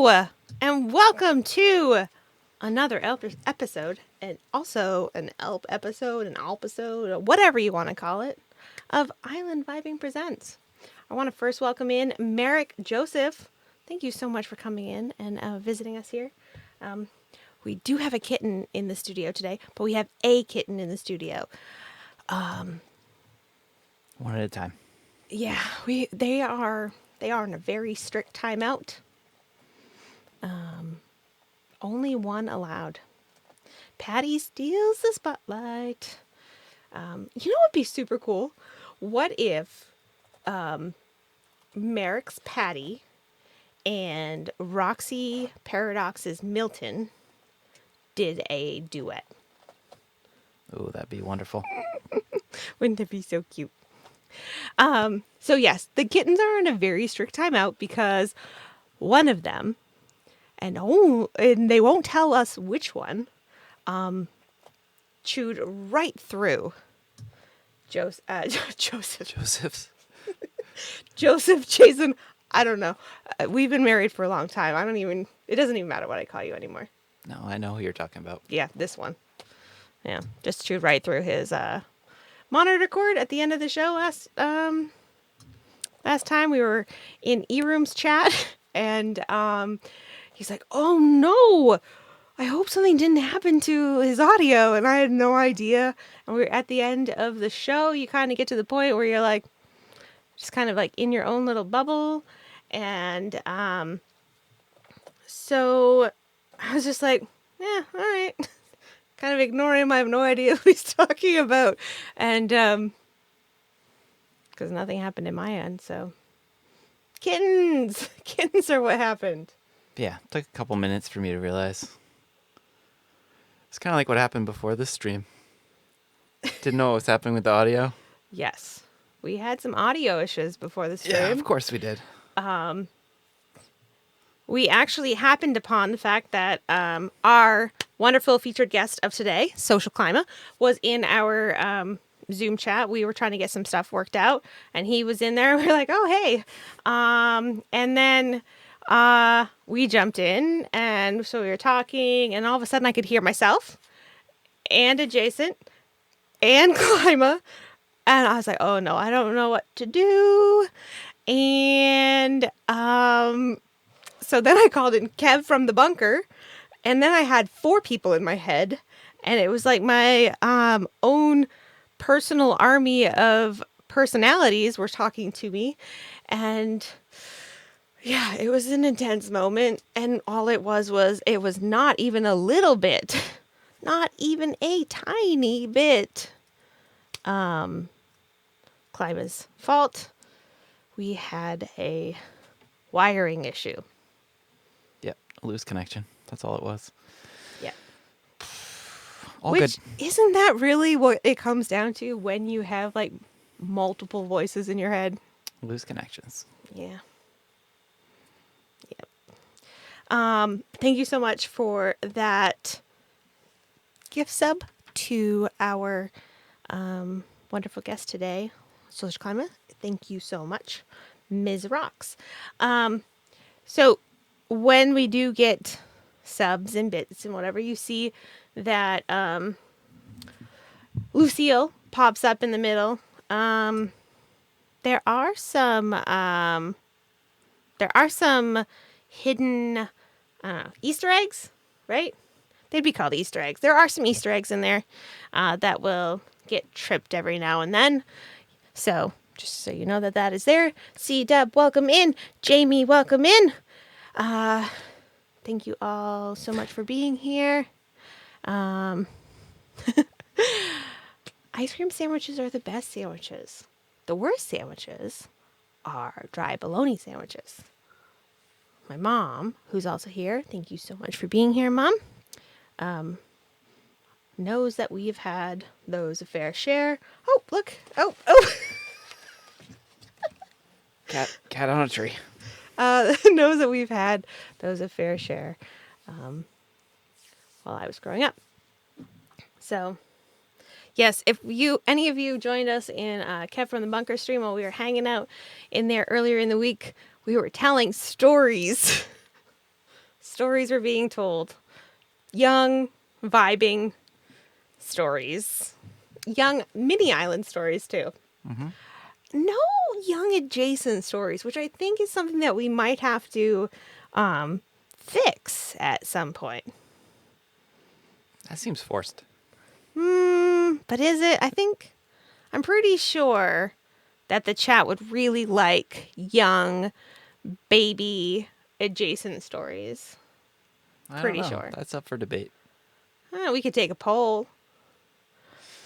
Hello, and welcome to another episode, and also an ELP episode, an ALP episode, or whatever you want to call it, of Island Vibing Presents. I want to first welcome in Merrick Joseph. Thank you so much for coming in and visiting us here. We do have a kitten in the studio today, but we have a kitten in the studio. One at a time. Yeah, they are in a very strict timeout. Only one allowed. Patty steals the spotlight. You know what would be super cool? What if Merrick's Patty and Roxy Paradox's Milton did a duet? Oh, that'd be wonderful. Wouldn't it be so cute? So yes, the kittens are in a very strict timeout because one of them, and they won't tell us which one, chewed right through Joseph's. Joseph, Jason, I don't know. We've been married for a long time. It doesn't even matter what I call you anymore. No, I know who you're talking about. Yeah, this one. Yeah, just chewed right through his monitor cord at the end of the show last time. We were in E-Room's chat, and he's like, "Oh no, I hope something didn't happen to his audio," and I had no idea. And we're at the end of the show. You kind of get to the point where you're like, just kind of like in your own little bubble, and so I was just like, "Yeah, all right." Kind of ignore him. I have no idea what he's talking about, and because nothing happened in my end, so kittens are what happened. Yeah, it took a couple minutes for me to realize. It's kind of like what happened before this stream. Didn't know what was happening with the audio. Yes, we had some audio issues before the stream. Yeah, of course we did. We actually happened upon the fact that our wonderful featured guest of today, socialKLYMA, was in our Zoom chat. We were trying to get some stuff worked out, and he was in there. We were like, "Oh, hey!" And then we jumped in, and so we were talking, and all of a sudden, I could hear myself and Adjacent and KLYMA, and I was like, "Oh no, I don't know what to do," and so then I called in Kev from the bunker, and then I had 4 people in my head, and it was like my own personal army of personalities were talking to me, and yeah, it was an intense moment, and all it was not even a little bit, not even a tiny bit, KLYMA's fault. We had a wiring issue. Yep, loose connection. That's all it was. Yeah. All good. Isn't that really what it comes down to when you have like multiple voices in your head? Loose connections. Yeah. Yep. Thank you so much for that gift sub to our wonderful guest today, socialKLYMA. Thank you so much, Ms. Rocks. So when we do get subs and bits and whatever, you see that Lucille pops up in the middle. There are some hidden Easter eggs, right? They'd be called Easter eggs. There are some Easter eggs in there that will get tripped every now and then. So just so you know that is there. C-Dub, welcome in. Jamie, welcome in. Thank you all so much for being here. Ice cream sandwiches are the best sandwiches. The worst sandwiches are dry bologna sandwiches. My mom, who's also here, thank you so much for being here, Mom, knows that we've had those a fair share. Oh, look. Oh. Cat on a tree. Knows that we've had those a fair share while I was growing up. So, yes, if any of you joined us in Kev from the Bunker stream while we were hanging out in there earlier in the week, we were telling stories Stories were being told. Young, vibing stories. Young mini island stories, too. No young adjacent stories, which I think is something that we might have to fix at some point. That seems forced. But is it? I'm pretty sure that the chat would really like young baby adjacent stories. I Pretty don't know. sure. That's up for debate. We could take a poll.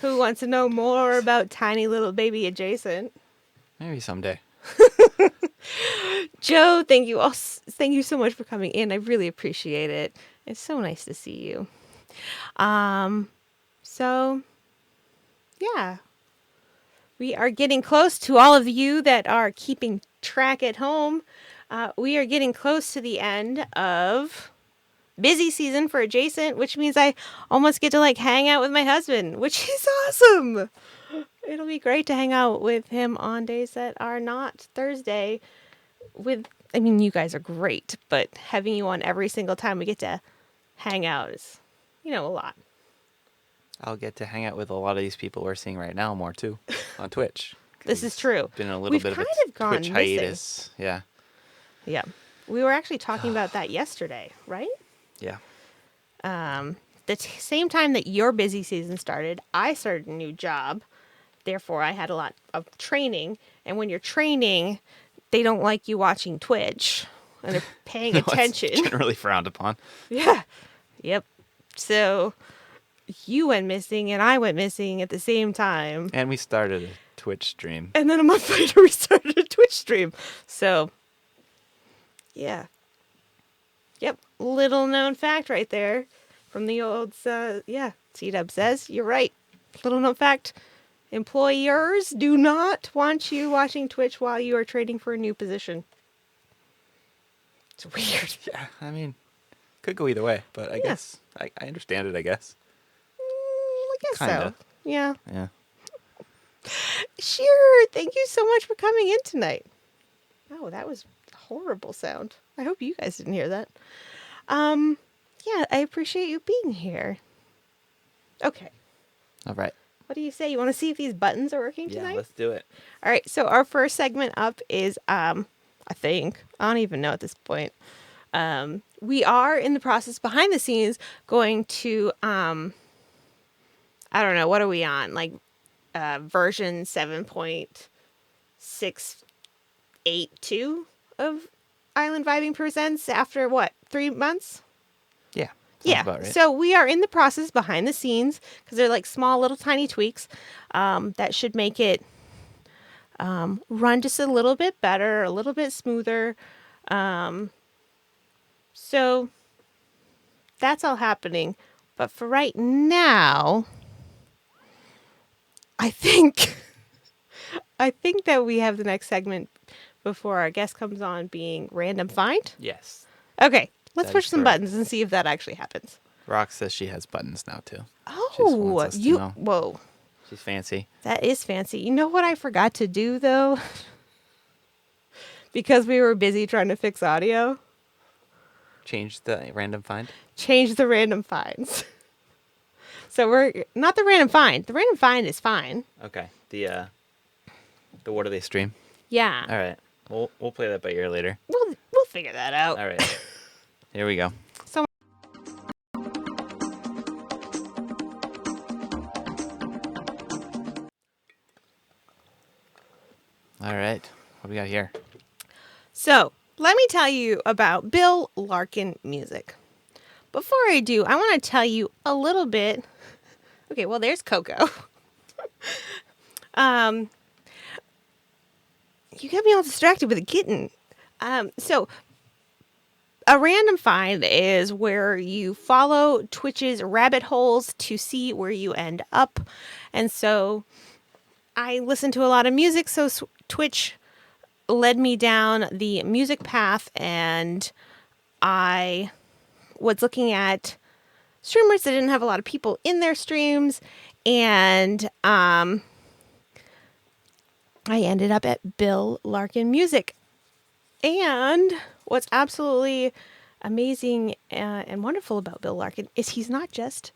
Who wants to know more about tiny little baby adjacent? Maybe someday. Joe, thank you so much for coming in. I really appreciate it. It's so nice to see you. So yeah. We are getting close to all of you that are keeping track at home. We are getting close to the end of busy season for adjacent, which means I almost get to like hang out with my husband, which is awesome. It'll be great to hang out with him on days that are not Thursday. You guys are great, but having you on every single time we get to hang out is, a lot. I'll get to hang out with a lot of these people we're seeing right now more too on Twitch. This is true. Been a little We've bit of kind a of gone Twitch missing. hiatus. Yeah. Yeah. We were actually talking about that yesterday, right? Yeah. Same time that your busy season started, I started a new job. Therefore, I had a lot of training. And when you're training, they don't like you watching Twitch and they're paying No, it's attention. generally frowned upon. Yeah. Yep. So you went missing and I went missing at the same time. And we started a Twitch stream. And then a month later, we started a Twitch stream. So, yeah. Yep. Little known fact right there from the old, C-Dub says, you're right. Little known fact. Employers do not want you watching Twitch while you are training for a new position. It's weird. Yeah, could go either way, but I guess I understand it, I guess. I guess Kinda. so. Yeah. Yeah. Sure. Thank you so much for coming in tonight. Oh, that was a horrible sound. I hope you guys didn't hear that. Yeah, I appreciate you being here. Okay. All right. What do you say? You want to see if these buttons are working tonight? Yeah, let's do it. All right. So our first segment up is, I don't even know at this point. We are in the process behind the scenes going to, I don't know, what are we on? Like, version 7.682 of Island Vibing Presents after what, 3 months? Yeah. Yeah. About right. So we are in the process behind the scenes because they're like small little tiny tweaks that should make it run just a little bit better, a little bit smoother. So that's all happening. But for right now, I think that we have the next segment before our guest comes on being Random Find. Yes. Okay, let's That push is some correct. buttons and see if that actually happens. Rock says she has buttons now too. Oh, us to know. whoa. She's fancy. That is fancy. You know what I forgot to do though? Because we were busy trying to fix audio? Change the random find. Change the random finds. So we're not the random find. The random find is fine. Okay. The what do they stream? Yeah. All right. We'll play that by ear later. We'll figure that out. All right. Here we go. So All right. What do we got here? So, let me tell you about Bill Larkin Music. Before I do, I want to tell you a little bit. Okay, well, there's Coco. You got me all distracted with a kitten. So, a random find is where you follow Twitch's rabbit holes to see where you end up. And so, I listen to a lot of music, so Twitch led me down the music path, and I was looking at streamers that didn't have a lot of people in their streams, and I ended up at Bill Larkin Music. And what's absolutely amazing and wonderful about Bill Larkin is he's not just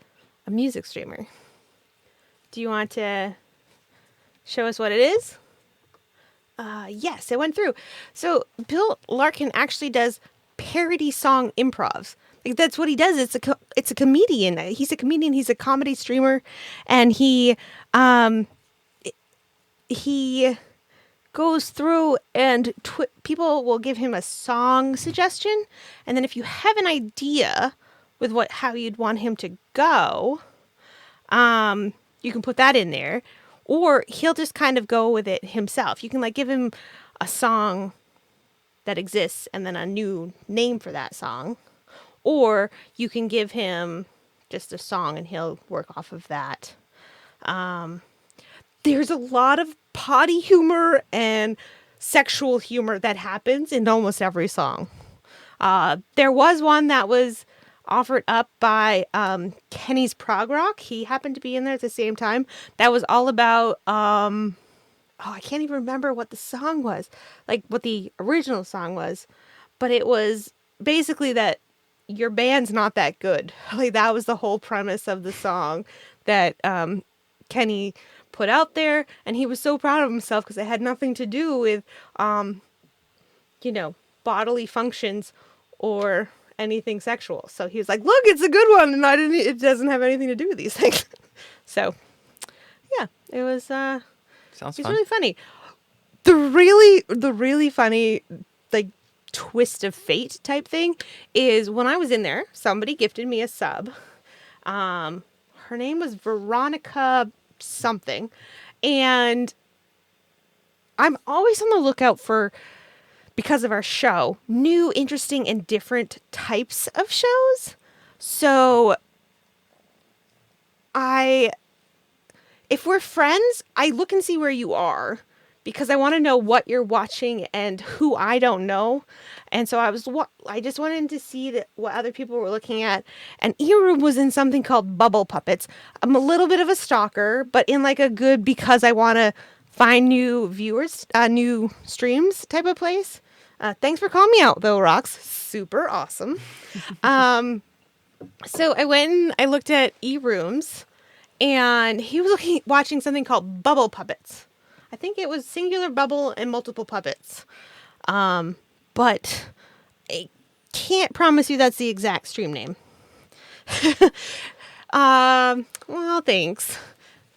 a music streamer. Do you want to show us what it is? Yes, it went through. So Bill Larkin actually does parody song improvs. Like that's what he does. It's a comedian. He's a comedian. He's a comedy streamer, and he goes through and people will give him a song suggestion, and then if you have an idea with how you'd want him to go, you can put that in there, or he'll just kind of go with it himself. You can like give him a song that exists and then a new name for that song, or you can give him just a song and he'll work off of that. There's a lot of potty humor and sexual humor that happens in almost every song. There was one that was offered up by Kenny's Prog Rock. He happened to be in there at the same time. That was all about, I can't even remember what the song was, like what the original song was, but it was basically that your band's not that good. Like that was the whole premise of the song that Kenny put out there, and he was so proud of himself because it had nothing to do with, bodily functions or anything sexual. So he was like, "Look, it's a good one," and it doesn't have anything to do with these things. So, yeah, it was. Sounds it's fun. really funny. The really funny like twist of fate type thing is when I was in there, somebody gifted me a sub. Her name was Veronica something, and I'm always on the lookout for, because of our show, new, interesting, and different types of shows. So if we're friends, I look and see where you are because I want to know what you're watching and who I don't know. And so I just wanted to see what other people were looking at. And Eroom was in something called Bubble Puppets. I'm a little bit of a stalker, but in like a good because I want to find new viewers, new streams type of place. Thanks for calling me out, though, Rox. Super awesome. So I went and I looked at E-Rooms, and he was watching something called Bubble Puppets. I think it was singular bubble and multiple puppets. But I can't promise you that's the exact stream name. Well, thanks.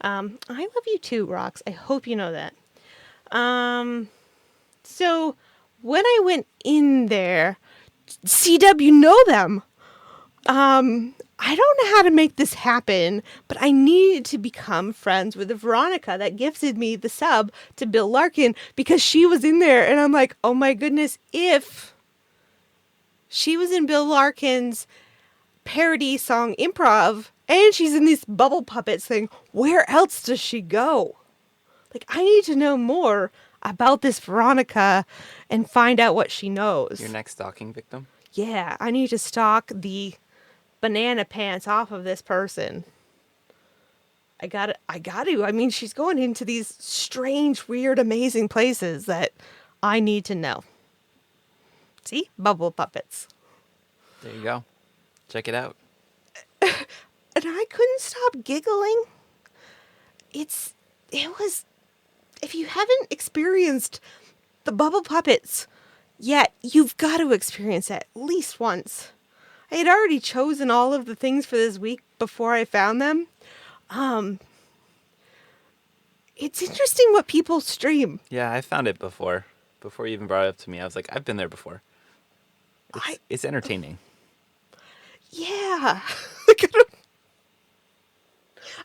I love you too, Rox. I hope you know that. So when I went in there, CW, you know them. I don't know how to make this happen, but I needed to become friends with the Veronica that gifted me the sub to Bill Larkin because she was in there. And I'm like, oh my goodness, if she was in Bill Larkin's parody song improv and she's in this Bubble Puppets thing, where else does she go? Like, I need to know more about this Veronica and find out what she knows. Your next stalking victim? Yeah, I need to stalk the banana pants off of this person. I got to. I mean, she's going into these strange, weird, amazing places that I need to know. See? Bubble Puppets. There you go. Check it out. And I couldn't stop giggling. It was, if you haven't experienced the Bubble Puppets yet, you've got to experience it at least once. I had already chosen all of the things for this week before I found them. It's interesting what people stream. Yeah, I found it before. Before you even brought it up to me, I was like, I've been there before. It's entertaining. Yeah.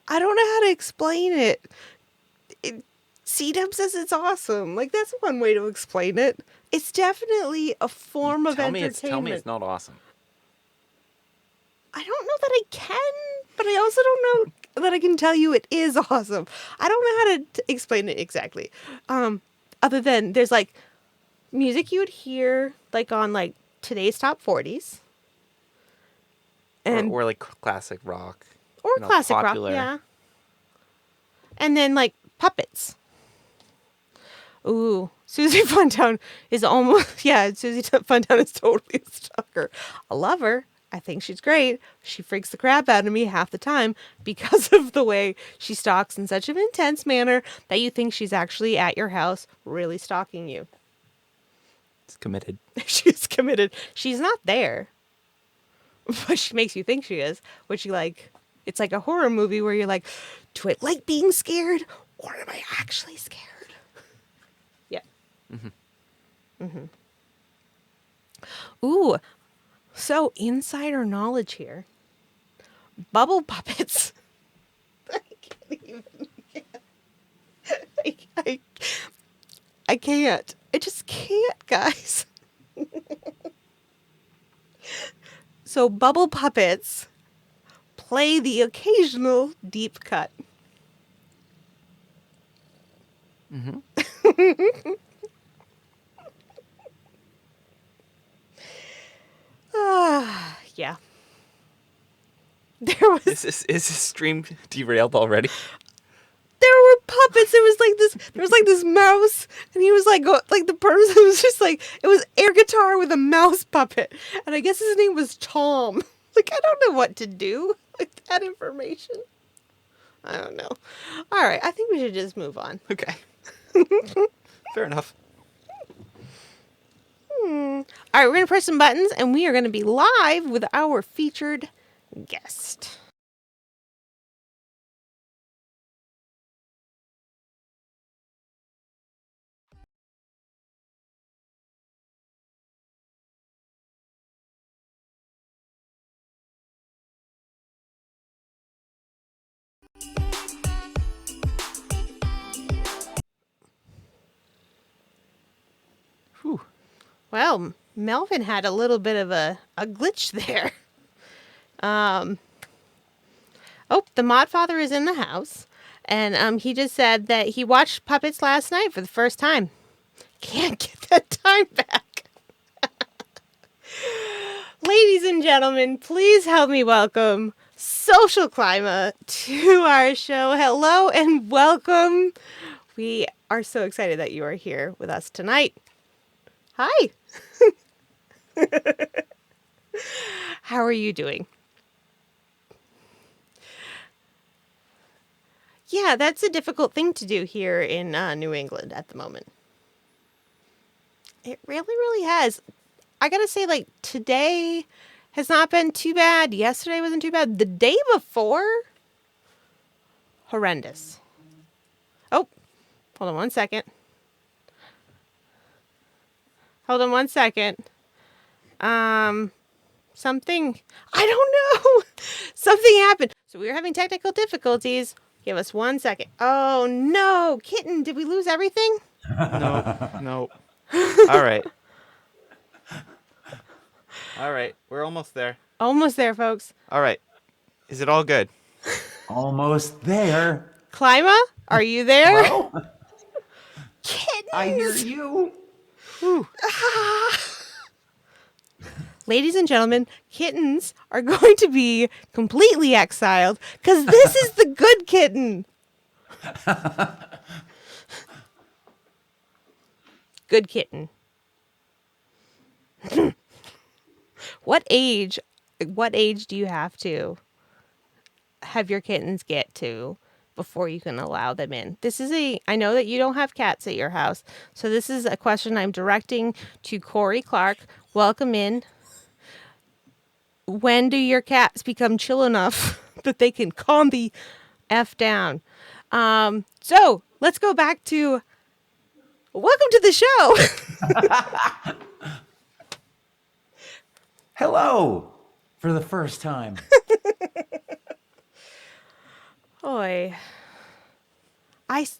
I don't know how to explain it. C-Dub says it's awesome. Like, that's one way to explain it. It's definitely a form of entertainment. Tell me it's not awesome. I don't know that I can, but I also don't know that I can tell you it is awesome. I don't know how to explain it exactly. Other than there's like music you would hear like on like today's top 40s. And or like classic rock. Or classic popular rock, yeah. And then like puppets. Ooh, Susie Funtown is almost, yeah, Funtown is totally a stalker. I love her. I think she's great. She freaks the crap out of me half the time because of the way she stalks in such an intense manner that you think she's actually at your house really stalking you. It's committed. She's committed. She's not there, but she makes you think she is, which you like. It's like a horror movie where you're like, do I like being scared or am I actually scared? Yeah. Ooh, so insider knowledge here. Bubble puppets. I can't even. I, I, I can't. I just can't, guys. So bubble puppets play the occasional deep cut. Yeah. There was Is this stream derailed already? there were puppets. There was like this mouse, and he was like the person was just like, it was air guitar with a mouse puppet, and I guess his name was Tom. Like, I don't know what to do with that information. I don't know. All right, I think we should just move on. Okay. Fair enough. All right, we're gonna press some buttons, and we are gonna be live with our featured guest. Whew. Well, Melvin had a little bit of a glitch there. Oh, the Modfather is in the house, and he just said that he watched Puppets last night for the first time. Can't get that time back. Ladies and gentlemen, please help me welcome socialKLYMA to our show. Hello and welcome. We are so excited that you are here with us tonight. Hi. How are you doing? Yeah, that's a difficult thing to do here in New England at the moment. It really, really has. I gotta say, like, today has not been too bad. Yesterday wasn't too bad. The day before, horrendous. Oh, hold on one second. Hold on one second. Something, I don't know. Something happened. So we were having technical difficulties. Give us 1 second. Oh no, kitten, did we lose everything? No. All right. All right. We're almost there. Almost there, folks. All right. Is it all good? Almost there. KLYMA, are you there? Hello? Kittens. I hear you. Ladies and gentlemen, kittens are going to be completely exiled because this is the good kitten. Good kitten. What age do you have to have your kittens get to before you can allow them in? I know that you don't have cats at your house, so this is a question I'm directing to Corey Clark. Welcome in. When do your cats become chill enough that they can calm the F down? So let's go back to welcome to the show. Hello. For the first time. Oi.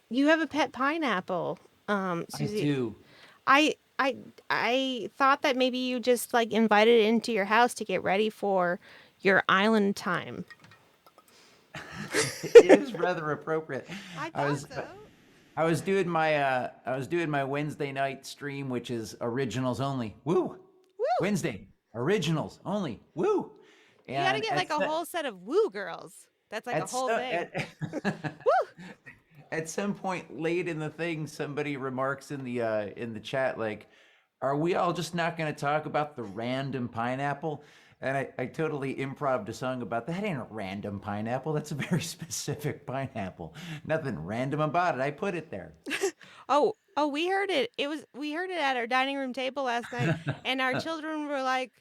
You have a pet pineapple, Susie. I do. I thought that maybe you just like invited it into your house to get ready for your island time. It is rather appropriate. I I thought was so. I was doing my Wednesday night stream, which is originals only. Woo! Wednesday originals only. Woo! You gotta get like a whole set of woo girls. That's like a whole thing. at some point late in the thing, somebody remarks in the chat like, "Are we all just not going to talk about the random pineapple?" And I totally improv'd a song about that. Ain't a random pineapple. That's a very specific pineapple. Nothing random about it. I put it there. Oh, we heard it. We heard it at our dining room table last night, and our children were like,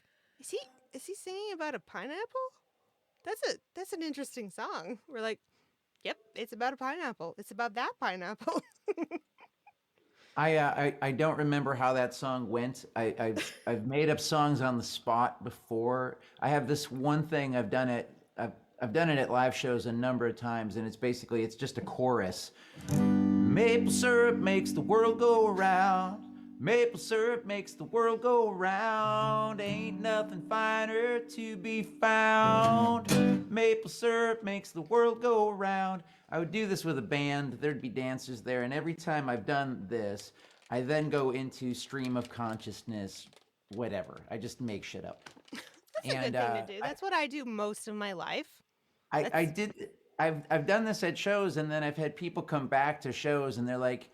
"Is he singing about a pineapple? That's an interesting song." We're like, "Yep, it's about a pineapple. It's about that pineapple." I don't remember how that song went. I've made up songs on the spot before. I have this one thing I've done it at live shows a number of times, and it's just a chorus. Maple syrup makes the world go around. Maple syrup makes the world go around. Ain't nothing finer to be found. Maple syrup makes the world go around. I would do this with a band. There'd be dancers there. And every time I've done this, I then go into stream of consciousness, whatever. I just make shit up. That's a good thing to do. That's what I do most of my life. I did. I've done this at shows, and then I've had people come back to shows, and they're like,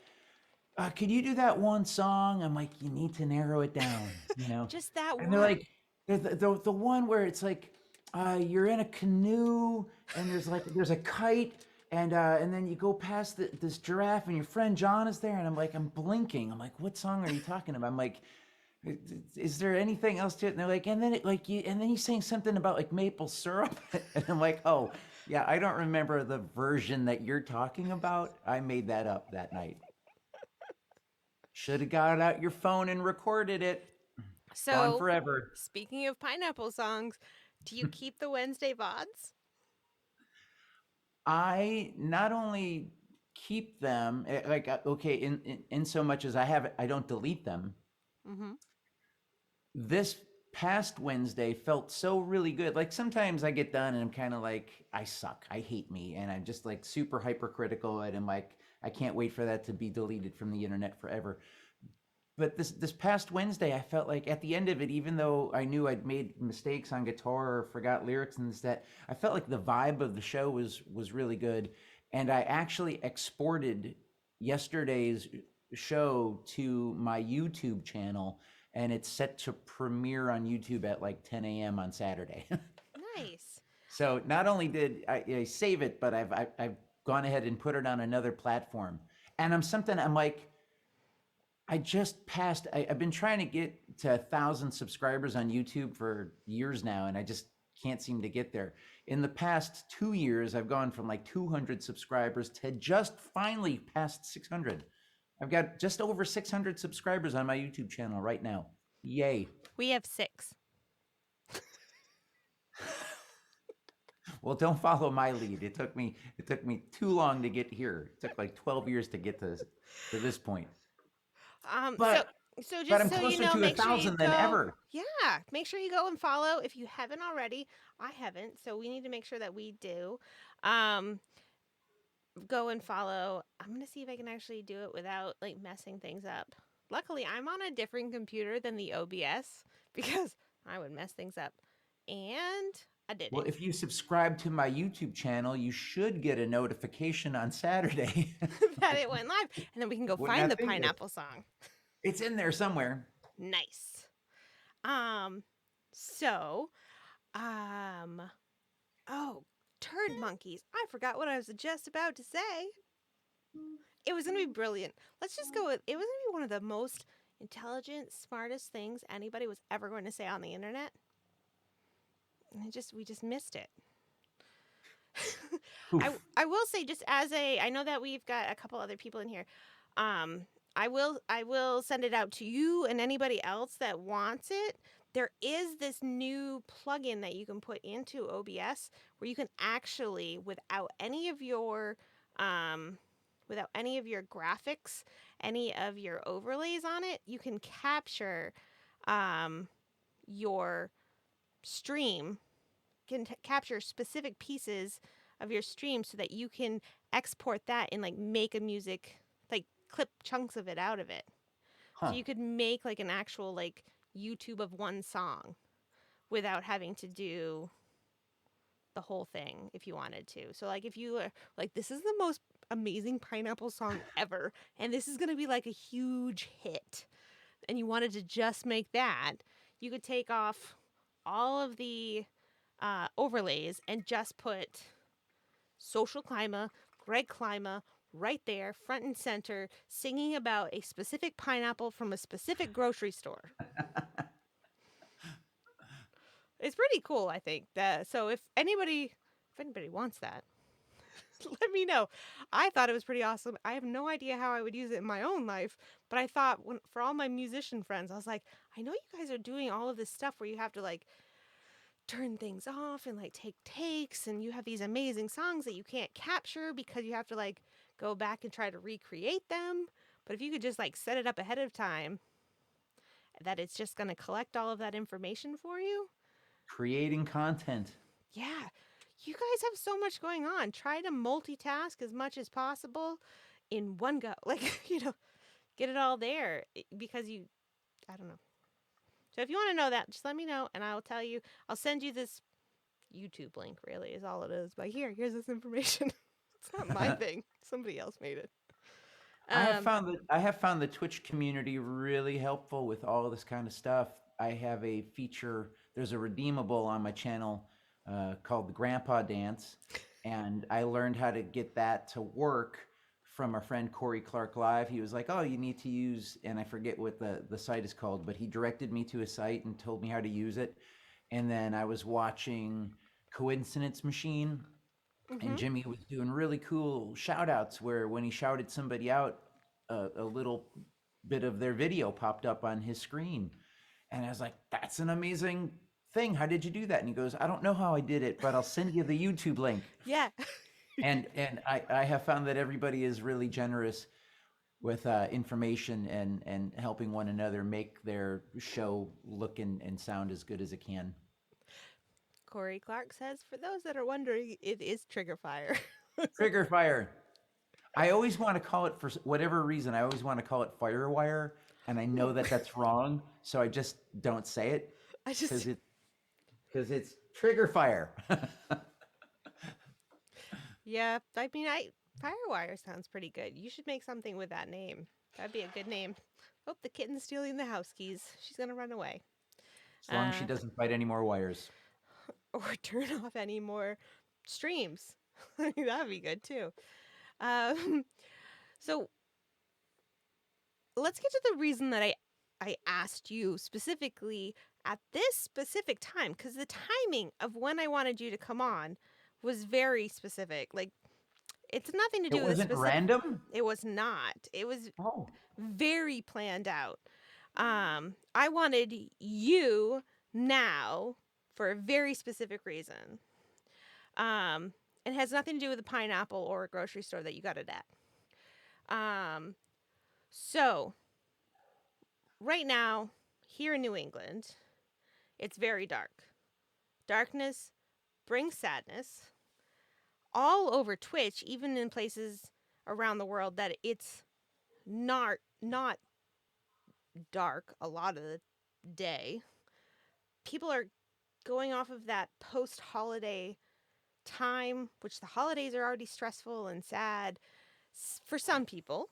"Could you do that one song?" I'm like, "You need to narrow it down, you know." Just that And they're one. like, the one where it's like, you're in a canoe, and there's a kite, and then you go past this giraffe, and your friend John is there, and I'm blinking. I'm like, "What song are you talking about?" I'm like, "Is there anything else to it?" And they're like, and then he's saying something about like maple syrup, and I'm like, "Oh, yeah, I don't remember the version that you're talking about. I made that up that night. Should have got out your phone and recorded it. Gone So, forever." speaking of pineapple songs, do you keep the Wednesday VODs? I not only keep them, okay, in so much as I don't delete them. Mm-hmm. This past Wednesday felt so really good. Like sometimes I get done and I'm kind of like, I suck, I hate me, and I'm just like super hypercritical, and I'm like, I can't wait for that to be deleted from the internet forever. But this past Wednesday, I felt like at the end of it, even though I knew I'd made mistakes on guitar or forgot lyrics and this that, I felt like the vibe of the show was really good, and I actually exported yesterday's show to my YouTube channel, and it's set to premiere on YouTube at like 10 a.m. on Saturday. Nice. So not only did I save it, but I've gone ahead and put it on another platform, and I'm like. I just passed. I've been trying to get to 1,000 subscribers on YouTube for years now, and I just can't seem to get there. In the past 2 years, I've gone from like 200 subscribers to just finally past 600. I've got just over 600 subscribers on my YouTube channel right now. Yay. We have 6. Well, don't follow my lead. It took me too long to get here. It took like 12 years to get to this point. Um, so But so but just I'm so you closer know, to a make sure you thousand than go. ever. Yeah, make sure you go and follow if you haven't already. I haven't, so we need to make sure that we do. Um, Go and follow. I'm gonna see if I can actually do it without like messing things up. Luckily, I'm on a different computer than the OBS because I would mess things up, and I did Well, it. if you subscribe to my YouTube channel, you should get a notification on Saturday That it went live, and then we can go when find the that thing goes. pineapple song. It's in there somewhere. Nice. Um, so, um, oh, turd monkeys. I forgot what I was just about to say. It was going to be brilliant. Let's just go with it was going to be one of the most intelligent, smartest things anybody was ever going to say on the internet. And we just missed it. Oof. I will say just as a I know that we've got a couple other people in here. Um I will send it out to you and anybody else that wants it. There is this new plugin that you can put into OBS where you can actually um without any of your graphics, any of your overlays on it, you can capture um your stream capture specific pieces of your stream so that you can export that and like make a music like clip chunks of it out of it. So Huh. you could make like an actual like YouTube of one song without having to do the whole thing if you wanted to. So like if you are like this is the most amazing pineapple song ever, and this is going to be like a huge hit, and you wanted to just make that, you could take off all of the overlays and just put socialKLYMA, GregKLYMA right there, front and center, singing about a specific pineapple from a specific grocery store. It's pretty cool, I think. So if anybody wants that, let me know. I thought it was pretty awesome. I have no idea how I would use it in my own life, but I thought for all my musician friends, I was like, I know you guys are doing all of this stuff where you have to like turn things off and like take takes, and you have these amazing songs that you can't capture because you have to like go back and try to recreate them. But if you could just like set it up ahead of time that it's just going to collect all of that information for you. Creating content. Yeah. You guys have so much going on. Try to multitask as much as possible in one go. Like, get it all there because I don't know. So if you want to know that, just let me know and I'll tell you. I'll send you this YouTube link, really, is all it is. But here's this information. It's not my thing. Somebody else made it. I have found the Twitch community really helpful with all this kind of stuff. I have a feature. There's a redeemable on my channel called the Grandpa Dance, and I learned how to get that to work from our friend Corey Clark Live. He was like, "Oh, you need to use," and I forget what the site is called, but he directed me to a site and told me how to use it. And then I was watching Coincidence Machine, and Jimmy was doing really cool shout outs where when he shouted somebody out, a little bit of their video popped up on his screen. And I was like, that's an amazing thing. How did you do that? And he goes, I don't know how I did it, but I'll send you the YouTube link. Yeah. And I have found that everybody is really generous with information and helping one another make their show look and sound as good as it can. Corey Clark says, for those that are wondering, it is Trigger Fire. Trigger fire. I always want to call it, for whatever reason, I always want to call it Firewire, and I know that that's wrong, so I just don't say it because it's Trigger Fire. Yeah, I mean, Firewire sounds pretty good. You should make something with that name. That'd be a good name. Oh, the kitten's stealing the house keys. She's gonna run away. As long as she doesn't bite any more wires. Or turn off any more streams. That'd be good too. So let's get to the reason that I asked you specifically at this specific time, because the timing of when I wanted you to come on was very specific. Like, it's nothing to do It with wasn't random? It was not. It was Oh. very planned out. I wanted you now for a very specific reason. It has nothing to do with a pineapple or a grocery store that you got it at. So right now, here in New England, it's very dark. Darkness brings sadness. All over Twitch, even in places around the world that it's not dark a lot of the day, people are going off of that post-holiday time, which the holidays are already stressful and sad for some people.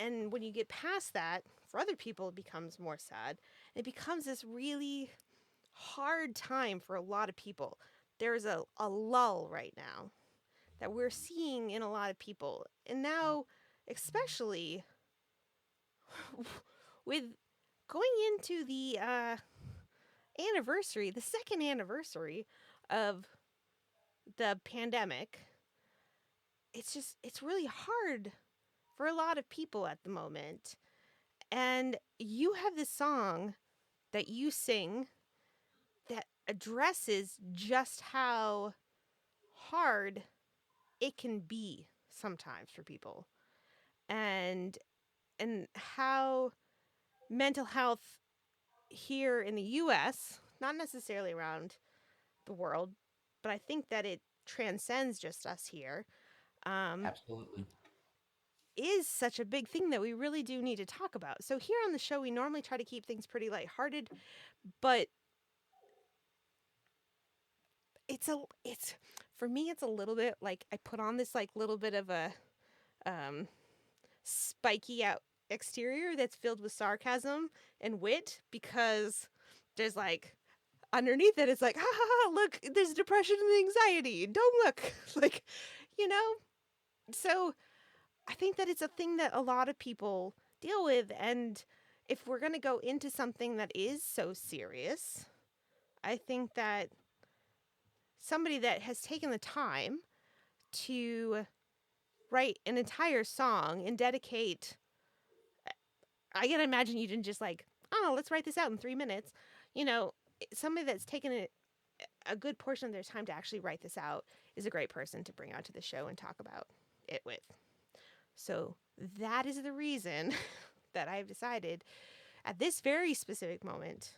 And when you get past that, for other people, it becomes more sad. It becomes this really hard time for a lot of people. There's a lull right now that we're seeing in a lot of people. And now, especially with going into the anniversary, the second anniversary of the pandemic, it's really hard for a lot of people at the moment. And you have this song that you sing that addresses just how hard it can be sometimes for people, and how mental health here in the US, not necessarily around the world, but I think that it transcends just us here, Absolutely. is such a big thing that we really do need to talk about. So here on the show, we normally try to keep things pretty lighthearted, but it's For me, it's a little bit like I put on this like little bit of a spiky out exterior that's filled with sarcasm and wit because there's like underneath it, it's like, ha ha ha, look, there's depression and anxiety. Don't look. Like, you know? So I think that it's a thing that a lot of people deal with. And if we're going to go into something that is so serious, I think that somebody that has taken the time to write an entire song and dedicate, I can imagine you didn't just like, oh, let's write this out in 3 minutes. You know, somebody that's taken a good portion of their time to actually write this out is a great person to bring out to the show and talk about it with. So that is the reason that I've decided at this very specific moment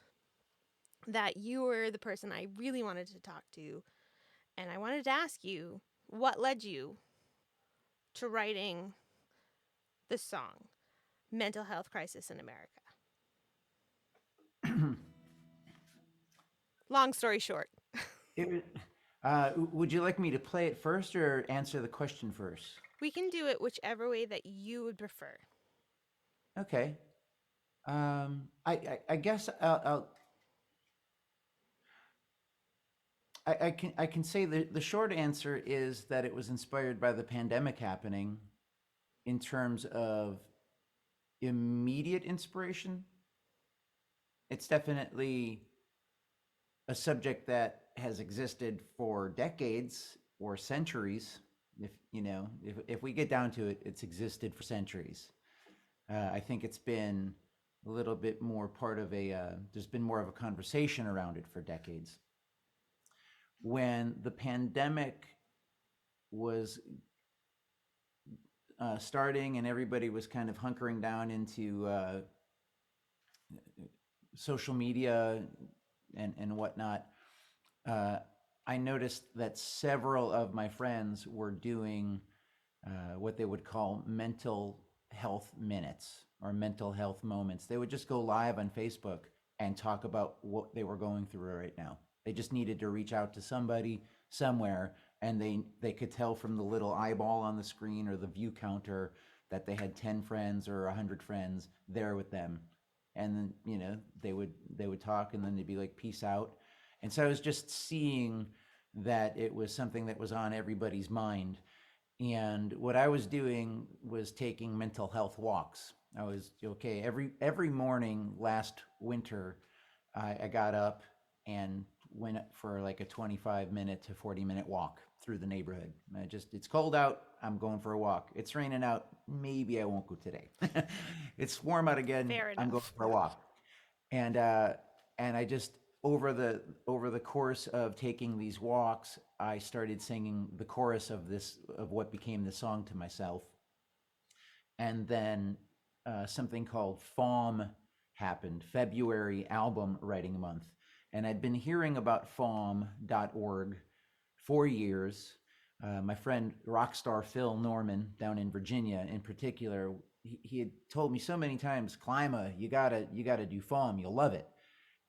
that you were the person I really wanted to talk to. And I wanted to ask you what led you to writing the song, Mental Health Crisis in America. Long story short. It, would you like me to play it first or answer the question first? We can do it whichever way that you would prefer. Okay. I guess I can say the short answer is that it was inspired by the pandemic happening in terms of immediate inspiration. It's definitely a subject that has existed for decades or centuries. If we get down to it, it's existed for centuries. I think it's been a little bit more part of there's been more of a conversation around it for decades. When the pandemic was starting and everybody was kind of hunkering down into social media and whatnot, I noticed that several of my friends were doing what they would call mental health minutes or mental health moments. They would just go live on Facebook and talk about what they were going through right now. They just needed to reach out to somebody somewhere, and they could tell from the little eyeball on the screen or the view counter that they had 10 friends or 100 friends there with them. And then, they would talk, and then they'd be like, peace out. And so I was just seeing that it was something that was on everybody's mind. And what I was doing was taking mental health walks. I was okay every morning last winter. I got up and went for like a 25-minute to 40-minute walk through the neighborhood. It's cold out. I'm going for a walk. It's raining out. Maybe I won't go today. It's warm out again. Fair I'm going enough. for a walk. And I just over the course of taking these walks, I started singing the chorus of what became the song to myself. And then something called FALM happened, February Album Writing Month. And I'd been hearing about FALM.org for years. My friend Rockstar Phil Norman down in Virginia in particular, he had told me so many times, Klyma, you gotta do FALM, you'll love it.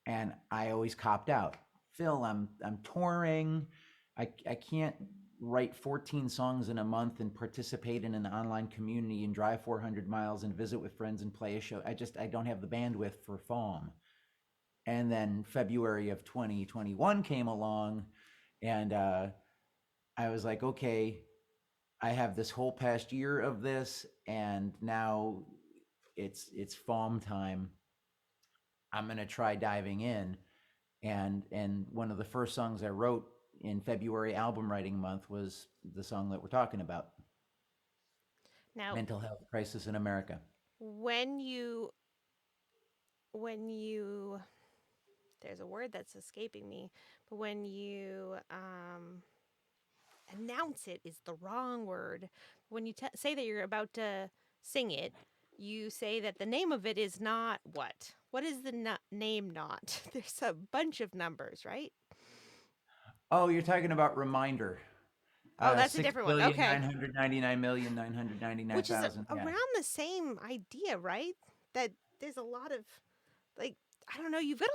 And I always copped out. Phil, I'm touring. I can't write 14 songs in a month and participate in an online community and drive 400 miles and visit with friends and play a show. I don't have the bandwidth for FALM. And then February of 2021 came along, and I was like, okay, I have this whole past year of this, and now it's FALM time. I'm gonna try diving in. And one of the first songs I wrote in February album writing month was the song that we're talking about, Now, Mental Health Crisis in America. when you when you there's a word that's escaping me, but when you announce it is the wrong word. When you say that you're about to sing it, you say that the name of it is not what? What is the name not? There's a bunch of numbers, right? Oh, you're talking about Reminder. Oh, that's a Six different one. billion Okay. nine hundred ninety nine million nine hundred ninety nine Which is thousand. Yeah. around the same idea, right? That there's a lot of like I don't know, you've got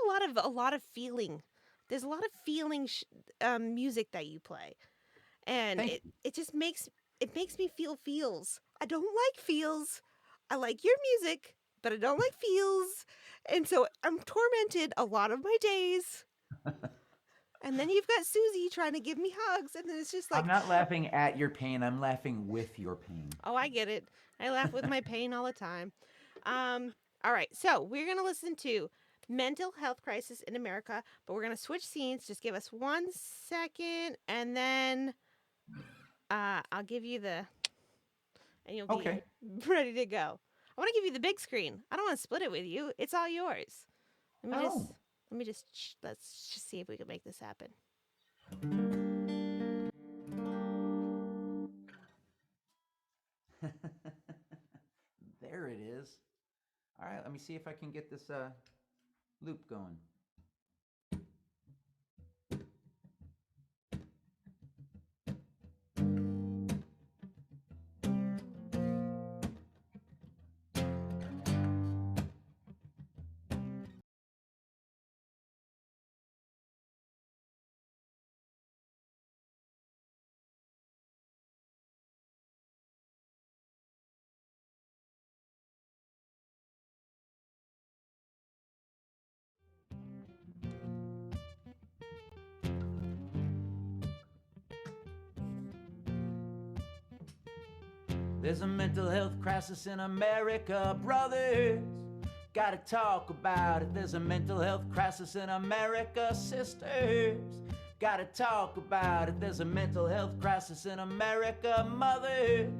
a lot of feeling. There's a lot of feeling music that you play. and Thank it just makes me feel feels. I don't like feels. I like your music, but I don't like feels. And so I'm tormented a lot of my days. And then you've got Susie trying to give me hugs, and then it's just I'm like, not laughing at your pain. I'm laughing with your pain. oh, I get it. I laugh with my pain all the time. All right, so we're gonna listen to Mental Health Crisis in America, but we're gonna switch scenes. Just give us 1 second, and then I'll give you the, and you'll be Okay. ready to go. I want to give you the big screen. I don't want to split it with you. It's all yours. Let me just Oh. let's just see if we can make this happen. There it is. All right, let me see if I can get this loop going. There's a mental health crisis in America, brothers. Gotta talk about it. There's a mental health crisis in America, sisters. Gotta talk about it. There's a mental health crisis in America, mothers.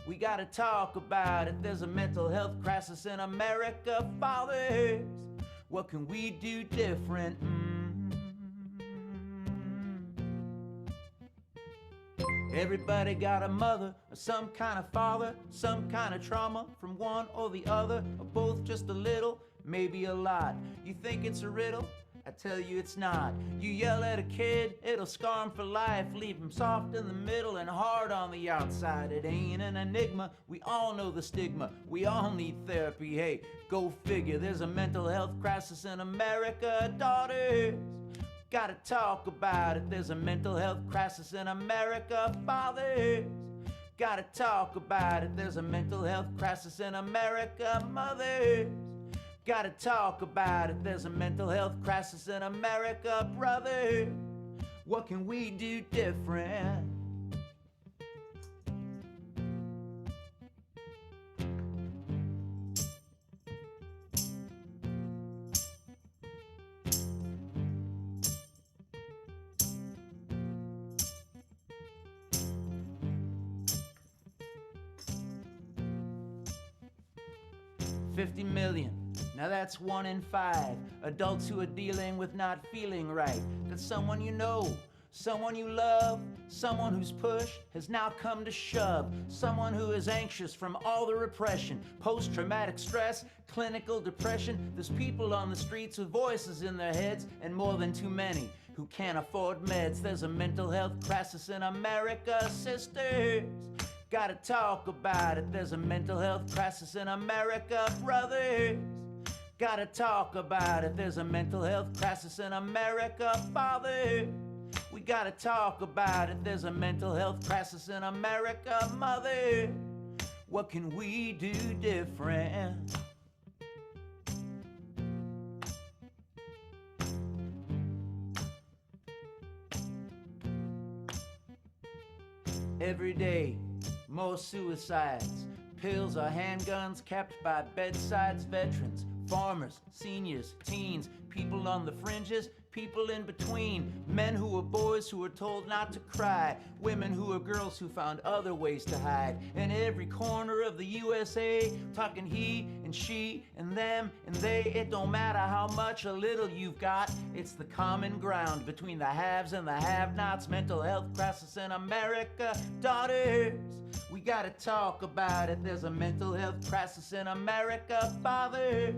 We gotta talk about it. There's a mental health crisis in America, fathers. What can we do different? Everybody got a mother or some kind of father, some kind of trauma from one or the other, or both just a little, maybe a lot. You think it's a riddle? I tell you it's not. You yell at a kid, it'll scar him for life, leave him soft in the middle and hard on the outside. It ain't an enigma, we all know the stigma, we all need therapy, hey, go figure. There's a mental health crisis in America, daughters. Gotta talk about it. There's a mental health crisis in America, fathers. Gotta talk about it. There's a mental health crisis in America, mothers. Gotta talk about it. There's a mental health crisis in America, brothers. What can we do different? $50 million. Now that's 1 in 5 adults who are dealing with not feeling right. That's someone you know, someone you love, someone whose push has now come to shove, someone who is anxious from all the repression, post-traumatic stress, clinical depression. There's people on the streets with voices in their heads, and more than too many who can't afford meds. There's a mental health crisis in America, sisters. Gotta talk about it. There's a mental health crisis in America, brothers. Gotta talk about it. There's a mental health crisis in America, fathers. We gotta talk about it. There's a mental health crisis in America, mother. What can we do different? Every day, more suicides. Pills or handguns kept by bedsides. Veterans, farmers, seniors, teens, people on the fringes, people in between. Men who were boys who were told not to cry. Women who were girls who found other ways to hide. In every corner of the USA, talking he and she and them and they. It don't matter how much or little you've got. It's the common ground between the haves and the have-nots. Mental health crisis in America, daughters. We gotta talk about it. There's a mental health crisis in America, fathers.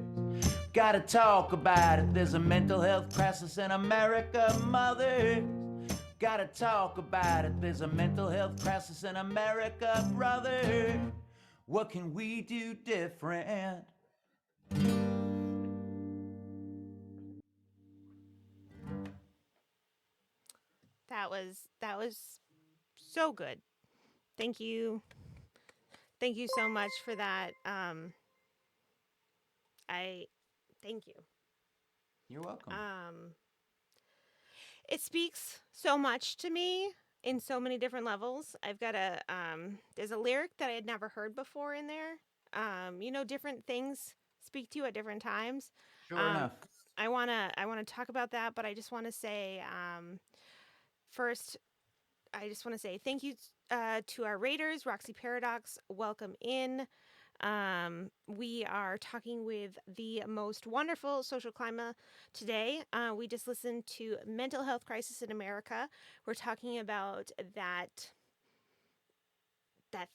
Gotta talk about it. There's a mental health crisis in America, mothers. Gotta talk about it. There's a mental health crisis in America, brother. What can we do different? That was So good. Thank you. Thank you so much for that. I thank you. You're welcome. It speaks so much to me in so many different levels. I've got there's a lyric that I had never heard before in there. Different things speak to you at different times. Sure enough. I wanna talk about that, but I just want to say first, I just want to say thank you to our raiders, Roxy Paradox. Welcome in. We are talking with the most wonderful socialKLYMA today. We just listened to Mental Health Crisis in America. We're talking about that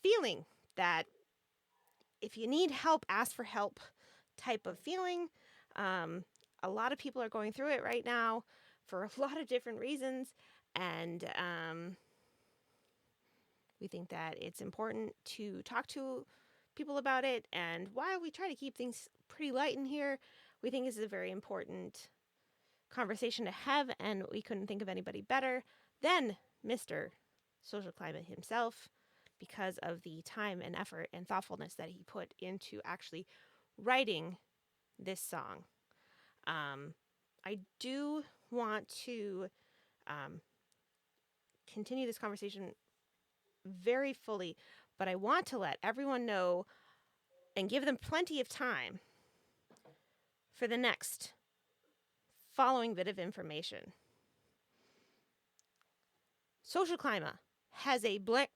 feeling that if you need help, ask for help type of feeling. A lot of people are going through it right now for a lot of different reasons, and we think that it's important to talk to people about it. And while we try to keep things pretty light in here, we think this is a very important conversation to have. And we couldn't think of anybody better than Mr. socialKLYMA himself, because of the time and effort and thoughtfulness that he put into actually writing this song. I do want to continue this conversation very fully, but I want to let everyone know and give them plenty of time for the next following bit of information. socialKLYMA has a bland.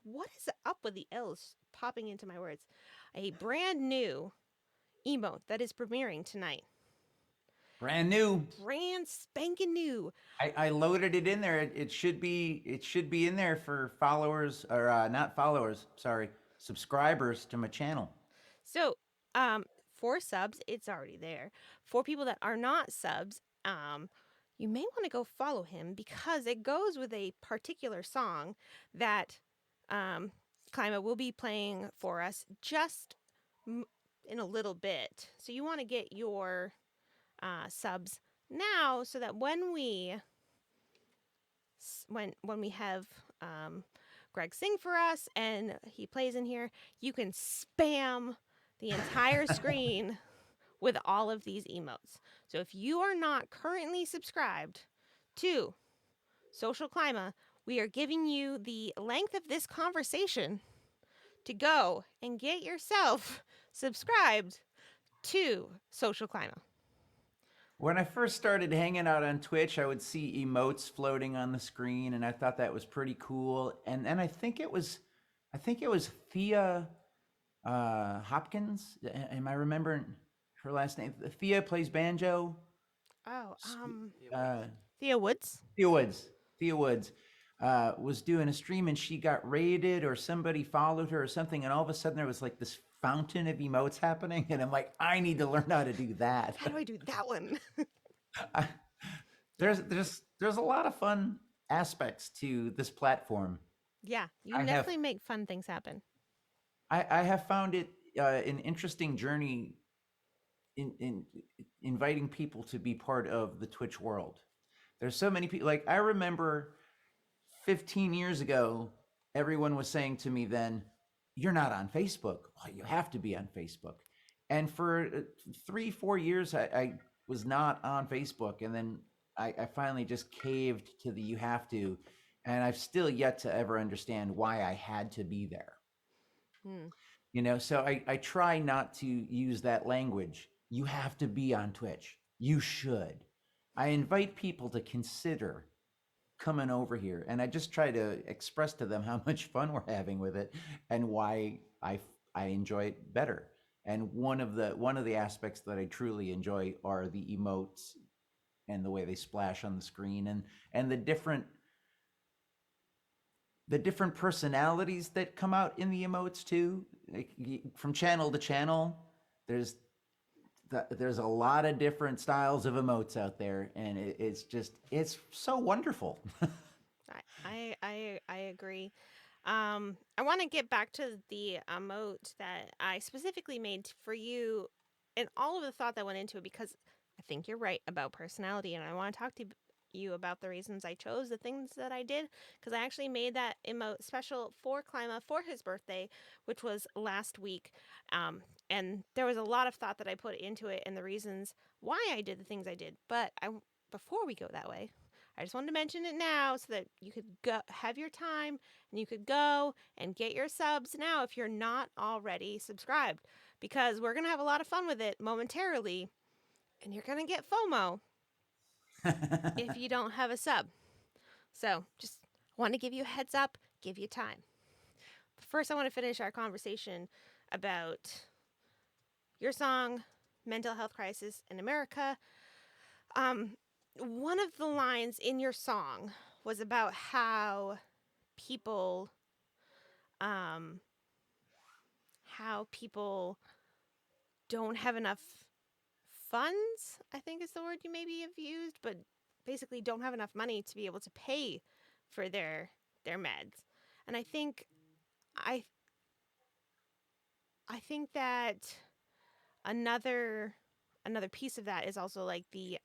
What is up with the L's popping into my words? A brand new emote that is premiering tonight. Brand new. Brand spanking new. I loaded it in there. It should be in there for followers or not followers. Sorry, subscribers to my channel. So, for subs, it's already there. For people that are not subs, you may want to go follow him because it goes with a particular song that KLYMA will be playing for us just in a little bit. So you want to get your subs now so that when we have Greg sing for us and he plays in here, you can spam the entire screen with all of these emotes. So if you are not currently subscribed to socialKLYMA, we are giving you the length of this conversation to go and get yourself subscribed to socialKLYMA. When I first started hanging out on Twitch, I would see emotes floating on the screen, and I thought that was pretty cool. And then I think it was Thea Hopkins. Am I remembering her last name? Thea plays banjo. Oh, Uh, Thea Woods. Thea Woods. Thea Woods was doing a stream, and she got raided, or somebody followed her, or something. And all of a sudden, there was like this fountain of emotes happening, and I'm like, I need to learn how to do that. How do I do that one? There's a lot of fun aspects to this platform. Yeah, you I definitely have make fun things happen. I have found it an interesting journey in inviting people to be part of the Twitch world. There's so many people. Like I remember 15 years ago, everyone was saying to me then, "You're not on Facebook. Well, you have to be on Facebook." And for 3-4 years, I was not on Facebook, and then I finally just caved to the "you have to," and I've still yet to ever understand why I had to be there. So I try not to use that language. You have to be on Twitch. You should. I invite people to consider coming over here, and I just try to express to them how much fun we're having with it and why I enjoy it better. And one of the aspects that I truly enjoy are the emotes and the way they splash on the screen, and the different personalities that come out in the emotes too. Like, from channel to channel, there's a lot of different styles of emotes out there, and it's so wonderful. I agree. I want to get back to the emote that I specifically made for you and all of the thought that went into it, because I think you're right about personality, and I want to talk to you you about the reasons I chose the things that I did, because I actually made that emote special for Klima for his birthday, which was last week. And there was a lot of thought that I put into it and the reasons why I did the things I did. But before we go that way, I just wanted to mention it now so that you could go have your time and you could go and get your subs now if you're not already subscribed, because we're going to have a lot of fun with it momentarily and you're going to get FOMO if you don't have a sub. So just want to give you a heads up, give you time. But first, I want to finish our conversation about your song, Mental Health Crisis in America. One of the lines in your song was about how people, how people don't have enough funds, I think is the word you maybe have used, but basically don't have enough money to be able to pay for their meds. And I I think that another another piece of that is also like the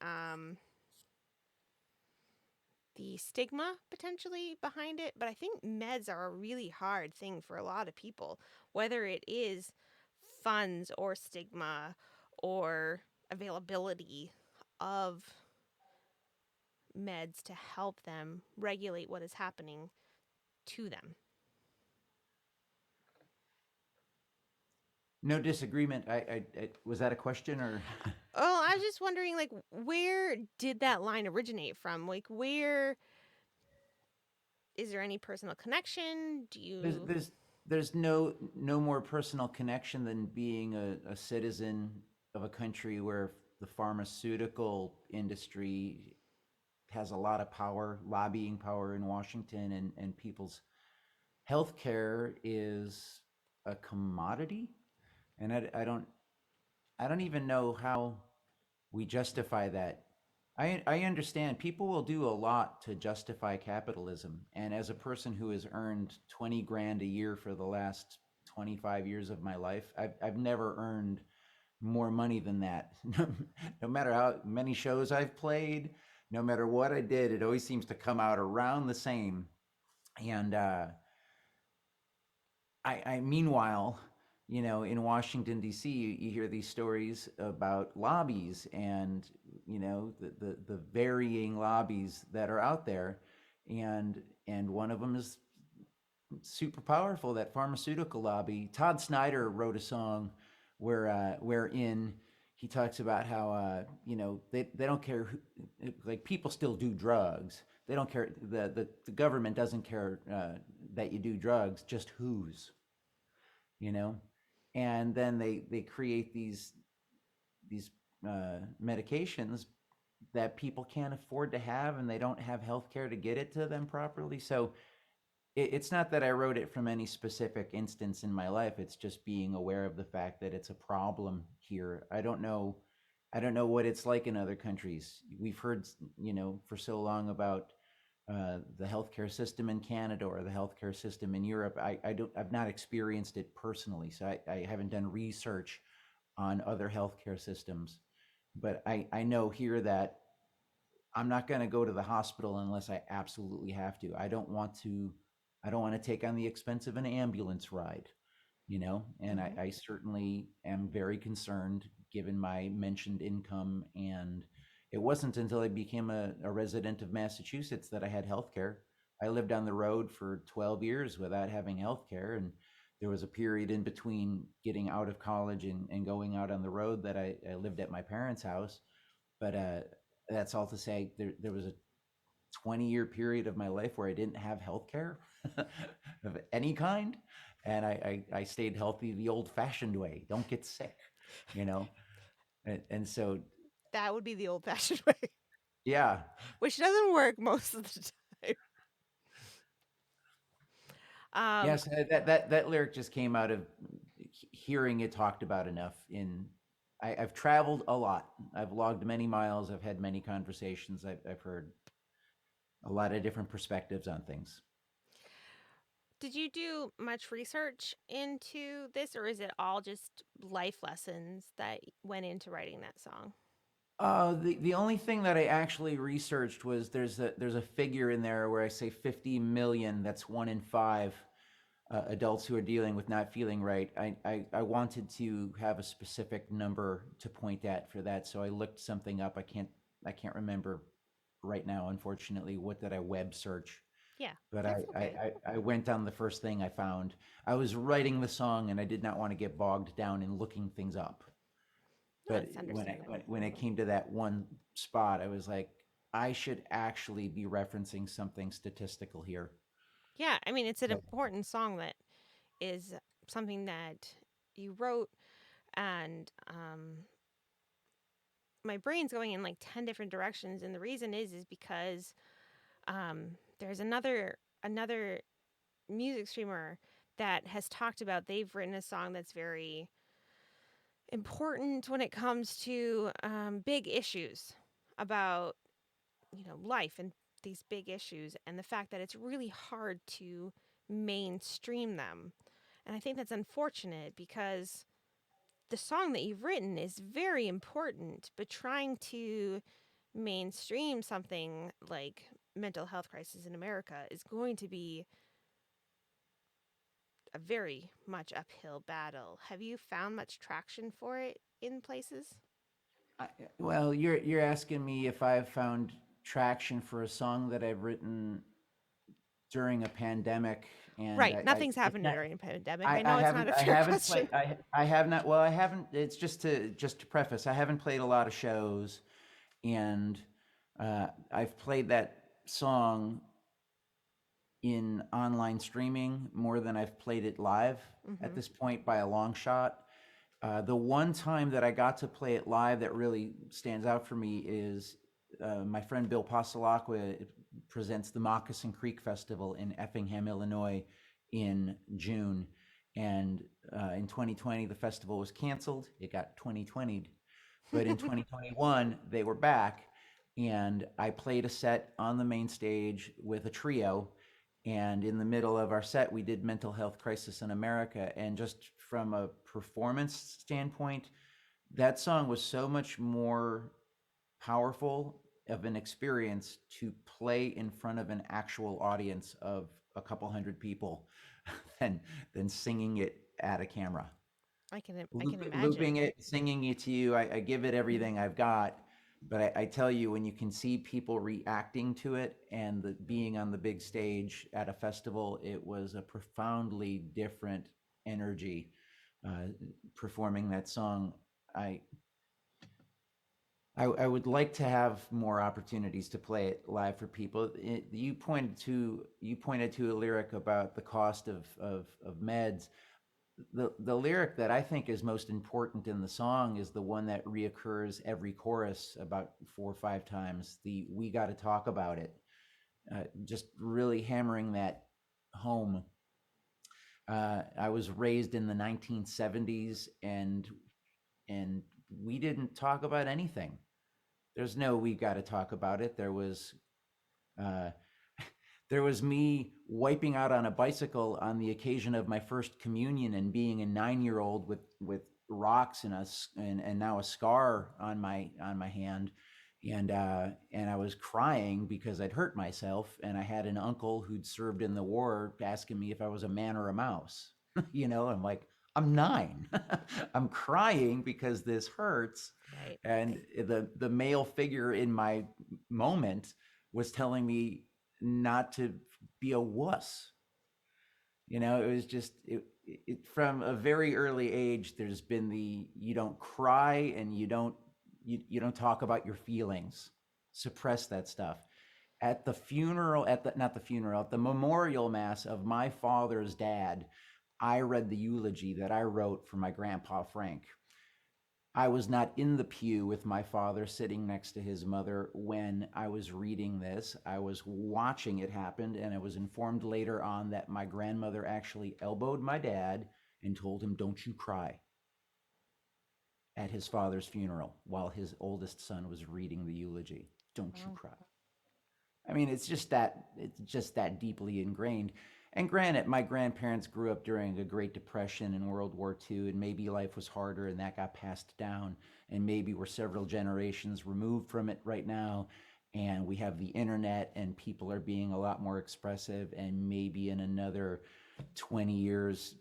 stigma potentially behind it, but I think meds are a really hard thing for a lot of people, whether it is funds or stigma or availability of meds to help them regulate what is happening to them. No disagreement. I was that a question or? Oh, I was just wondering, like, where did that line originate from? Like, where is there any personal connection? Do There's you? there's there's no more personal connection than being a citizen of a country where the pharmaceutical industry has a lot of power, lobbying power in Washington, and people's health care is a commodity. And I don't even know how we justify that. I understand people will do a lot to justify capitalism. And as a person who has earned 20 grand a year for the last 25 years of my life, I've never earned more money than that. No matter how many shows I've played, no matter what I did, it always seems to come out around the same. And I meanwhile, in Washington D.C., you hear these stories about lobbies and the varying lobbies that are out there, and one of them is super powerful. That pharmaceutical lobby. Todd Snyder wrote a song wherein he talks about how they don't care who, like people still do drugs. They don't care. The government doesn't care that you do drugs. Just whose, you know, and then they create these medications that people can't afford to have, and they don't have health care to get it to them properly. So it's not that I wrote it from any specific instance in my life. It's just being aware of the fact that it's a problem here. I don't know what it's like in other countries. We've heard, for so long about the healthcare system in Canada or the healthcare system in Europe. I've not experienced it personally, so I haven't done research on other healthcare systems. But I know here that I'm not going to go to the hospital unless I absolutely have to. I don't want to take on the expense of an ambulance ride, and I, Mhm. I certainly am very concerned given my mentioned income. And it wasn't until I became a resident of Massachusetts that I had health care. I lived on the road for 12 years without having health care. And there was a period in between getting out of college and going out on the road that I lived at my parents' house. But that's all to say, there was a 20-year period of my life where I didn't have health care of any kind. And I stayed healthy the old fashioned way. Don't get sick, you know? And so, That would be the old fashioned way, yeah. which doesn't work most of the time. Um, Yes, that lyric just came out of hearing it talked about enough. I've traveled a lot. I've logged many miles. I've had many conversations. I've heard a lot of different perspectives on things. did you do much research into this, or is it all just life lessons that went into writing that song? The only thing that I actually researched was there's a figure in there where I say 50 million. That's one in five adults who are dealing with not feeling right. I wanted to have a specific number to point at for that, so I looked something up. I can't remember right now, unfortunately. What did I web search? Yeah, But that's okay. I went on the first thing I found. I was writing the song and I did not want to get bogged down in looking things up. No, But it's when I understandable. when it came to that one spot, I was like, I should actually be referencing something statistical here. Yeah, I mean, it's an So important song that is something that you wrote, and my brain's going in like 10 different directions, and the reason is because there's another music streamer that has talked about they've written a song that's very important when it comes to big issues about life and these big issues, and the fact that it's really hard to mainstream them. And I think that's unfortunate because the song that you've written is very important, but trying to mainstream something like mental health crisis in America is going to be a very much uphill battle. Have you found much traction for it in places? I, well, you're asking me if I've found traction for a song that I've written during a pandemic, and Right. Nothing's it's happened not. during a pandemic. I, I I know it's not haven't a I fair haven't played question. I have not well I haven't it's just to preface, I haven't played a lot of shows, and I've played that song in online streaming more than I've played it live at Hmm. this point by a long shot. The one time that I got to play it live that really stands out for me is my friend Bill Pasalakwa presents the Moccasin Creek Festival in Effingham, Illinois in June. And in 2020, the festival was canceled. It got 2020'd. But in 2021, they were back. And I played a set on the main stage with a trio. And in the middle of our set, we did Mental Health Crisis in America. And just from a performance standpoint, that song was so much more powerful of an experience to play in front of an actual audience of a couple hundred people than singing it at a camera. I can Looping imagine. it, singing it to you. I give it Mhm. everything I've got, but I tell you, when you can see people reacting to it and being on the big stage at a festival, it was a profoundly different energy uh, performing that song. I I would like to have more opportunities to play it live for people. You pointed to a lyric about the cost of meds. The lyric that I think is most important in the song is the one that reoccurs every chorus about 4 or 5 times. The "We got to talk about it," just really hammering that home. I was raised in the 1970s, and we didn't talk about anything. There's no "we got to talk about it." Uh, there was me wiping out on a bicycle on the occasion of my first communion and being a 9-year old with rocks and now a scar on my hand, and I was crying because I'd hurt myself, and I had an uncle who'd served in the war asking me if I was a man or a mouse. I'm like, I'm 9. I'm crying because this hurts, Right. and the male figure in my moment was telling me not to be a wuss. It was just from a very early age. There's been the you don't cry and you don't talk about your feelings. Suppress that stuff. At the funeral, at the not the funeral, at the memorial mass of my father's dad, I read the eulogy that I wrote for my grandpa Frank. I was not in the pew with my father sitting next to his mother when I was reading this. I was watching it happen, and I was informed later on that my grandmother actually elbowed my dad and told him, "Don't you cry," at his father's funeral while his oldest son was reading the eulogy. Don't you Wow. cry. I mean, it's just that deeply ingrained. And granted, my grandparents grew up during a Great Depression and World War II, and maybe life was harder and that got passed down. And maybe we're several generations removed from it right now. And we have the internet, and people are being a lot more expressive. And maybe in another 20 years,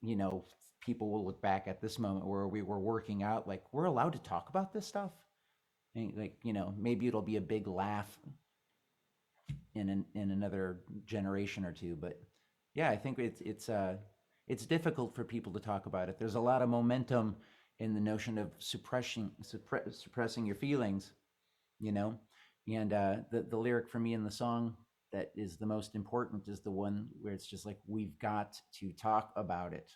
you know, people will look back at this moment where we were working out, like, we're allowed to talk about this stuff. And, like, you know, maybe it'll be a big laugh in another generation or two. But yeah, I think it's difficult for people to talk about it. There's a lot of momentum in the notion of suppressing your feelings, you know. And the lyric for me in the song that is the most important is the one where it's just like, we've got to talk about it.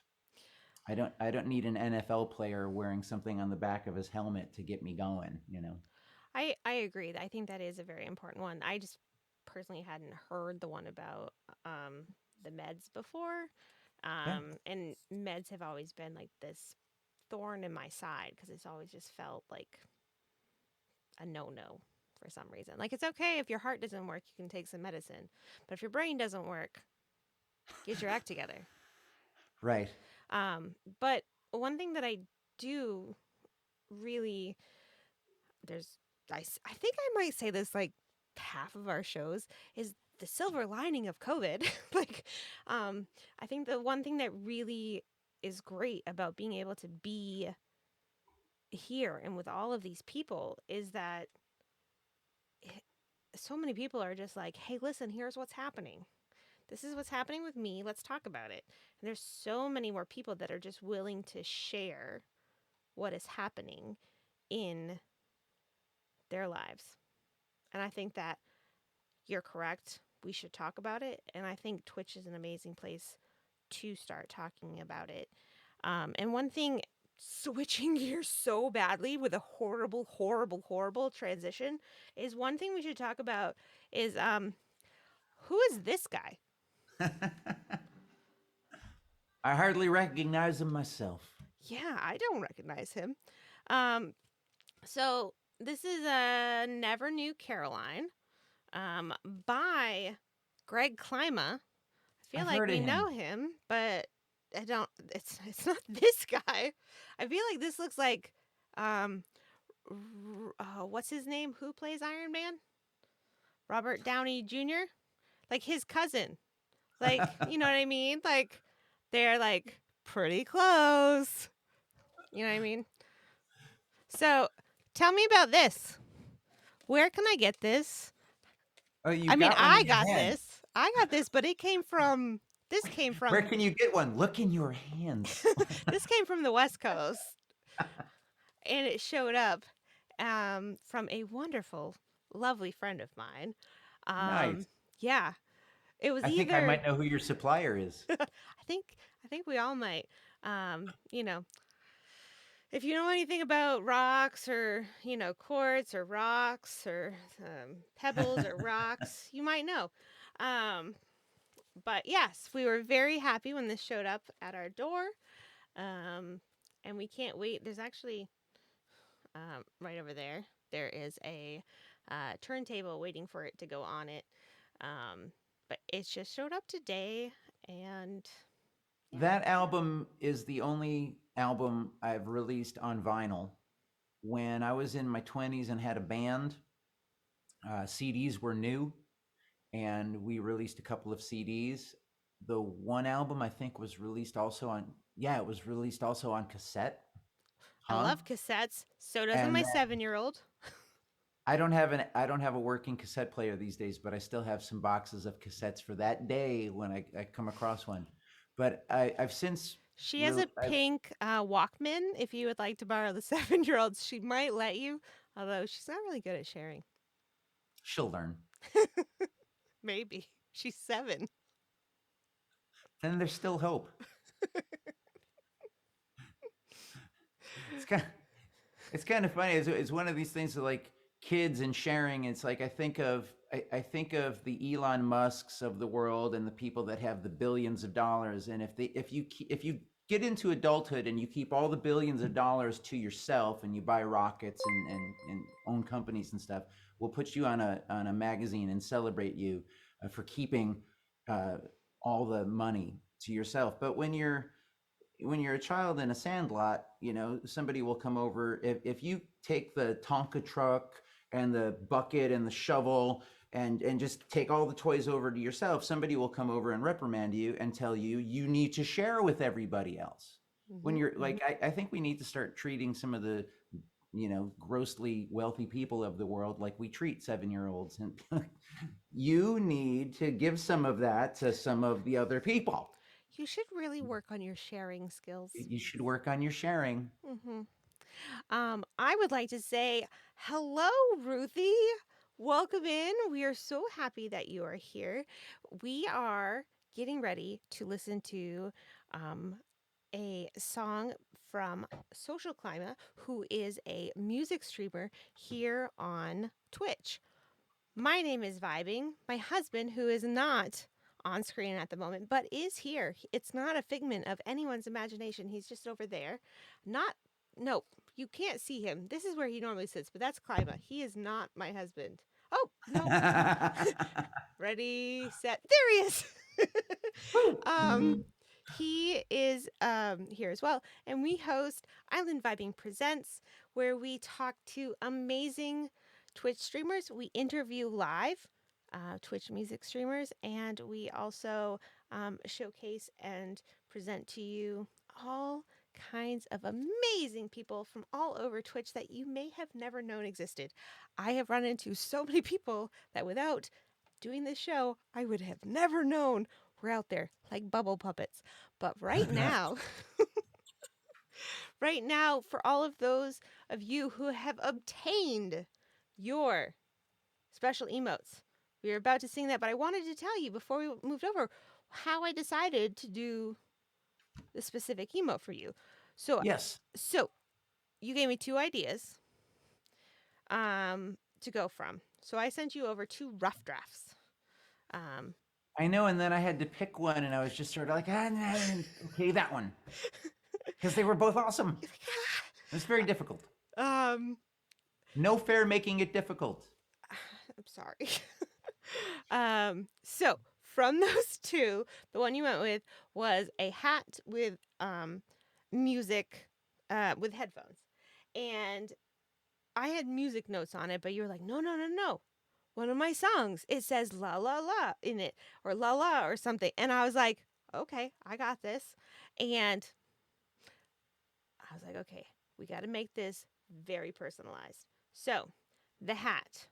I don't need an NFL player wearing something on the back of his helmet to get me going, you know. I agree. I think that is a very important one. I just personally hadn't heard the one about um, the meds before. Yeah. And meds have always been like this thorn in my side because it's always just felt like a no no for some reason. Like, it's okay if your heart doesn't work, you can take some medicine. But if your brain doesn't work, get your act together. Right. But one thing that I do really, there's, I think I might say this like half of our shows, is the silver lining of COVID. like, I think the one thing that really is great about being able to be here and with all of these people is that so many people are just like, hey, listen, here's what's happening. This is what's happening with me. Let's talk about it. And there's so many more people that are just willing to share what is happening in their lives. And I think that you're correct. We should talk about it. And I think Twitch is an amazing place to start talking about it. And one thing, switching gears so badly with a horrible, horrible, horrible transition, is one thing we should talk about is who is this guy? I hardly recognize him myself. Yeah, I don't recognize him. Um, so this is a Never Knew Caroline by Greg Klima. I feel I've like heard of we know him. him, but I don't. It's not this guy. I feel like this looks like um, what's his name? Who plays Iron Man? Robert Downey Jr. Like his cousin. Like, you know what I mean? Like they're like pretty close. You know what I mean? So tell me about this. Where can I get this? Oh, you I mean, got one I in your got hand. this. I got this, but it came from this came Where from can you get one? Look in your hands. this came from the West Coast, and it showed up from a wonderful, lovely friend of mine. Nice. Yeah, it was I think I either might know who your supplier is. I think we all might. You know, if you know anything about rocks or quartz or rocks or pebbles or rocks, you might know. Um, but yes, we were very happy when this showed up at our door. Um, and we can't wait. There's actually right over there. There is a turntable waiting for it to go on it. But it just showed up today, and yeah, That album is the only album I've released on vinyl. When I was in my 20s and had a band, CDs were new, and we released a couple of CDs. The one album I think was released also on, yeah, it was released also on cassette. I Huh? love cassettes. So doesn't And my 7-year-old. I don't have a working cassette player these days, but I still have some boxes of cassettes for that day when I come across one. But I've since She has a pink Walkman. If you would like to borrow the 7-year-old, she might let you. Although she's not really good at sharing. she'll learn. Maybe she's 7. Then there's still hope. It's kind of, it's kind of funny. It's one of these things that, like, kids and sharing. It's like I think of the Elon Musks of the world and the people that have the billions of dollars. And if you get into adulthood and you keep all the billions of dollars to yourself and you buy rockets and own companies and stuff, we'll put you on a magazine and celebrate you for keeping uh, all the money to yourself. But when you're a child in a sandlot, you know, somebody will come over. If you take the Tonka truck and the bucket and the shovel and just take all the toys over to yourself, somebody will come over and reprimand you and tell you you need to share with everybody else. When Mm-hmm. you're like, I think we need to start treating some of the, you know, grossly wealthy people of the world like we treat 7-year-olds. And you need to give some of that to some of the other people. You should really work on your sharing skills. You should work on your sharing. Mm-hmm. I would like to say hello, Ruthie. Welcome in. We are so happy that you are here. We are getting ready to listen to a song from socialKLYMA, who is a music streamer here on Twitch. My name is Vibing. My husband, who is not on screen at the moment, but is here. It's not a figment of anyone's imagination. He's just over there. Not, no, you can't see him. This is where he normally sits, but that's Klima. He is not my husband. Oh, no. Ready, set. There he is. um, he is here as well. And we host Island Vibing Presents, where we talk to amazing Twitch streamers. We interview live Twitch music streamers, and we also showcase and present to you all kinds of amazing people from all over Twitch that you may have never known existed. I have run into so many people that without doing this show, I would have never known were out there like bubble puppets. But right now, right now, for all of those of you who have obtained your special emotes, we are about to sing that, but I wanted to tell you before we moved over how I decided to do the specific emote for you. So, Yes. so you gave me two ideas to go from. So I sent you over two rough drafts. I know. And then I had to pick one, and I was just sort of like, okay, that one. Because they were both awesome. It's very difficult. Um, No fair making it difficult. I'm sorry. So from those two, the one you went with was a hat with music with headphones. And I had music notes on it, but you were like, no, no, no, no. One of my songs, it says la la la in it, or la la or something. And I was like, okay, I got this. And I was like, okay, we got to make this very personalized. So the hat.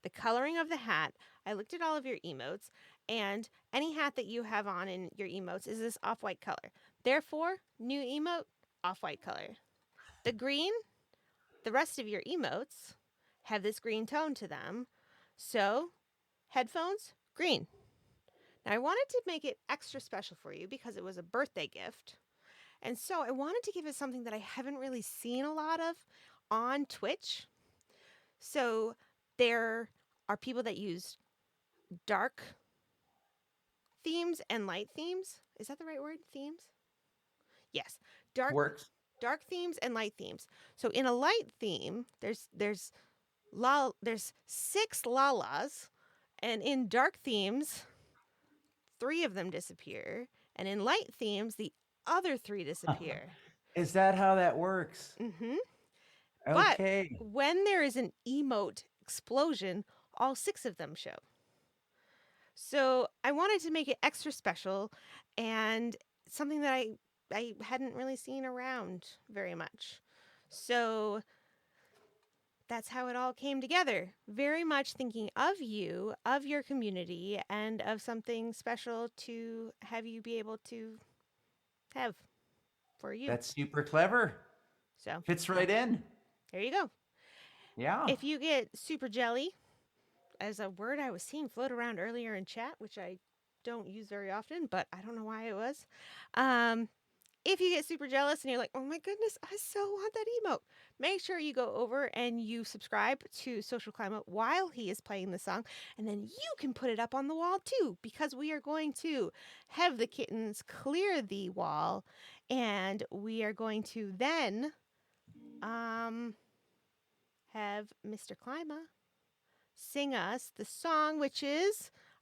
The coloring of the hat, I looked at all of your emotes, and any hat that you have on in your emotes is this off-white color. Therefore, new emote, off-white color. The green, the rest of your emotes have this green tone to them. So, headphones, green. Now, I wanted to make it extra special for you because it was a birthday gift. And so, I wanted to give it something that I haven't really seen a lot of on Twitch. So, there are people that use dark themes and light themes. Is that the right word? Themes? Yes. Works. Dark themes and light themes. So in a light theme, there's six lalas, and in dark themes, three of them disappear, and in light themes, the other three disappear. Is that how that works? Mm-hmm. Okay. But when there is an emote explosion, all six of them show. So I wanted to make it extra special and something that I hadn't really seen around very much. So that's how it all came together. Very much thinking of you, of your community, and of something special to have you be able to have for you. That's super clever. So Fits right in. there you go. Yeah. If you get super jelly, as a word I was seeing float around earlier in chat, which I don't use very often, but I don't know why it was. If you get super jealous and you're like, oh my goodness, I so want that emote, make sure you go over and you subscribe to socialKLYMA while he is playing the song. And then you can put it up on the wall too, because we are going to have the kittens clear the wall. And we are going to then have Mr. Klima sing us the song, which is,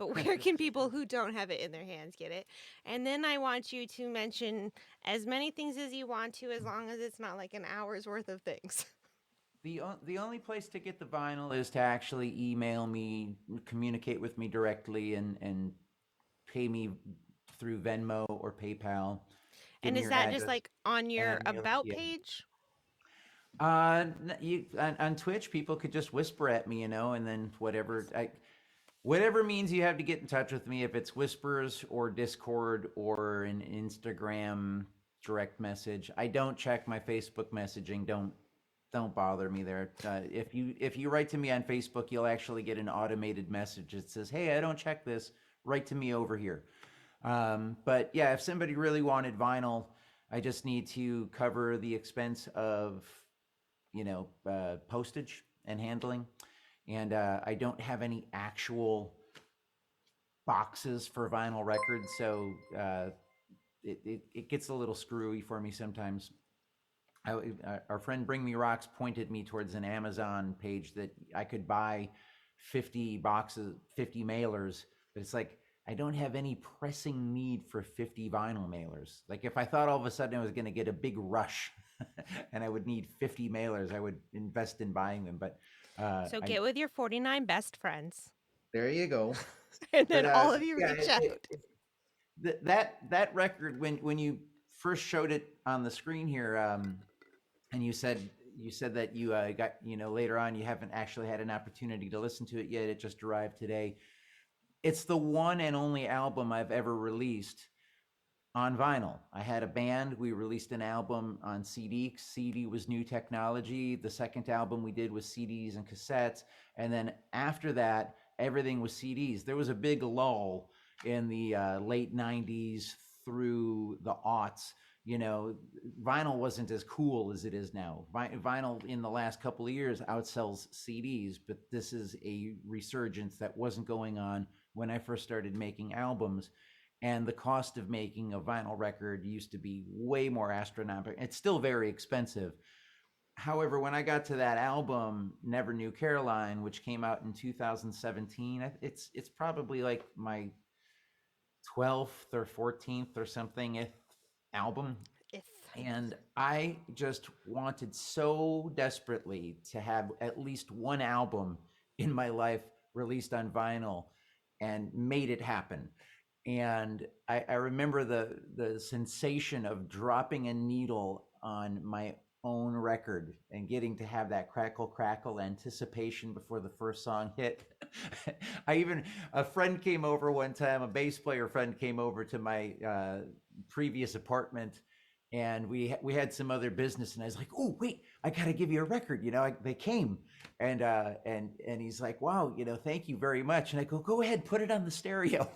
but where can people who don't have it in their hands get it? And then I want you to mention as many things as you want to, as long as it's not like an hour's worth of things. The only place to get the vinyl is to actually email me, communicate with me directly, and pay me through Venmo or PayPal. Give And me is your that just address, like on and I your mail it to about you. page? You on Twitch, people could just whisper at me, and then whatever means you have to get in touch with me, if it's whispers or Discord or an Instagram direct message. I don't check my Facebook messaging. Don't bother me there. If you write to me on Facebook, you'll actually get an automated message that says, "Hey, I don't check this. Write to me over here." But yeah, if somebody really wanted vinyl, I just need to cover the expense of postage and handling, and I don't have any actual boxes for vinyl records, so it gets a little screwy for me sometimes. Our friend Bring Me Rocks pointed me towards an Amazon page that I could buy 50 boxes, 50 mailers, but it's like I don't have any pressing need for 50 vinyl mailers. Like if I thought all of a sudden I was going to get a big rush and I would need 50 mailers, I would invest in buying them. But So get with your 49 best friends, there you go. and But then all of you yeah, reach out. that record, when you first showed it on the screen here, and you said that you got, later on, you haven't actually had an opportunity to listen to it yet. It just arrived today. It's the one and only album I've ever released on vinyl. I had a band. We released an album on CD. CD was new technology. The second album we did was CDs and cassettes. And then after that, everything was CDs. There was a big lull in the late 90s through the aughts. Vinyl wasn't as cool as it is now. Vinyl in the last couple of years outsells CDs, but this is a resurgence that wasn't going on when I first started making albums. And the cost of making a vinyl record used to be way more astronomical. It's still very expensive. However, when I got to that album, Never Knew Caroline, which came out in 2017, it's probably like my 12th or 14th or something album. If And I just wanted so desperately to have at least one album in my life released on vinyl, and made it happen. And I remember the sensation of dropping a needle on my own record and getting to have that crackle anticipation before the first song hit. A friend came over one time, a bass player friend came over to my previous apartment, and we had some other business, and I was like, "Oh, wait, I got to give you a record." They came, and he's like, "Wow, thank you very much." And I go ahead, put it on the stereo.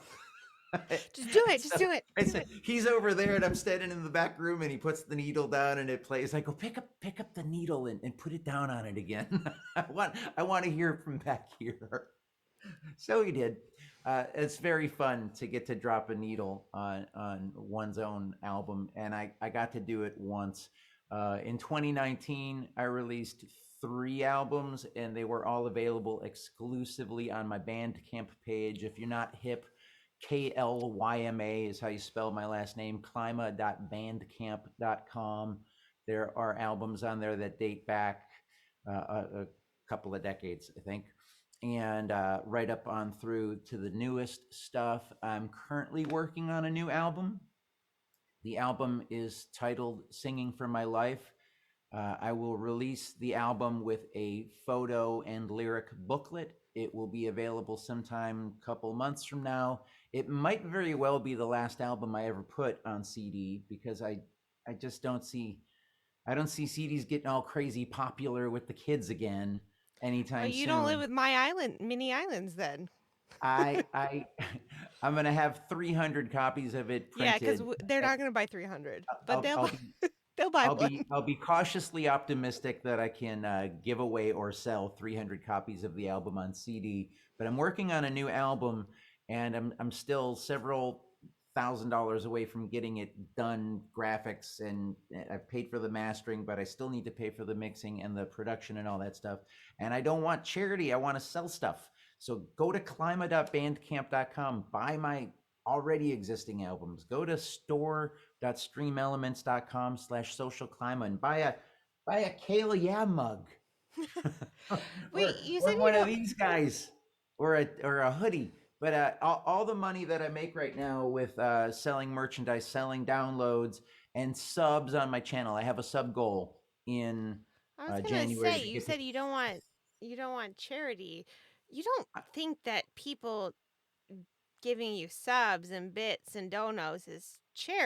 just do it, just So do it. he's over there, and I'm standing in the back room, and he puts the needle down, and it plays. I go, pick up the needle and put it down on it again. I want to hear from back here. So he did. It's very fun to get to drop a needle on one's own album, and I got to do it once. In 2019, I released 3 albums, and they were all available exclusively on my Bandcamp page. If you're not hip, KLYMA is how you spell my last name, klyma.bandcamp.com. There are albums on there that date back a couple of decades, I think, and right up on through to the newest stuff. I'm currently working on a new album. The album is titled Singing for My Life. I will release the album with a photo and lyric booklet. It will be available sometime a couple months from now. It might very well be the last album I ever put on CD, because I just don't see CDs getting all crazy popular with the kids again Oh, anytime you don't live soon. with my island, mini islands, then? I I'm gonna have 300 copies of it Yeah, because printed. they're not going to buy 300, but I'll, they'll I'll buy, be they'll buy I'll one. be I'll be cautiously optimistic that I can give away or sell 300 copies of the album on CD. But I'm working on a new album, and I'm still several $1,000s away from getting it done, graphics, and I've paid for the mastering, but I still need to pay for the mixing and the production and all that stuff. And I don't want charity; I want to sell stuff. So go to klyma.bandcamp.com, buy my already existing albums. Go to store.streamelements.com/socialKLYMA and buy a Kayla mug. Wait, you said Or you one of don't. these guys, or a hoodie. But all the money that I make right now with selling merchandise, selling downloads, and subs on my channel, I have a sub goal in I was gonna January say to you get to. said you don't want charity. You don't think that people giving you subs and bits and donos is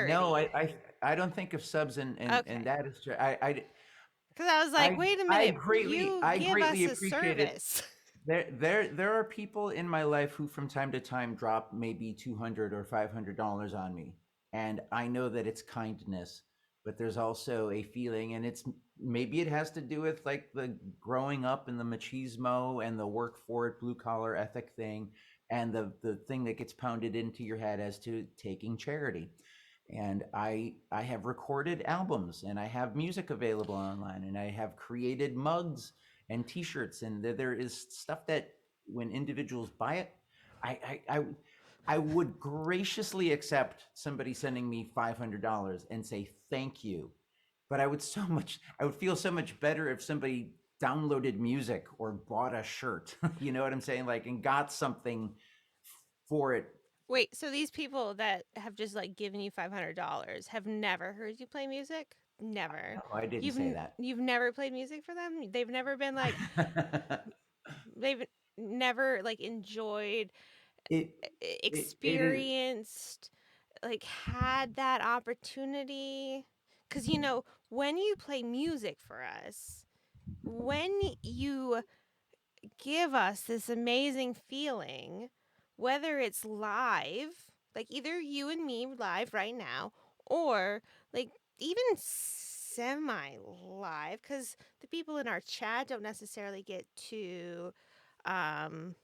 No, charity? I don't think of subs and Okay. that is true. Because I was like, wait a minute, you I give greatly us a appreciate it. service. There are people in my life who from time to time drop maybe 200 or $500 on me. And I know that it's kindness, but there's also a feeling, and it's maybe it has to do with like the growing up and the machismo and the work for it, blue collar ethic thing, and the thing that gets pounded into your head as to taking charity. And I have recorded albums and I have music available online and I have created mugs and t-shirts, and there is stuff that when individuals buy it, I would graciously accept somebody sending me $500 and say thank you. But I would feel so much better if somebody downloaded music or bought a shirt. You know what I'm saying? Like, and got something for it. Wait, so these people that have just like given you $500 have never heard you play music? Never. No, I didn't say that. You've never played music for them? They've never been like they've never like enjoyed, it it is. experienced, like had that opportunity. Cuz when you play music for us, when you give us this amazing feeling, whether it's live, like either you and me live right now, or like even semi live, because the people in our chat um,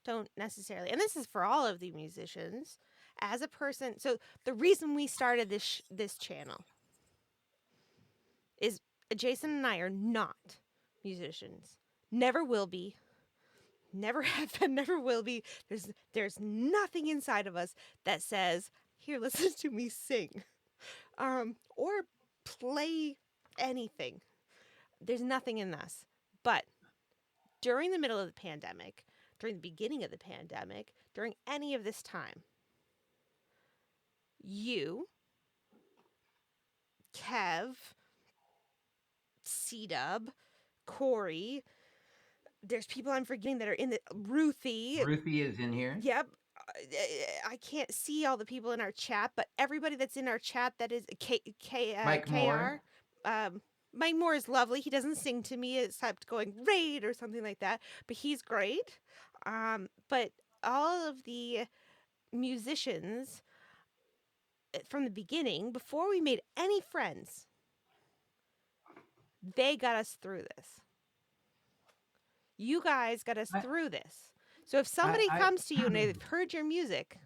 don't necessarily, and this is for all of the musicians, as a person. So the reason we started this channel is Jason and I are not musicians, never will be, never have been, never will be. There's nothing inside of us that says, "Here, listen to me sing," or play anything. There's nothing in us. But during the middle of the pandemic, during the beginning of the pandemic, during any of this time, you, Kev, C Dub, Corey, there's people I'm forgetting that are in the Ruthie. Ruthie is in here. Yep. I can't see all the people in our chat, but everybody that's in our chat that is Mike KR. Moore. Um, Mike Moore is lovely. He doesn't sing to me except going raid or something like that, but he's great. But all of the musicians from the beginning, before we made any friends, they got us through this. You guys got us I through this. So if I, somebody I comes to you and they've heard your music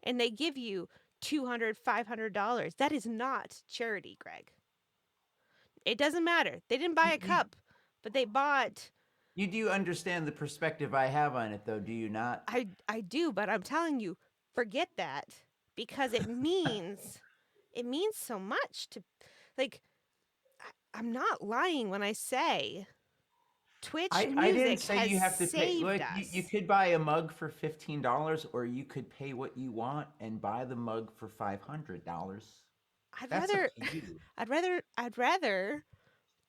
and they give you $200, $500, that is not charity, Greg. It doesn't matter. They didn't buy you, a you cup, but they bought. you do understand the perspective I have on it, though, do you not? I do, but I'm telling you, forget that, because it means so much to, like, I'm not lying when I say Twitch I didn't music say has you have to pay. saved Look, you us. could buy a mug for $15, or you could pay what you want and buy the mug for $500. I'd That's up rather to you. I'd rather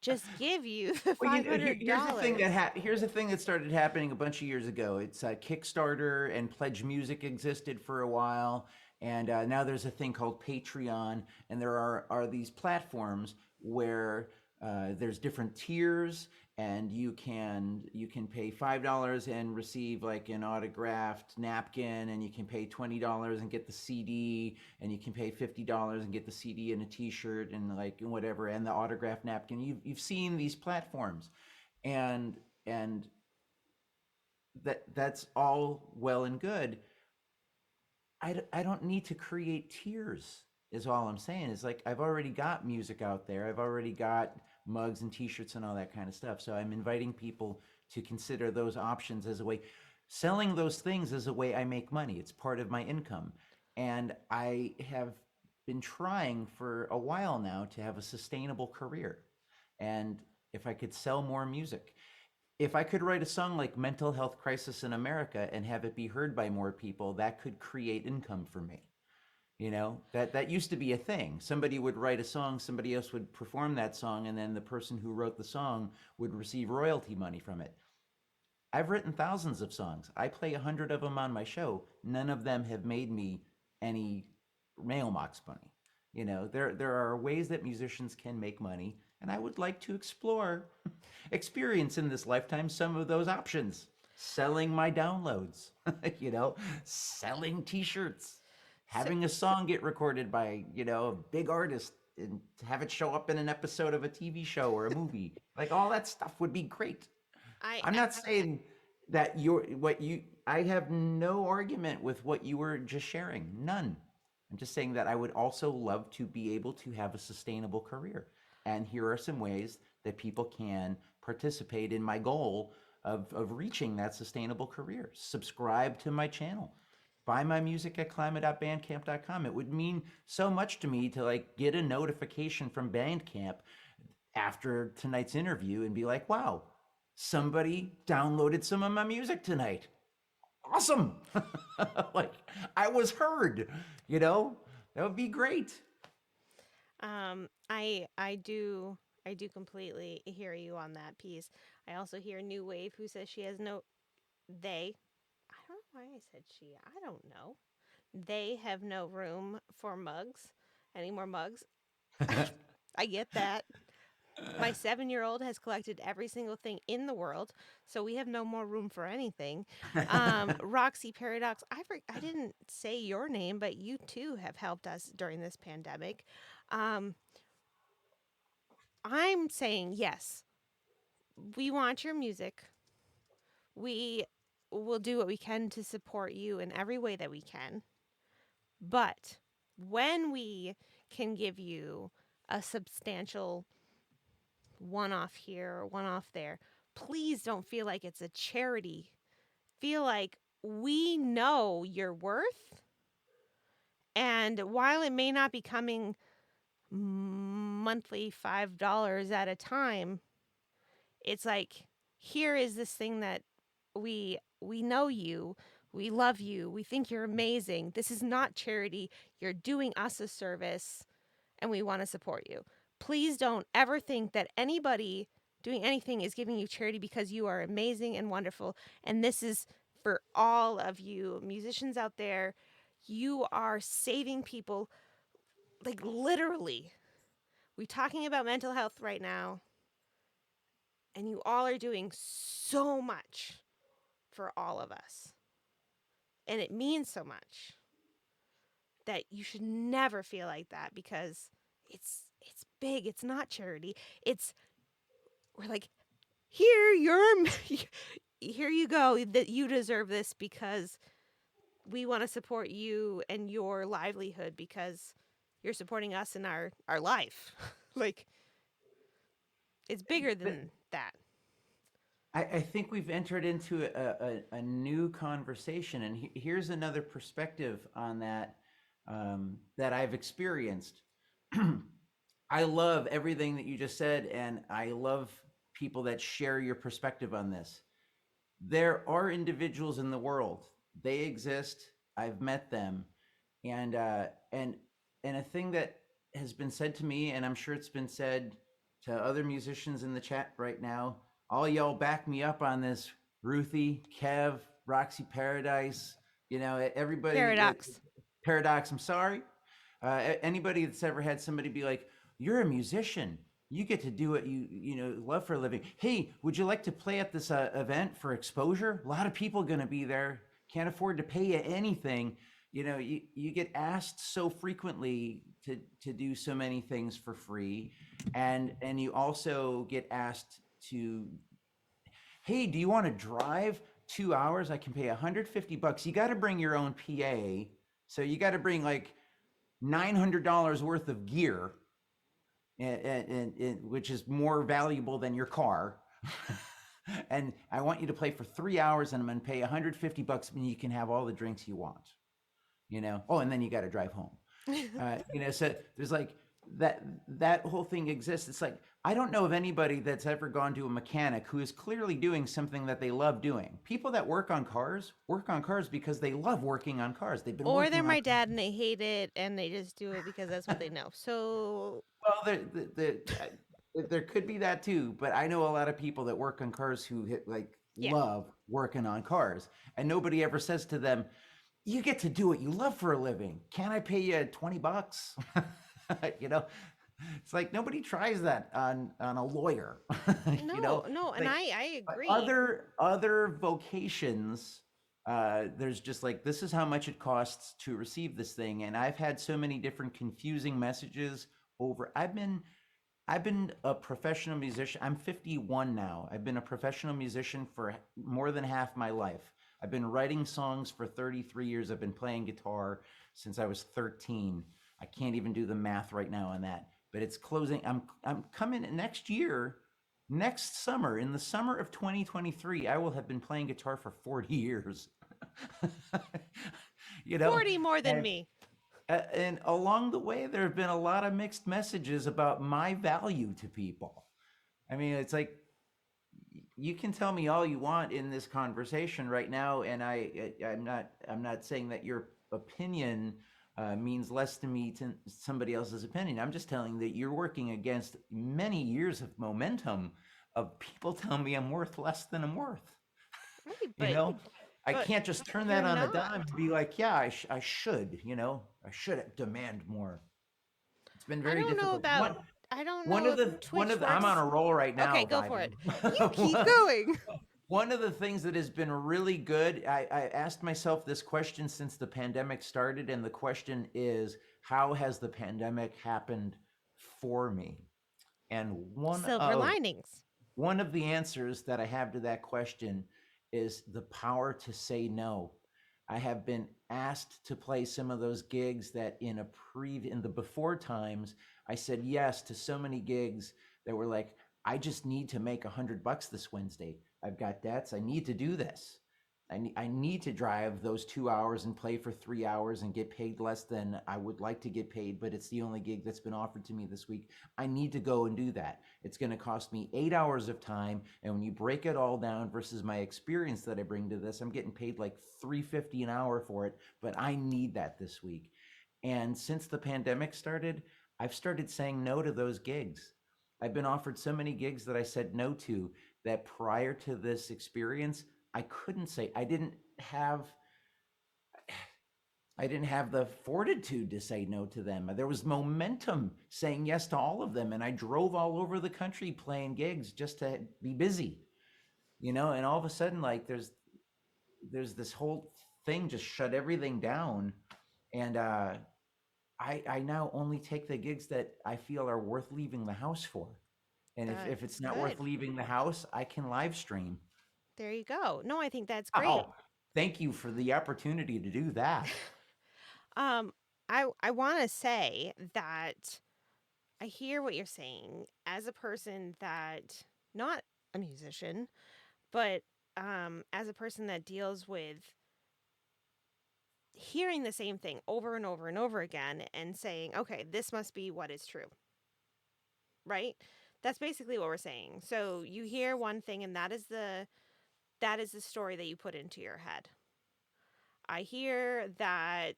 just give you the Well, five hundred dollars. here's the thing that started happening a bunch of years ago. It's Kickstarter and Pledge Music existed for a while, and now there's a thing called Patreon, and there are these platforms where there's different tiers, and you can pay $5 and receive like an autographed napkin, and you can pay $20 and get the CD, and you can pay $50 and get the CD and a T-shirt and like whatever and the autographed napkin. You've seen these platforms, and that's all well and good. I don't need to create tiers is all I'm saying. Is like I've already got music out there. I've already got mugs and t-shirts and all that kind of stuff. So I'm inviting people to consider those options as a way. Selling those things is a way I make money. It's part of my income. And I have been trying for a while now to have a sustainable career. And if I could sell more music, if I could write a song like Mental Health Crisis in America and have it be heard by more people, that could create income for me. You know, that used to be a thing. Somebody would write a song, somebody else would perform that song, and then the person who wrote the song would receive royalty money from it. I've written thousands of songs. I play 100 of them on my show. None of them have made me any mailbox money. You know, there are ways that musicians can make money, and I would like to explore, experience in this lifetime some of those options. Selling my downloads, you know, selling T-shirts, So having a song get recorded by, you know, a big artist and have it show up in an episode of a TV show or a movie. Like all that stuff would be great. I I'm not saying that I have no argument with what you were just sharing. None. I'm just saying that I would also love to be able to have a sustainable career. And here are some ways that people can participate in my goal of reaching that sustainable career. Subscribe to my channel. Buy my music at clyma.bandcamp.com. It would mean so much to me to like get a notification from Bandcamp after tonight's interview and be like, wow, somebody downloaded some of my music tonight. Awesome. Like I was heard, you know, that would be great. I do completely hear you on that piece. I also hear New Wave who says she has no they. I don't know why I said she. I don't know. They have no room for mugs. Any more mugs? I get that. My 7-year-old has collected every single thing in the world, so we have no more room for anything. Roxy Paradox, I didn't say your name, but you too have helped us during this pandemic. I'm saying yes, we want your music. We will do what we can to support you in every way that we can. But when we can give you a substantial one off here or one off there, please don't feel like it's a charity. Feel like we know your worth. And while it may not be coming monthly $5 at a time, it's like, here is this thing that we know you, we love you, we think you're amazing. This is not charity. You're doing us a service and we want to support you. Please don't ever think that anybody doing anything is giving you charity, because you are amazing and wonderful. And this is for all of you musicians out there. You are saving people, like literally. We're talking about mental health right now, and you all are doing so much for all of us. And it means so much that you should never feel like that, because it's big. It's not charity. It's we're like, here you're here you go, that you deserve this because we want to support you and your livelihood, because you're supporting us in our life. Like, it's bigger But than that. I think we've entered into a new conversation, and here's another perspective on that that I've experienced. I love everything that you just said, and I love people that share your perspective on this. There are individuals in the world. They exist. I've met them, and a thing that has been said to me, and I'm sure it's been said to other musicians in the chat right now. All y'all back me up on this. Ruthie, Kev, Roxy Paradise. You know, everybody. Paradox. Paradox. I'm sorry. Anybody that's ever had somebody be like, "You're a musician. You get to do what you know love for a living. Hey, would you like to play at this event for exposure? A lot of people going to be there. Can't afford to pay you anything. You know, you get asked so frequently to do so many things for free, and you also get asked to, hey, do you want to drive 2 hours? I can pay $150. You got to bring your own PA, so you got to bring like $900 worth of gear, and which is more valuable than your car. And I want you to play for 3 hours, and I'm going to pay $150, and you can have all the drinks you want. Oh, and then you got to drive home. So there's like that whole thing exists. It's like, I don't know of anybody that's ever gone to a mechanic who is clearly doing something that they love doing. People that work on cars because they love working on cars. They've been Or they're working on. my dad and they hate it and they just do it because that's what they know. So Well, there could be that too, but I know a lot of people that work on cars who yeah. love working on cars, and nobody ever says to them, "You get to do what you love for a living. Can I pay you $20?" It's like nobody tries that on a lawyer. No, no, and Like, I but agree. other vocations, there's just like, this is how much it costs to receive this thing, and I've had so many different confusing messages over. I've been a professional musician. I'm 51 now. I've been a professional musician for more than half my life. I've been writing songs for 33 years. I've been playing guitar since I was 13. I can't even do the math right now on that, but it's closing. I'm coming next year, next summer, in the summer of 2023, I will have been playing guitar for 40 years. you know, 40 more than and me. and along the way, there have been a lot of mixed messages about my value to people. I mean, it's like, you can tell me all you want in this conversation right now, and I'm not saying that your opinion means less to me to somebody else's opinion. I'm just telling that you're working against many years of momentum of people telling me I'm worth less than I'm worth. Right, You know, I but can't just turn you're that on a not. dime and be like, yeah, I should. I should demand more. It's been I very don't know difficult. about One I don't one know of if the one Twitch of the I'm on works. a roll right Okay, now, go for it. Ivan. You keep going. One of the things that has been really good, I asked myself this question since the pandemic started, and the question is, how has the pandemic happened for me? And Silver linings. one of the answers that I have to that question is the power to say no. I have been asked to play some of those gigs that in the before times, I said yes to so many gigs that were like, I just need to make $100 this Wednesday. I've got debts. I need to do this. I need to drive those 2 hours and play for 3 hours and get paid less than I would like to get paid, but it's the only gig that's been offered to me this week. I need to go and do that. It's going to cost me 8 hours of time. And when you break it all down versus my experience that I bring to this, I'm getting paid like $3.50 an hour for it, but I need that this week. And since the pandemic started, I've started saying no to those gigs. I've been offered so many gigs that I said no to, that prior to this experience, I couldn't say. I didn't have the fortitude to say no to them. There was momentum saying yes to all of them, and I drove all over the country playing gigs just to be busy, and all of a sudden, like, there's this whole thing just shut everything down. And I now only take the gigs that I feel are worth leaving the house for. And if it's That's not worth good. leaving the house, I can live stream. There you go. No, I think that's great. Oh, thank you for the opportunity to do that. Um, I want to say that I hear what you're saying as a person that not a musician, but as a person that deals with hearing the same thing over and over and over again and saying, okay, this must be what is true, right? That's basically what we're saying. So you hear one thing and that is the story that you put into your head. I hear that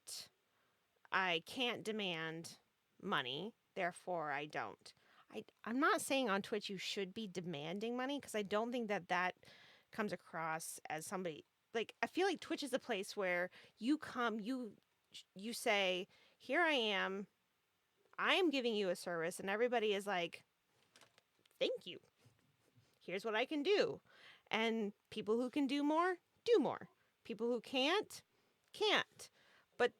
I can't demand money, therefore I don't. I'm not saying on Twitch you should be demanding money because I don't think that comes across as somebody like I feel like Twitch is a place where you come, you say, "Here I am giving you a service," and everybody is like, "Thank you. Here's what I can do." And people who can do more, do more. People who can't, can't. But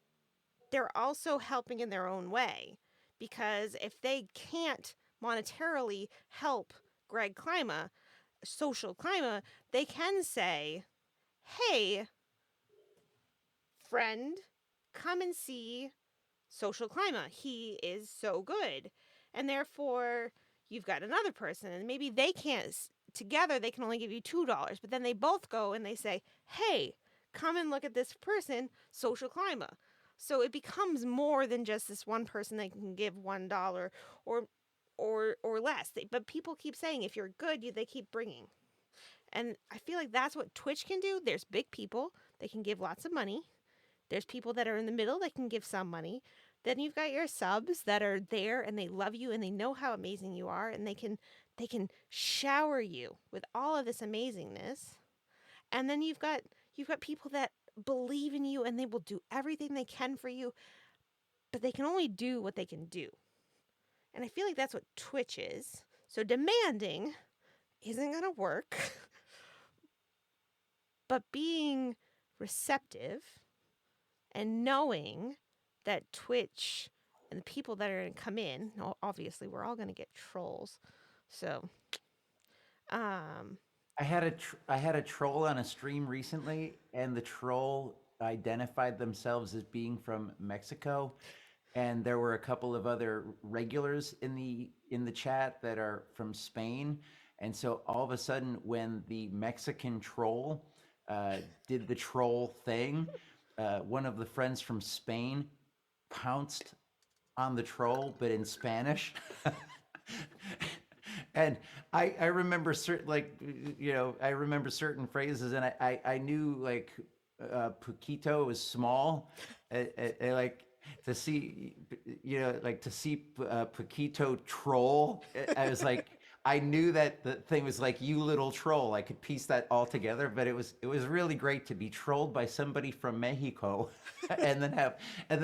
they're also helping in their own way because if they can't monetarily help socialKLYMA, they can say, "Hey, friend, come and see socialKLYMA. He is so good." And therefore, you've got another person and maybe they can't together they can only give you $2, but then they both go and they say, hey, come and look at this person, socialKLYMA. So it becomes more than just this one person that can give $1 or or less. But people keep saying if you're good, they keep bringing. And I feel like that's what Twitch can do. There's big people, they can give lots of money. There's people that are in the middle that can give some money. Then you've got your subs that are there and they love you and they know how amazing you are and they can shower you with all of this amazingness. And then you've got people that believe in you and they will do everything they can for you, but they can only do what they can do. And I feel like that's what Twitch is. So demanding isn't going to work, but being receptive and knowing that Twitch and the people that are going to come in, obviously we're all going to get trolls. So, I had a troll on a stream recently, and the troll identified themselves as being from Mexico, and there were a couple of other regulars in the chat that are from Spain, and so all of a sudden, when the Mexican troll did the troll thing, one of the friends from Spain pounced on the troll, but in Spanish. And I remember certain, like, I remember certain phrases, and I knew, like, poquito was small, and like to see, like to see poquito troll. I was like, I knew that the thing was like, you little troll. I could piece that all together, but it was really great to be trolled by somebody from Mexico, and then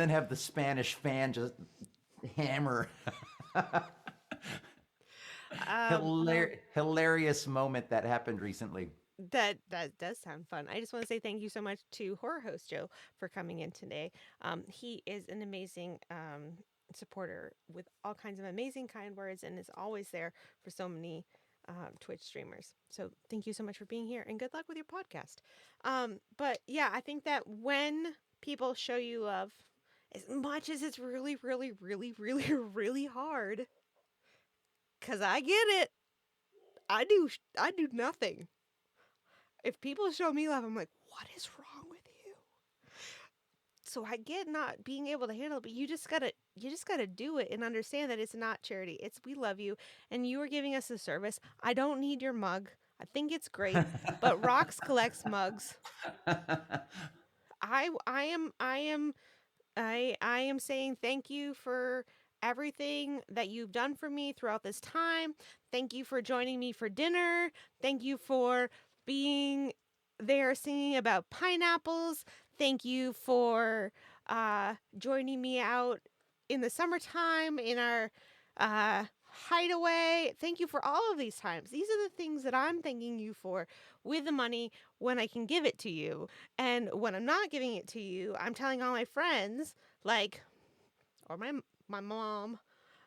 have the Spanish fan just hammer. Hilarious moment that happened recently. that does sound fun. I just want to say thank you so much to horror host Joe for coming in today. He is an amazing supporter with all kinds of amazing kind words and is always there for so many Twitch streamers. So thank you so much for being here and good luck with your podcast. But yeah, I think that when people show you love, as much as it's really, really, really, really, really hard, because I get it, I do nothing. If people show me love, I'm like, what is wrong with you? So I get not being able to handle it, but you just gotta do it and understand that it's not charity. It's we love you and you are giving us a service. I don't need your mug. I think it's great, but Rox collects mugs. I am saying thank you for everything that you've done for me throughout this time. Thank you for joining me for dinner. Thank you for being there singing about pineapples. Thank you for joining me out in the summertime in our hideaway. Thank you for all of these times. These are the things that I'm thanking you for with the money when I can give it to you. And when I'm not giving it to you, I'm telling all my friends, like, or my mom,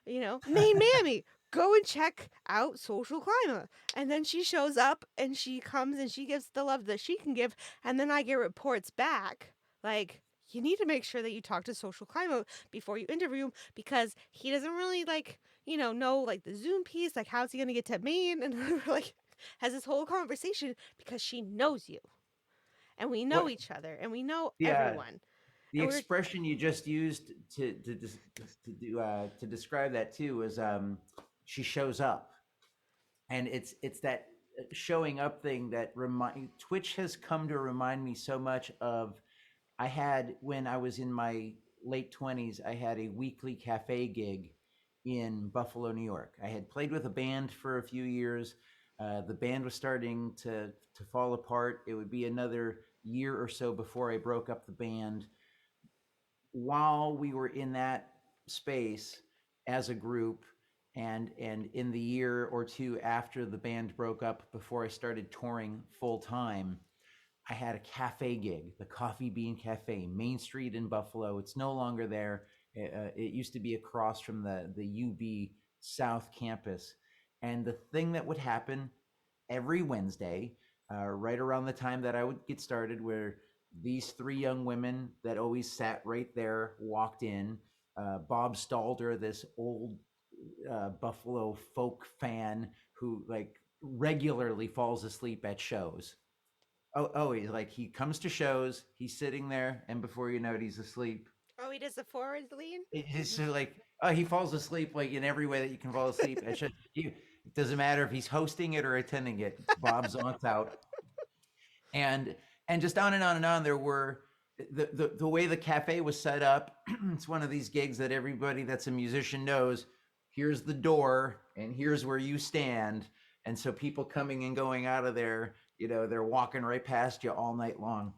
Main Mammy, go and check out socialKLYMA. And then she shows up and she comes and she gives the love that she can give. And then I get reports back like, you need to make sure that you talk to socialKLYMA before you interview him because he doesn't really know like the Zoom piece, like how's he gonna get to Maine, and like has this whole conversation because she knows you and we know What? each other and we know Yeah, everyone the and we're expression you just used to describe that too was she shows up, and it's that showing up thing that remind Twitch has come to remind me so much of. I had when I was in my late 20s, I had a weekly cafe gig in Buffalo, New York. I had played with a band for a few years. The band was starting to fall apart. It would be another year or so before I broke up the band. While we were in that space as a group, and in the year or two after the band broke up, before I started touring full time, I had a cafe gig, the Coffee Bean Cafe, Main Street in Buffalo. It's no longer there. It used to be across from the UB South Campus. And the thing that would happen every Wednesday, right around the time that I would get started, where these three young women that always sat right there walked in. Bob Stalder, this old Buffalo folk fan who, like, regularly falls asleep at shows. Oh, he's like he comes to shows, he's sitting there, and before you know it, he's asleep. Oh, he does the forward lean. It's just like he falls asleep like in every way that you can fall asleep. It doesn't matter if he's hosting it or attending it. Bob's on out, and just on and on and on. There were the way the cafe was set up. It's one of these gigs that everybody that's a musician knows. Here's the door, and here's where you stand. And so people coming and going out of there, they're walking right past you all night long.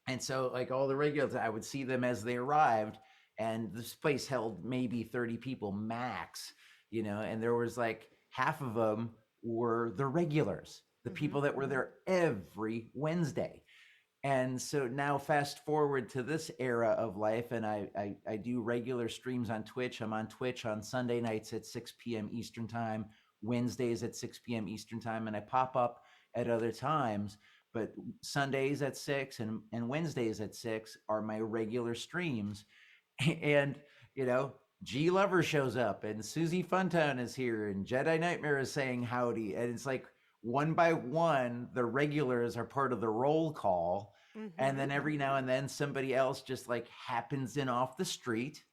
And so, like all the regulars, I would see them as they arrived, and this place held maybe 30 people max, and there was like half of them were the regulars, the Mm-hmm. people that were there every Wednesday. And so now fast forward to this era of life, and I do regular streams on Twitch. I'm on Twitch on Sunday nights at 6 p.m. Eastern time, Wednesdays at 6 p.m. Eastern time, and I pop up at other times. But Sundays at 6 and Wednesdays at 6 are my regular streams. And, G Lover shows up, and Susie Funtown is here, and Jedi Nightmare is saying howdy. And it's like one by one, the regulars are part of the roll call. And Mm-hmm. then every now and then somebody else just like happens in off the street,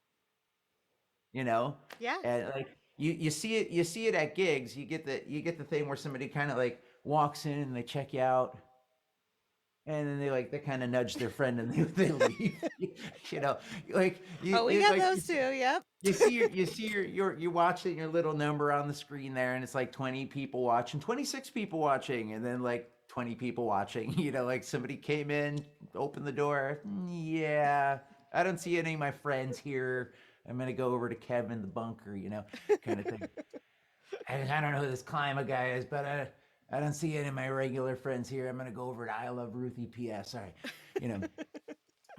you know, Yeah. and like you see it at gigs. You get the thing where somebody kind of like walks in and they check you out, and then they kind of nudge their friend and they leave. Like you, Oh, we it's got like those too. Yep. you watching your little number on the screen there, and it's like 20 people watching, 26 people watching, and then like 20 people watching. Like somebody came in, opened the door. Yeah, I don't see any of my friends here. I'm gonna go over to Kevin the bunker, kind of thing. I don't know who this Klima guy is, but I don't see any of my regular friends here. I'm gonna go over to I Love Ruthie PS. Sorry, you know.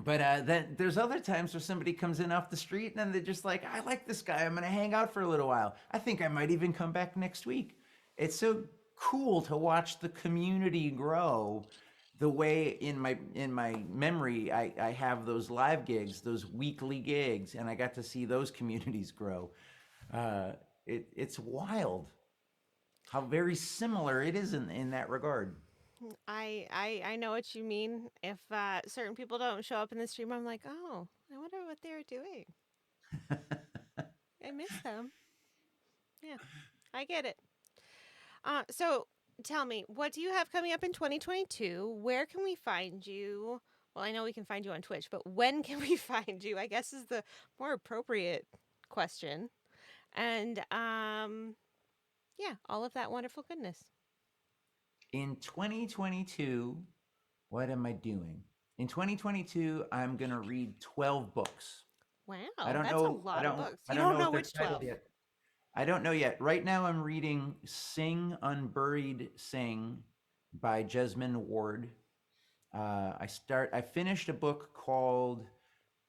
But then there's other times where somebody comes in off the street and they're just like, I like this guy. I'm gonna hang out for a little while. I think I might even come back next week. It's so cool to watch the community grow. The way in my memory, I have those live gigs, those weekly gigs, and I got to see those communities grow. It's wild how very similar it is in that regard. I know what you mean. If certain people don't show up in the stream, I'm like, oh, I wonder what they're doing. I miss them. Yeah, I get it. So tell me, what do you have coming up in 2022? Where can we find you? Well, I know we can find you on Twitch, but when can we find you? I guess is the more appropriate question. And yeah, all of that wonderful goodness. In 2022, what am I doing? In 2022, I'm going to read 12 books. Wow, I don't that's a know. lot of books. I You don't don't know know if they're which titled 12. yet. I don't know yet. Right now, I'm reading Sing Unburied Sing by Jesmyn Ward. I finished a book called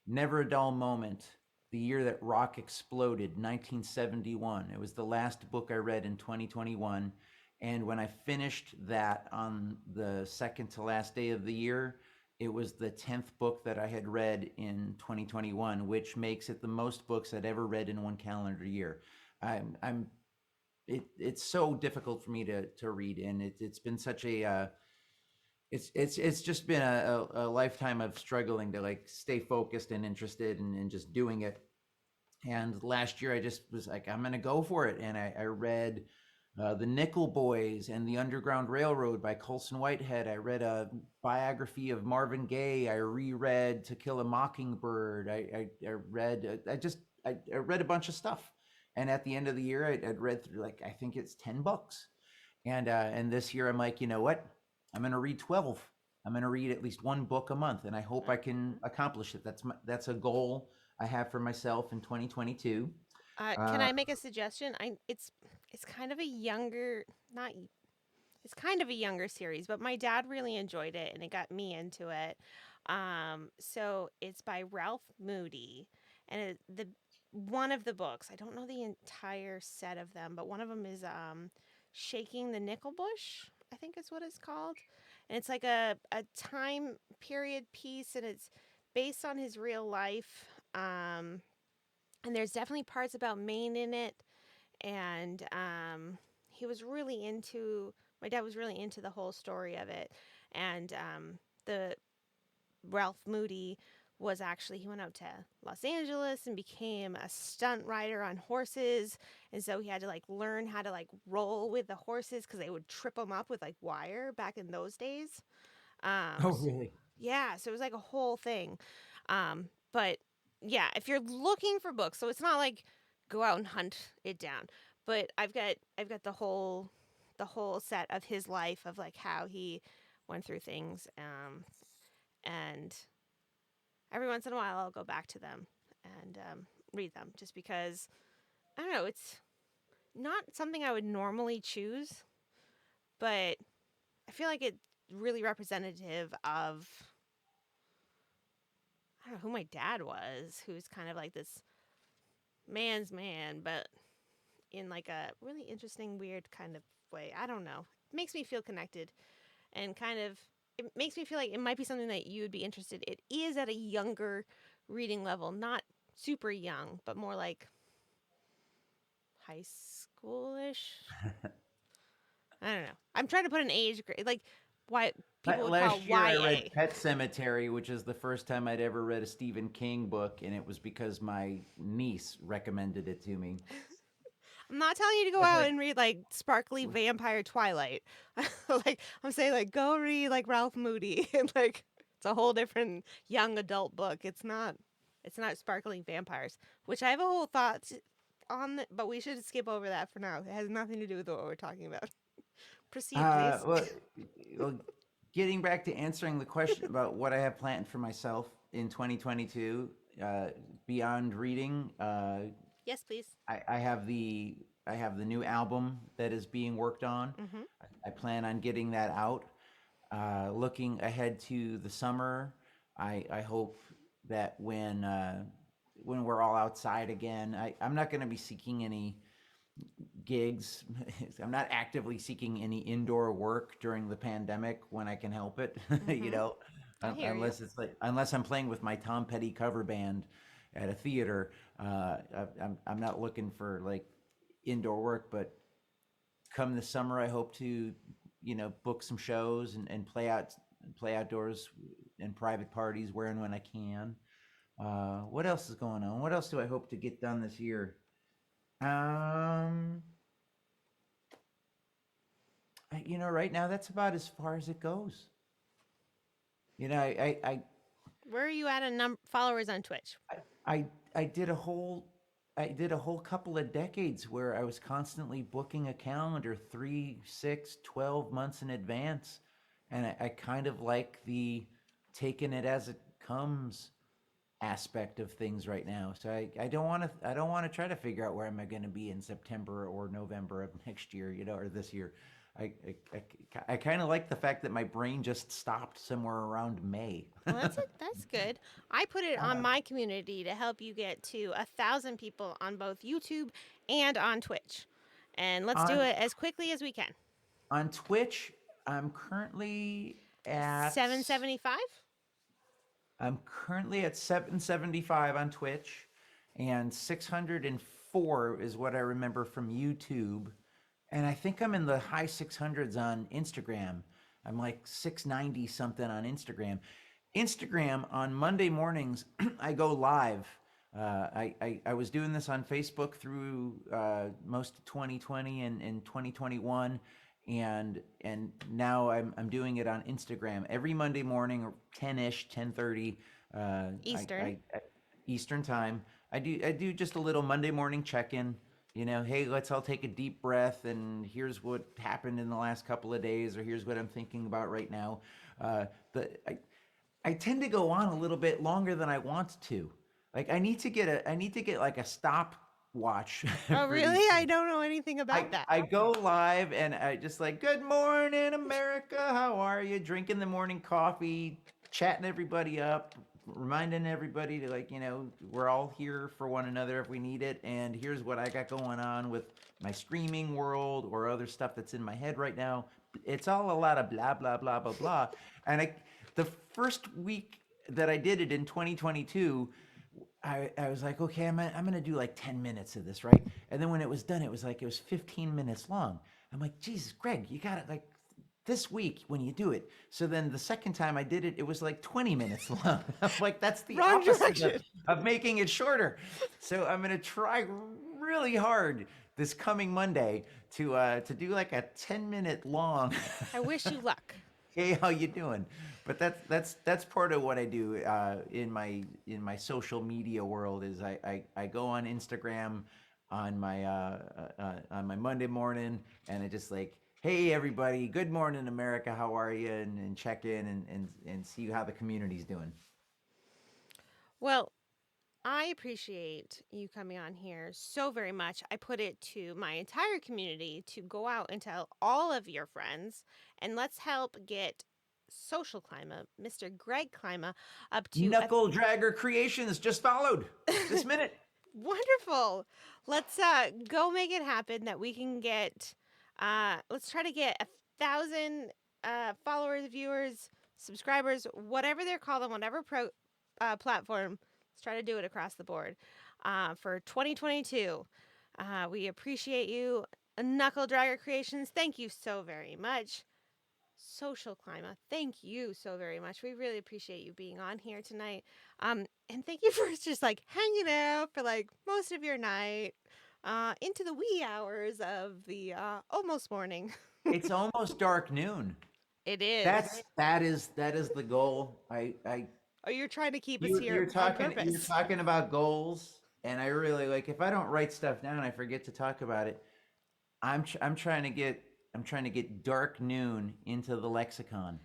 Never a Dull Moment, the year that rock exploded, 1971. It was the last book I read in 2021. And when I finished that on the second to last day of the year, it was the 10th book that I had read in 2021, which makes it the most books I'd ever read in one calendar year. I'm it's so difficult for me to read, and it's been such a it's just been a lifetime of struggling to like stay focused and interested and just doing it. And last year I just was like, I'm gonna go for it, and I read the Nickel Boys and the Underground Railroad by Colson Whitehead. I read a biography of Marvin Gaye. I reread To Kill a Mockingbird. I read I read a bunch of stuff, and at the end of the year I'd read through like I think it's 10 books. And this year I'm like, you know what? I'm going to read 12. I'm going to read at least one book a month, and I hope I can accomplish it. That's a goal I have for myself in 2022. Can Uh, I make a suggestion? It's kind of a younger, not it's kind of a younger series, but my dad really enjoyed it and it got me into it. So it's by Ralph Moody, and the one of the books. I don't know the entire set of them, but one of them is "Shaking the Nickel Bush." I think is what it's called, and it's like a time period piece, and it's based on his real life. And there's definitely parts about Maine in it, and he was really into my dad was really into the whole story of it, and the Ralph Moody was actually he went out to Los Angeles and became a stunt rider on horses, and so he had to like learn how to like roll with the horses because they would trip him up with like wire back in those days. Oh, really? Yeah, so it was like a whole thing. But yeah, if you're looking for books, so it's not like go out and hunt it down. But I've got the whole set of his life of like how he went through things. And every once in a while I'll go back to them and read them just because I don't know, it's not something I would normally choose, but I feel like it's really representative of I don't know who my dad was, who's kind of like this man's man, but in like a really interesting, weird kind of way. I don't know. It makes me feel connected and kind of, it makes me feel like it might be something that you would be interested. It is at a younger reading level, not super young, but more like high schoolish. I don't know. I'm trying to put an age grade, like why people would call Last year I YA. read Pet Cemetery, which is the first time I'd ever read a Stephen King book, and it was because my niece recommended it to me. I'm not telling you to go It's out like, and read like sparkly vampire Twilight. Like I'm saying like go read like Ralph Moody and like it's a whole different young adult book. It's not sparkling vampires, which I have a whole thought on but we should skip over that for now. It has nothing to do with what we're talking about. Proceed, please. well, well, getting back to answering the question about what I have planned for myself in 2022, beyond reading, Yes, please. I have the new album that is being worked on. Mhm. I plan on getting that out. Looking ahead to the summer, I hope that when we're all outside again, I'm not going to be seeking any gigs. I'm not actively seeking any indoor work during the pandemic when I can help it, you Mhm. know, I hear you. unless I'm playing with my Tom Petty cover band at a theater. I'm not looking for like indoor work, but come this summer, I hope to, book some shows and play outdoors in private parties where and when I can. What else is going on? What else do I hope to get done this year? Um, right now that's about as far as it goes. You know, Where are you at in followers on Twitch? I did a whole couple of decades where I was constantly booking a calendar 3, 6, 12 months in advance. And I kind of like the taking it as it comes aspect of things right now. So I don't want to try to figure out where am I going to be in September or November of next year, or this year. I kind of like the fact that my brain just stopped somewhere around May. Well, that's it. That's good. I put it on my community to help you get to 1,000 people on both YouTube and on Twitch, and let's do on it as quickly as we can. on Twitch, I'm currently at 775. I'm currently at 775 on Twitch, and 604 is what I remember from YouTube. And I think I'm in the high 600s on Instagram. I'm like 690 something on Instagram. Instagram on Monday mornings, I go live. I was doing this on Facebook through most of 2020 and 2021, and now I'm doing it on Instagram every Monday morning, 10ish, 10:30, Eastern. Eastern time. I do just a little Monday morning check in. Hey, let's all take a deep breath, and here's what happened in the last couple of days, or here's what I'm thinking about right now. But I tend to go on a little bit longer than I want to. Like I need to get like a stopwatch Oh, for really? these I things. don't know anything about that. I go live and I just like, good morning, America. How are you? Drinking the morning coffee, chatting everybody up, reminding everybody to like, we're all here for one another if we need it. And here's what I got going on with my streaming world or other stuff that's in my head right now. It's all a lot of blah, blah, blah, blah, blah. And the first week that I did it in 2022, I was like, okay, I'm gonna do like 10 minutes of this, right? And then when it was done, it was 15 minutes long. I'm like, Jesus, Greg, you got it like this week when you do it. So then the second time I did it, it was like 20 minutes long. I'm like, that's the Wrong opposite direction. of making it shorter. So I'm gonna try really hard this coming Monday to do like a 10-minute long. I wish you luck. Hey, how you doing? But that's part of what I do in my social media world is I go on Instagram on my Monday morning and I just like, hey everybody, good morning America, how are you? And check in and see how the community's doing. Well, I appreciate you coming on here so very much. I put it to my entire community to go out and tell all of your friends, and let's help get socialKLYMA, Mr. Greg Klima, up to a Knuckle Dragger Creations just followed this minute. wonderful. Let's go make it happen that we can get. Let's try to get 1,000 followers, viewers, subscribers, whatever they're called on whatever platform. Let's try to do it across the board for 2022. We appreciate you, Knuckle Dragger Creations. Thank you so very much. socialKLYMA, thank you so very much. We really appreciate you being on here tonight. And thank you for just like hanging out for like most of your night into the wee hours of the almost morning. It's almost dark noon. It is. That is the goal. I Oh, you're trying to keep us you're, here you're on talking you're purpose. talking about goals, and I really like if I don't write stuff down, I forget to talk about it. I'm trying to get dark noon into the lexicon.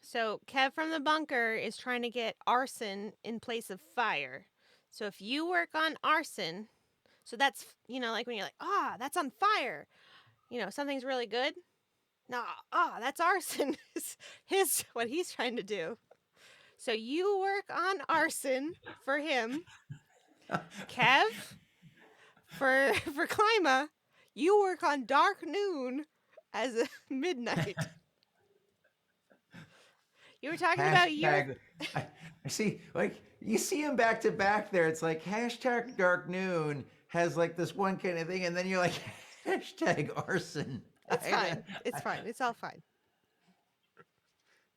So Kev from the bunker is trying to get arson in place of fire. So if you work on arson, so that's, like when you're like, that's on fire. Something's really good. No, that's arson. His what he's trying to do. So you work on arson for him, Kev. For Klima, you work on dark noon as a midnight. You were talking about your Hashtag. I see, like you see him back to back there. It's like hashtag dark noon has like this one kind of thing, and then you're like hashtag arson. It's fine. It's fine. It's all fine.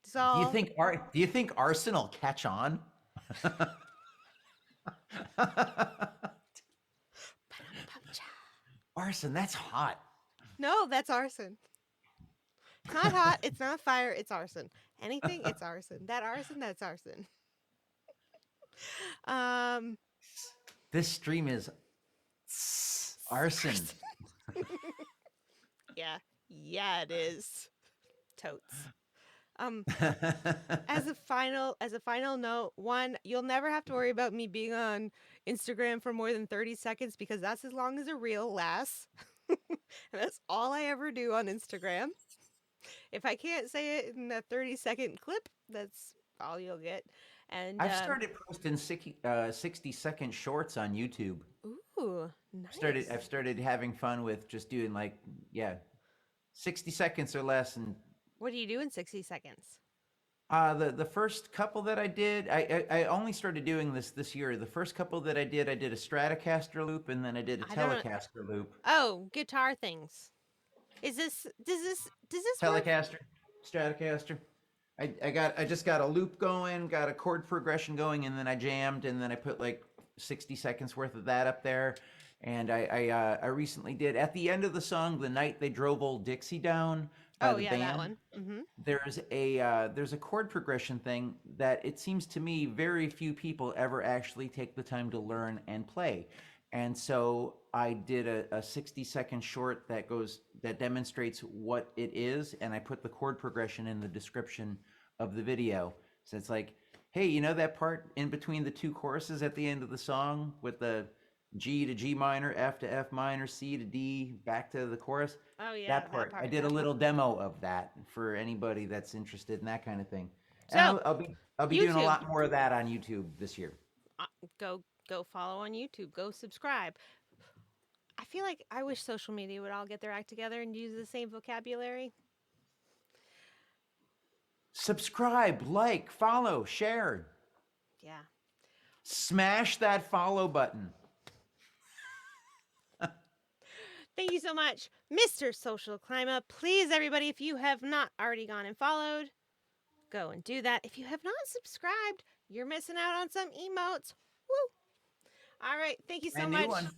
It's Do you all think do you think arson will catch on? Arson, that's hot. no, that's arson. It's not hot. It's not fire. It's arson. Anything, it's arson. That arson, that's arson. Um, This stream is arson. yeah, it is. Totes. As a final note, one, you'll never have to worry about me being on Instagram for more than 30 seconds because that's as long as a reel lasts. And that's all I ever do on Instagram. If I can't say it in a 30-second clip, that's all you'll get. And I've started posting 60-second shorts on YouTube. ooh, nice. I've started having fun with just doing 60 seconds or less. And What do you do in 60 seconds? the first couple that I did, I only started doing this year. The first couple that I did a Stratocaster loop, and then I did a I don't know. Telecaster loop. Oh, guitar things. Does this work? Telecaster, Stratocaster. I just got a loop going, got a chord progression going, and then I jammed, and then I put like 60 seconds worth of that up there. And I recently did at the end of the song, "The Night They Drove Old Dixie Down" by Oh the yeah, that band. one. There's a chord progression thing that it seems to me very few people ever actually take the time to learn and play. And so I did a 60-second short that demonstrates what it is, and I put the chord progression in the description of the video. So it's like, hey, you know that part in between the two choruses at the end of the song with the G to G minor, F to F minor, C to D, back to the chorus? Oh yeah, That part. I did a little demo of that for anybody that's interested in that kind of thing. And So I'll be doing a YouTube, lot more of that on YouTube this year. go follow on YouTube. Go subscribe. I feel like I wish social media would all get their act together and use the same vocabulary. Subscribe, like, follow, share. Yeah. Smash that follow button. Thank you so much, Mr. Social Climate. Please, everybody, if you have not already gone and followed, go and do that. If you have not subscribed, you're missing out on some emotes. Woo! All right. Thank you so Brand new much. one.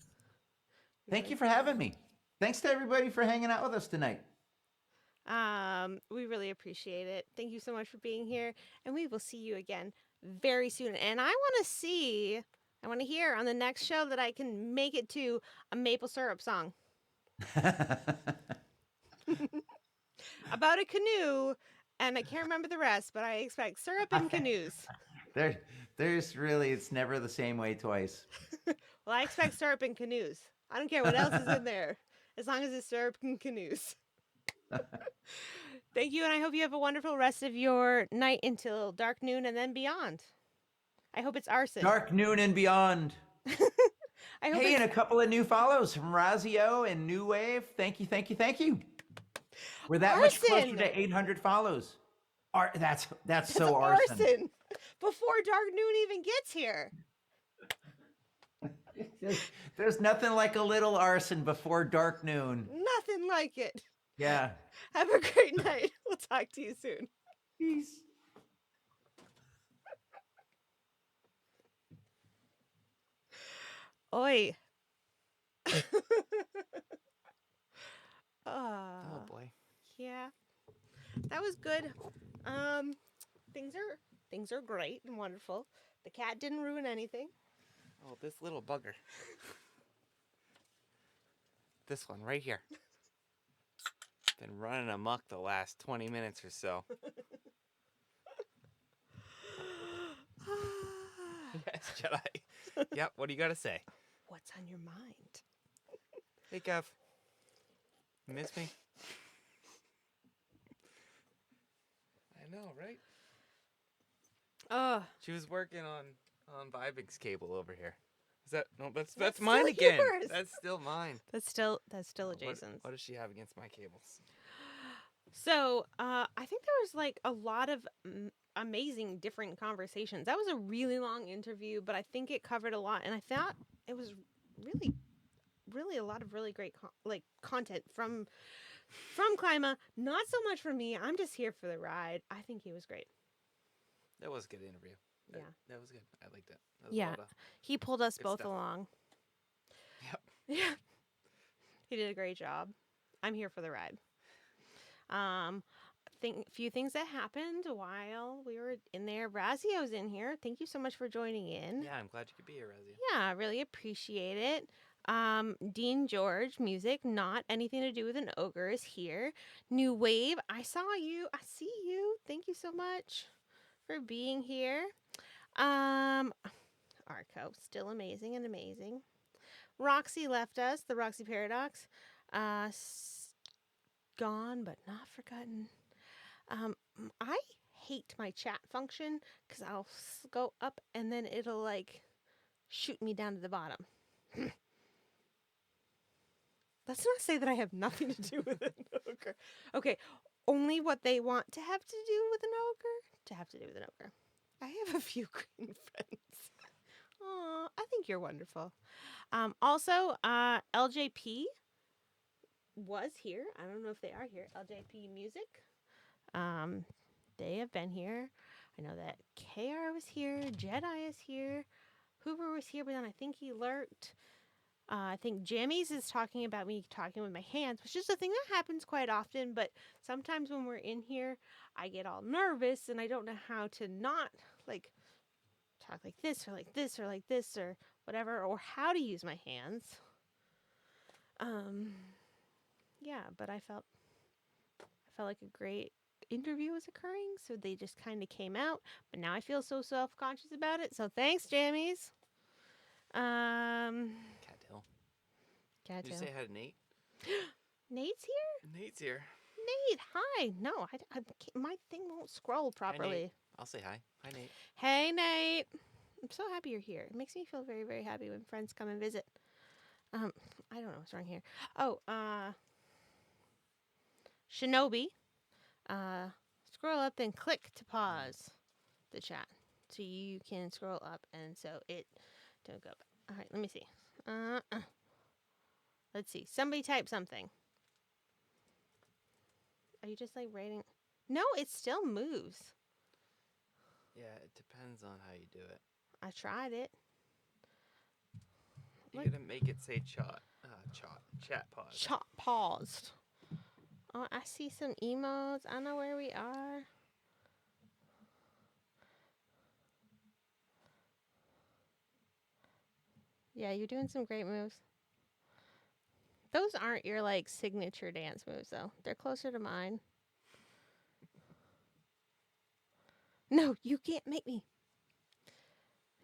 Thank you for having me. Thanks to everybody for hanging out with us tonight. We really appreciate it. Thank you so much for being here, and we will see you again very soon. And I want to hear on the next show that I can make it to a maple syrup song about a canoe, and I can't remember the rest, but I expect syrup and canoes. There's really, it's never the same way twice. Well, I expect syrup and canoes. I don't care what else is in there, as long as it's syrup and canoes. Thank you, and I hope you have a wonderful rest of your night until dark noon and then beyond. I hope it's arson. Dark noon and beyond. I hope Hey, it's and a couple of new follows from Razio and New Wave. Thank you, thank you, thank you. We're that much closer Arson! to 800 follows. That's It's so arson. before dark noon even gets here. There's nothing like a little arson before dark noon. Nothing like it. Yeah. Have a great night. We'll talk to you soon. Peace. Oi. Oh boy. Yeah. That was good. Things are great and wonderful. The cat didn't ruin anything. Oh, this little bugger. This one right here. Been running amok the last 20 minutes or so. Yes, Jedi. Yep, what do you got to say? What's on your mind? Hey, Kev. You miss me? I know, right? She was working on Vibing's cable over here. Is that no? That's mine still again. yours. That's still mine. That's still a What, Jason's. what does she have against my cables? So, I think there was like a lot of amazing different conversations. That was a really long interview, but I think it covered a lot, and I thought it was really a lot of really great content from Klima. Not so much for me. I'm just here for the ride. I think he was great. That was a good interview. Yeah. That was good. I liked it. That was a Yeah, lot of he pulled us good both stuff. along. Yep. Yeah, he did a great job. I'm here for the ride. Few things that happened while we were in there. Razio's in here. Thank you so much for joining in. Yeah, I'm glad you could be here, Razia. Yeah, I really appreciate it. Dean George music, not anything to do with an ogre, is here. New Wave, I saw you. I see you. Thank you so much for being here. Arco, still amazing and amazing. Roxy left us, the Roxy Paradox. Gone but not forgotten. I hate my chat function because I'll go up and then it'll like shoot me down to the bottom. Let's not say that I have nothing to do with an ogre. Okay, only what they want to have to do with an ogre to have to do with an ogre. I have a few green friends. Aw, I think you're wonderful. Also, LJP was here. I don't know if they are here. LJP Music. They have been here. I know that KR was here. Jedi is here. Hoover was here, but then I think he lurked. I think Jammies is talking about me talking with my hands, which is a thing that happens quite often, but sometimes when we're in here, I get all nervous and I don't know how to not like talk like this or like this or like this or whatever, or how to use my hands. Yeah, but I felt like a great interview was occurring, so they just kind of came out, but now I feel so self-conscious about it, so thanks, Jammies. Cattail. Did you say hi to Nate? Nate's here? Nate's here. Nate, hi. No, I can't, my thing won't scroll Hi, properly. Nate. I'll say hi. Hi, Nate. Hey, Nate. I'm so happy you're here. It makes me feel very, very happy when friends come and visit. I don't know what's wrong here. Oh, Shinobi. Scroll up and click to pause the chat. So you can scroll up and so it don't go back. All right, let me see. Let's see. Somebody type something. Are you just like writing? No, it still moves. Yeah, it depends on how you do it. I tried it. You Look. gotta make it say chat pause. Paused. Oh, I see some emotes. I know where we are. Yeah, you're doing some great moves. Those aren't your like signature dance moves though. They're closer to mine. No, you can't make me.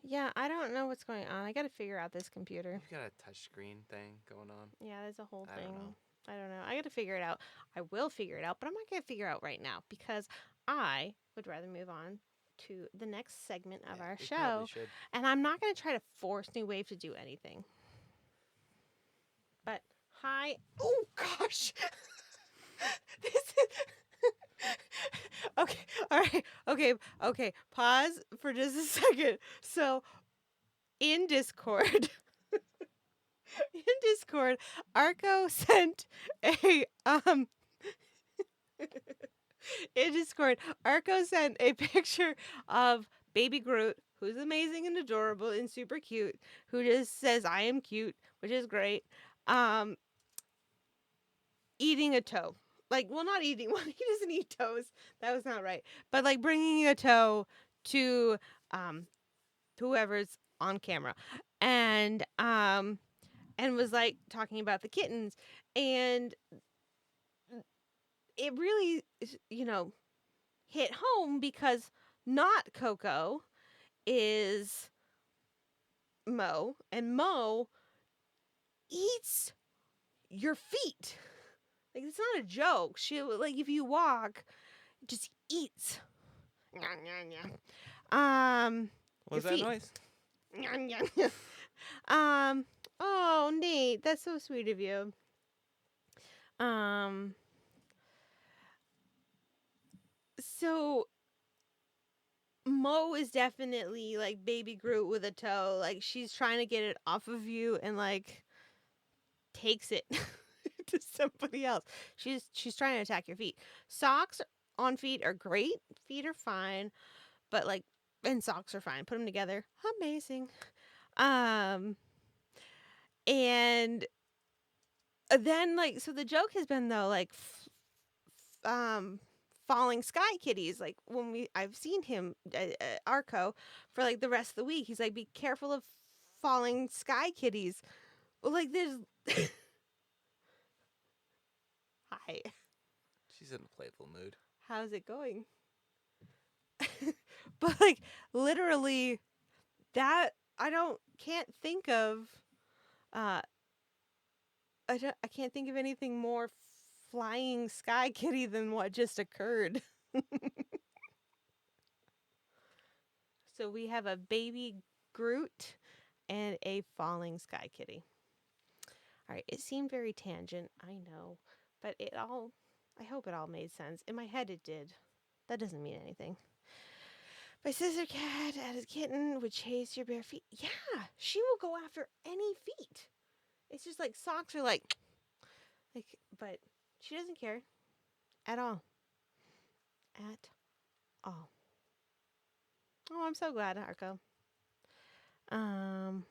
Yeah, I don't know what's going on. I got to figure out this computer. You've got a touchscreen thing going on. Yeah, there's a whole I thing. don't know. I don't know. I got to figure it out. I will figure it out, but I'm not going to figure it out right now because I would rather move on to the next segment of our we probably show. should. And I'm not going to try to force New Wave to do anything. But hi. Oh gosh. This is okay. All right. Okay. Pause for just a second. So in Discord, Arco sent a in Discord, Arco sent a picture of baby Groot, who's amazing and adorable and super cute, who just says I am cute, which is great. Eating a toe. Like, well, not eating one. He doesn't eat toes. That was not right. But like bringing a toe to whoever's on camera, and was like talking about the kittens, and it really hit home because not Coco is Mo, and Mo eats your feet. Like, it's not a joke. She like if you walk, it just eats. What was that noise? Oh, Nate, that's so sweet of you. So Mo is definitely like baby Groot with a toe. Like, she's trying to get it off of you and like takes it to somebody else. She's trying to attack your feet. Socks on feet are great. Feet are fine, but like, and socks are fine. Put them together, amazing. And then like, so the joke has been though like falling sky kitties. Like, when I've seen him Arco for like the rest of the week, he's like, be careful of falling sky kitties. Like, there's hi, She's in a playful mood. how's it going? But like, literally, that can't think of I can't think of anything more flying sky kitty than what just occurred. So we have a baby Groot and a falling sky kitty. All right, it seemed very tangent, I know, but I hope it all made sense. In my head, it did. That doesn't mean anything. My sister cat as a kitten would chase your bare feet. Yeah, she will go after any feet. It's just like socks are like, but she doesn't care at all. At all. Oh, I'm so glad, Arco. From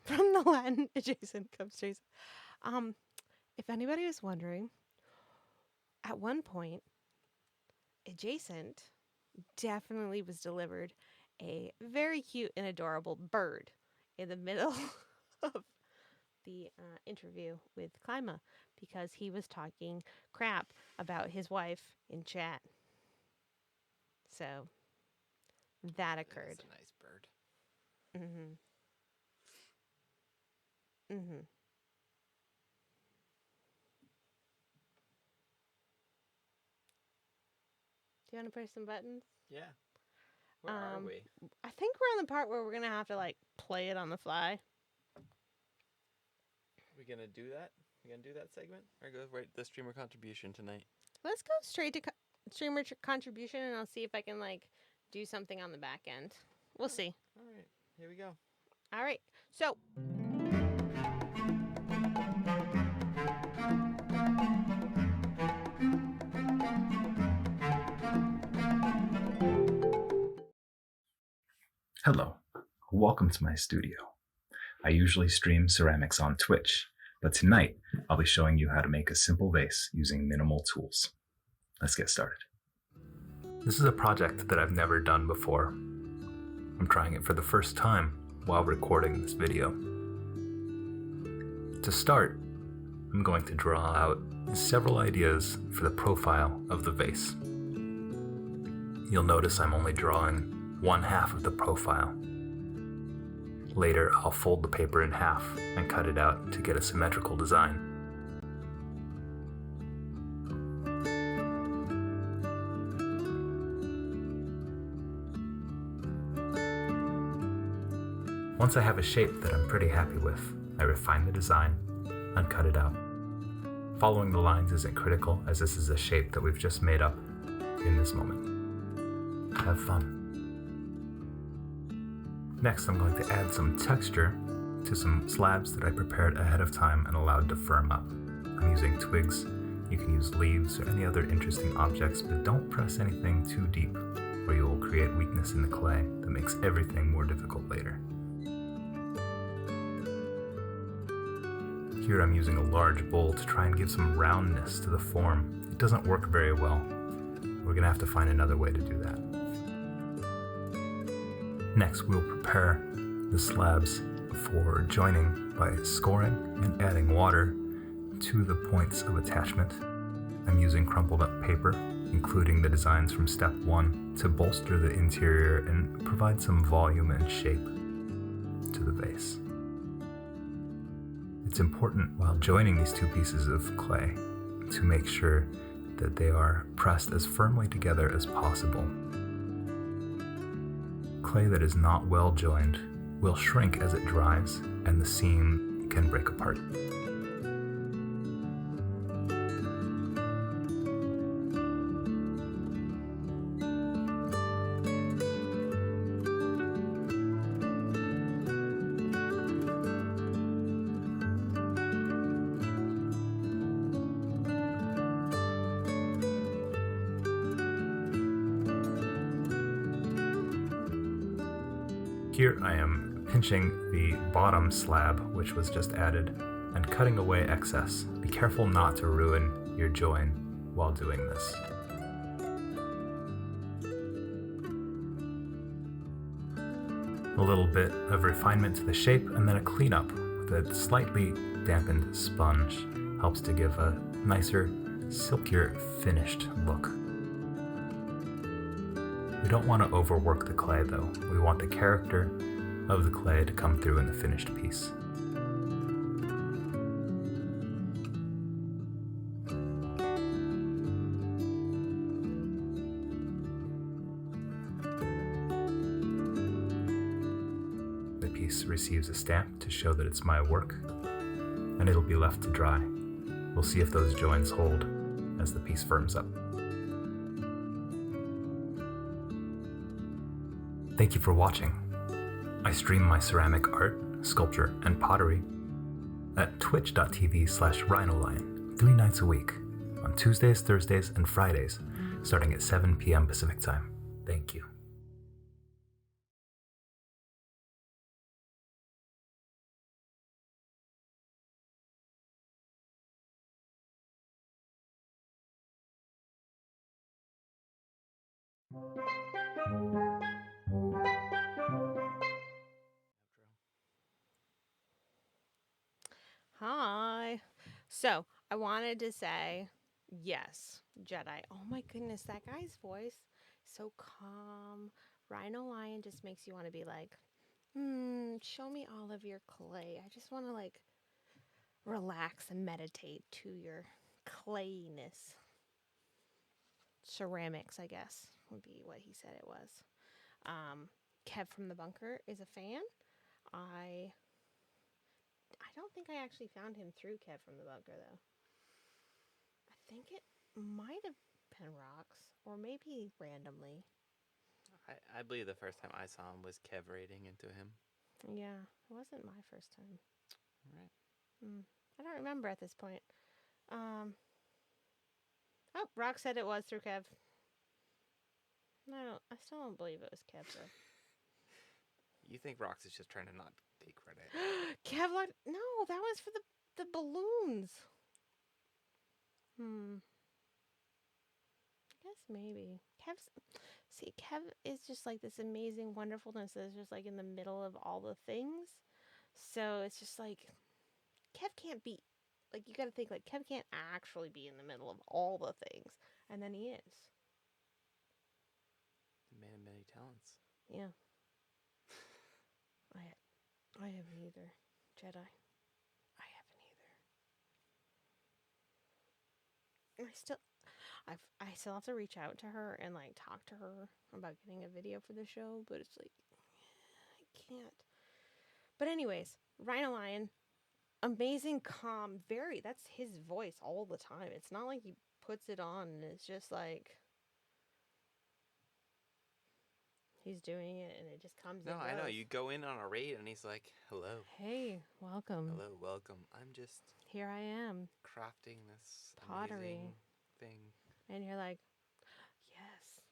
the Latin adjacent comes Jason. If anybody was wondering, at one point, adjacent definitely was delivered a very cute and adorable bird in the middle of the interview with Klima because he was talking crap about his wife in chat. So that occurred. That's a nice bird. Do you want to push some buttons? Yeah. Where are we? I think we're on the part where we're gonna have to like play it on the fly. We gonna do that? We gonna do that segment, or go right the streamer contribution tonight? Let's go straight to streamer contribution, and I'll see if I can like do something on the back end. We'll see. All right, here we go. All right. So Hello, welcome to my studio. I usually stream ceramics on Twitch, but tonight I'll be showing you how to make a simple vase using minimal tools. Let's get started. This is a project that I've never done before. I'm trying it for the first time while recording this video. To start, I'm going to draw out several ideas for the profile of the vase. You'll notice I'm only drawing one half of the profile. Later, I'll fold the paper in half and cut it out to get a symmetrical design. Once I have a shape that I'm pretty happy with, I refine the design and cut it out. Following the lines isn't critical, as this is a shape that we've just made up in this moment. Have fun. Next, I'm going to add some texture to some slabs that I prepared ahead of time and allowed to firm up. I'm using twigs. You can use leaves or any other interesting objects, but don't press anything too deep, or you will create weakness in the clay that makes everything more difficult later. Here I'm using a large bowl to try and give some roundness to the form. It doesn't work very well. We're going to have to find another way to do that. Next, we'll prepare the slabs for joining by scoring and adding water to the points of attachment. I'm using crumpled up paper, including the designs from step 1, to bolster the interior and provide some volume and shape to the vase. It's important while joining these two pieces of clay to make sure that they are pressed as firmly together as possible. Clay that is not well joined will shrink as it dries, and the seam can break apart. Here I am pinching the bottom slab, which was just added, and cutting away excess. Be careful not to ruin your join while doing this. A little bit of refinement to the shape, and then a cleanup with a slightly dampened sponge helps to give a nicer, silkier, finished look. We don't want to overwork the clay though. We want the character of the clay to come through in the finished piece. The piece receives a stamp to show that it's my work, and it'll be left to dry. We'll see if those joins hold as the piece firms up. Thank you for watching. I stream my ceramic art, sculpture, and pottery at twitch.tv/rhinolion 3 nights a week on Tuesdays, Thursdays, and Fridays, starting at 7 p.m. Pacific Time. Thank you. Hi. So I wanted to say, yes, Jedi. Oh my goodness, that guy's voice, so calm. Rhino Lion just makes you want to be like, show me all of your clay. I just want to like relax and meditate to your clayness. Ceramics, I guess, would be what he said it was. Kev from the bunker is a fan. I don't think I actually found him through Kev from the bunker though. I think it might have been Rocks, or maybe randomly. I believe the first time I saw him was Kev raiding into him. Yeah, it wasn't my first time. Right. I don't remember at this point. Oh, Rock said it was through Kev. I still don't believe it was Kev though. You think Rox is just trying to not take credit. Kevlar. No, that was for the balloons. I guess maybe. Kev is just like this amazing wonderfulness that's just like in the middle of all the things. So it's just like Kev can't be like you got to think like Kev can't actually be in the middle of all the things, and then he is. The man of many talents. Yeah. I haven't either, Jedi. I haven't either. I still have to reach out to her and like talk to her about getting a video for the show, but it's like I can't. But anyways, Rhino Lion, amazing, calm, that's his voice all the time. It's not like he puts it on and it's just like he's doing it and it just comes No, and I know. goes. You go in on a raid and he's like, hello. Hey, welcome. Hello, welcome. I'm just Here I am. crafting this Pottery. amazing thing. And you're like, yes,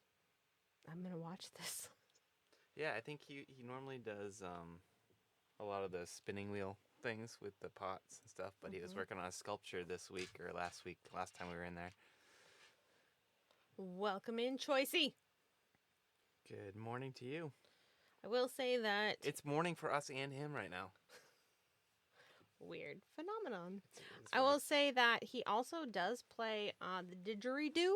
I'm going to watch this. Yeah, I think he normally does a lot of the spinning wheel things with the pots and stuff, but he was working on a sculpture this week or last time we were in there. Welcome in, Choicey. Good morning to you. I will say that It's morning for us and him right now. weird phenomenon. It's I will say that he also does play the didgeridoo.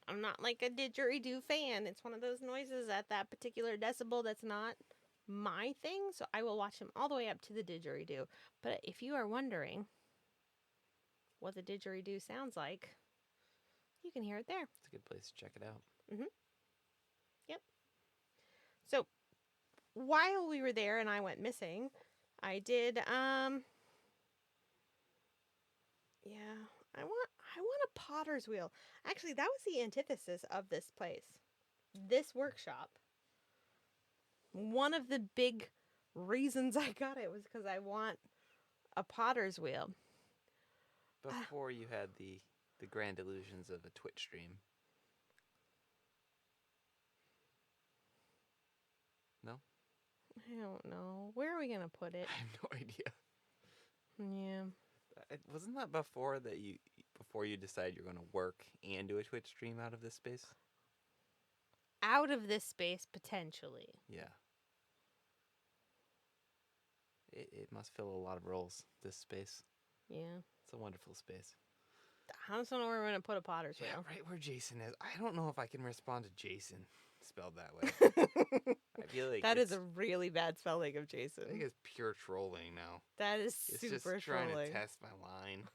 I'm not like a didgeridoo fan. It's one of those noises at that particular decibel that's not my thing. So I will watch him all the way up to the didgeridoo. But if you are wondering what the didgeridoo sounds like, you can hear it there. It's a good place to check it out. Yep. So while we were there and I went missing, I did I want a potter's wheel. Actually, that was the antithesis of this place. This workshop. One of the big reasons I got it was because I want a potter's wheel. Before you had the grand illusions of a Twitch stream. No? I don't know. Where are we going to put it? I have no idea. Yeah. Wasn't that before you decide you're going to work and do a Twitch stream out of this space? Out of this space, potentially. Yeah. It must fill a lot of roles, this space. Yeah. It's a wonderful space. I just don't know where we're going to put a potter's Yeah, wheel. right where Jason is. I don't know if I can respond to Jason spelled that way. I feel like That is a really bad spelling of I think Jason. it's pure trolling now. That is It's super just trying trolling. to test my line.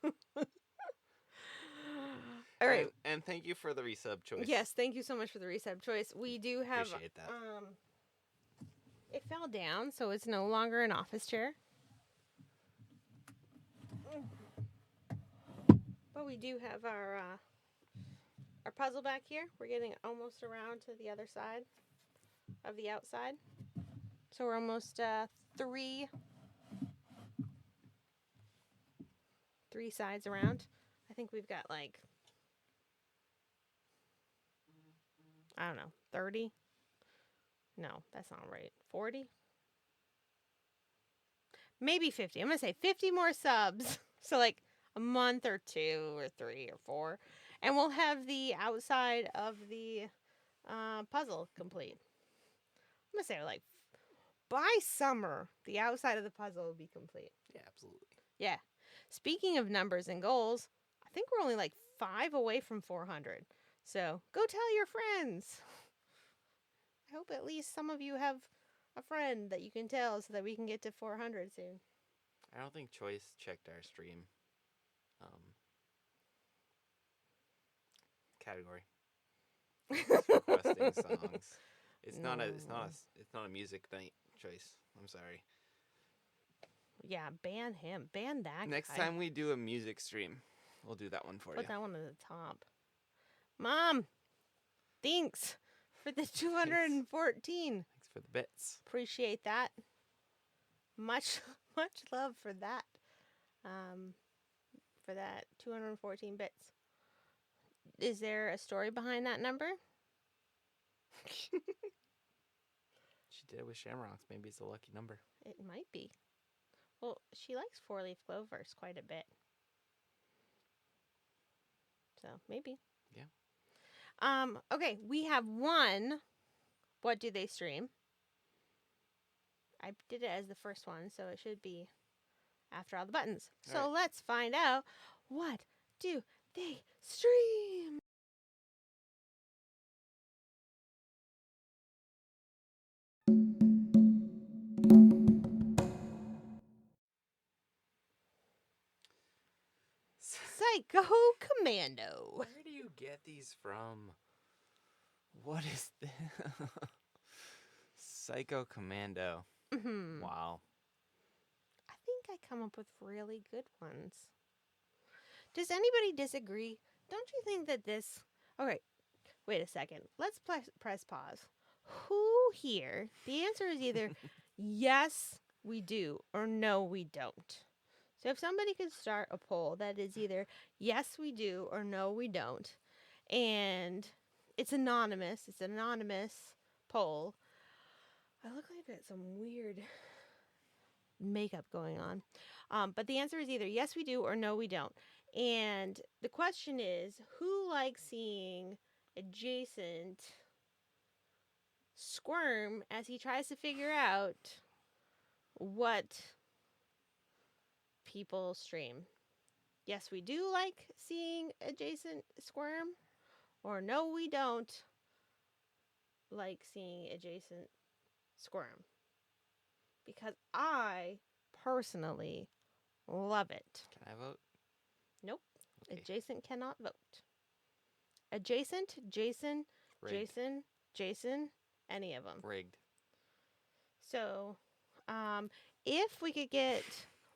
All right. And thank you for the resub choice. Yes, thank you so much for the resub choice. We do have Appreciate that. it fell down, so it's no longer an office chair. But we do have our puzzle back here. We're getting almost around to the other side of the outside. So we're almost three sides around. I think we've got like, I don't know, 30? No, that's not right. 40? Maybe 50. I'm going to say 50 more subs. So like a month or 2 or 3 or 4. And we'll have the outside of the puzzle complete. I'm going to say like by summer, the outside of the puzzle will be complete. Yeah, absolutely. Yeah. Speaking of numbers and goals, I think we're only like 5 away from 400. So go tell your friends. I hope at least some of you have a friend that you can tell so that we can get to 400 soon. I don't think Choice checked our stream category. It's requesting songs. It's not a music night, Choice. I'm sorry. Yeah, ban him. Ban that Next guy. time we do a music stream, we'll do that one for Put you. that one at the top. Mom, thanks for the 214. Thanks for the bits. Appreciate that. Much love for that. For that 214 bits. Is there a story behind that number? She did it with shamrocks. Maybe it's a lucky number. It might be. Well, she likes four-leaf clovers quite a bit. So, maybe. Yeah. Okay, we have one. What do they stream? I did it as the first one, so it should be after all the buttons. So All right. let's find out, what do they stream? Psycho Commando. Where do you get these from? What is this? Psycho Commando. Wow. I think I come up with really good ones. Does anybody disagree? Don't you think that this... Okay, wait a second. Let's press pause. Who here? The answer is either yes, we do, or no, we don't. So if somebody could start a poll that is either yes, we do, or no, we don't, and it's an anonymous poll. I look like I've got some weird makeup going on. But the answer is either yes, we do, or no, we don't. And the question is, who likes seeing adjacent squirm as he tries to figure out what people stream? Yes, we do like seeing adjacent squirm, or no, we don't like seeing adjacent squirm. Because I personally love it. Can I vote? Nope. Okay. Adjacent cannot vote. Adjacent, Jason, Rigged. Jason, any of them. Rigged. So, if we could get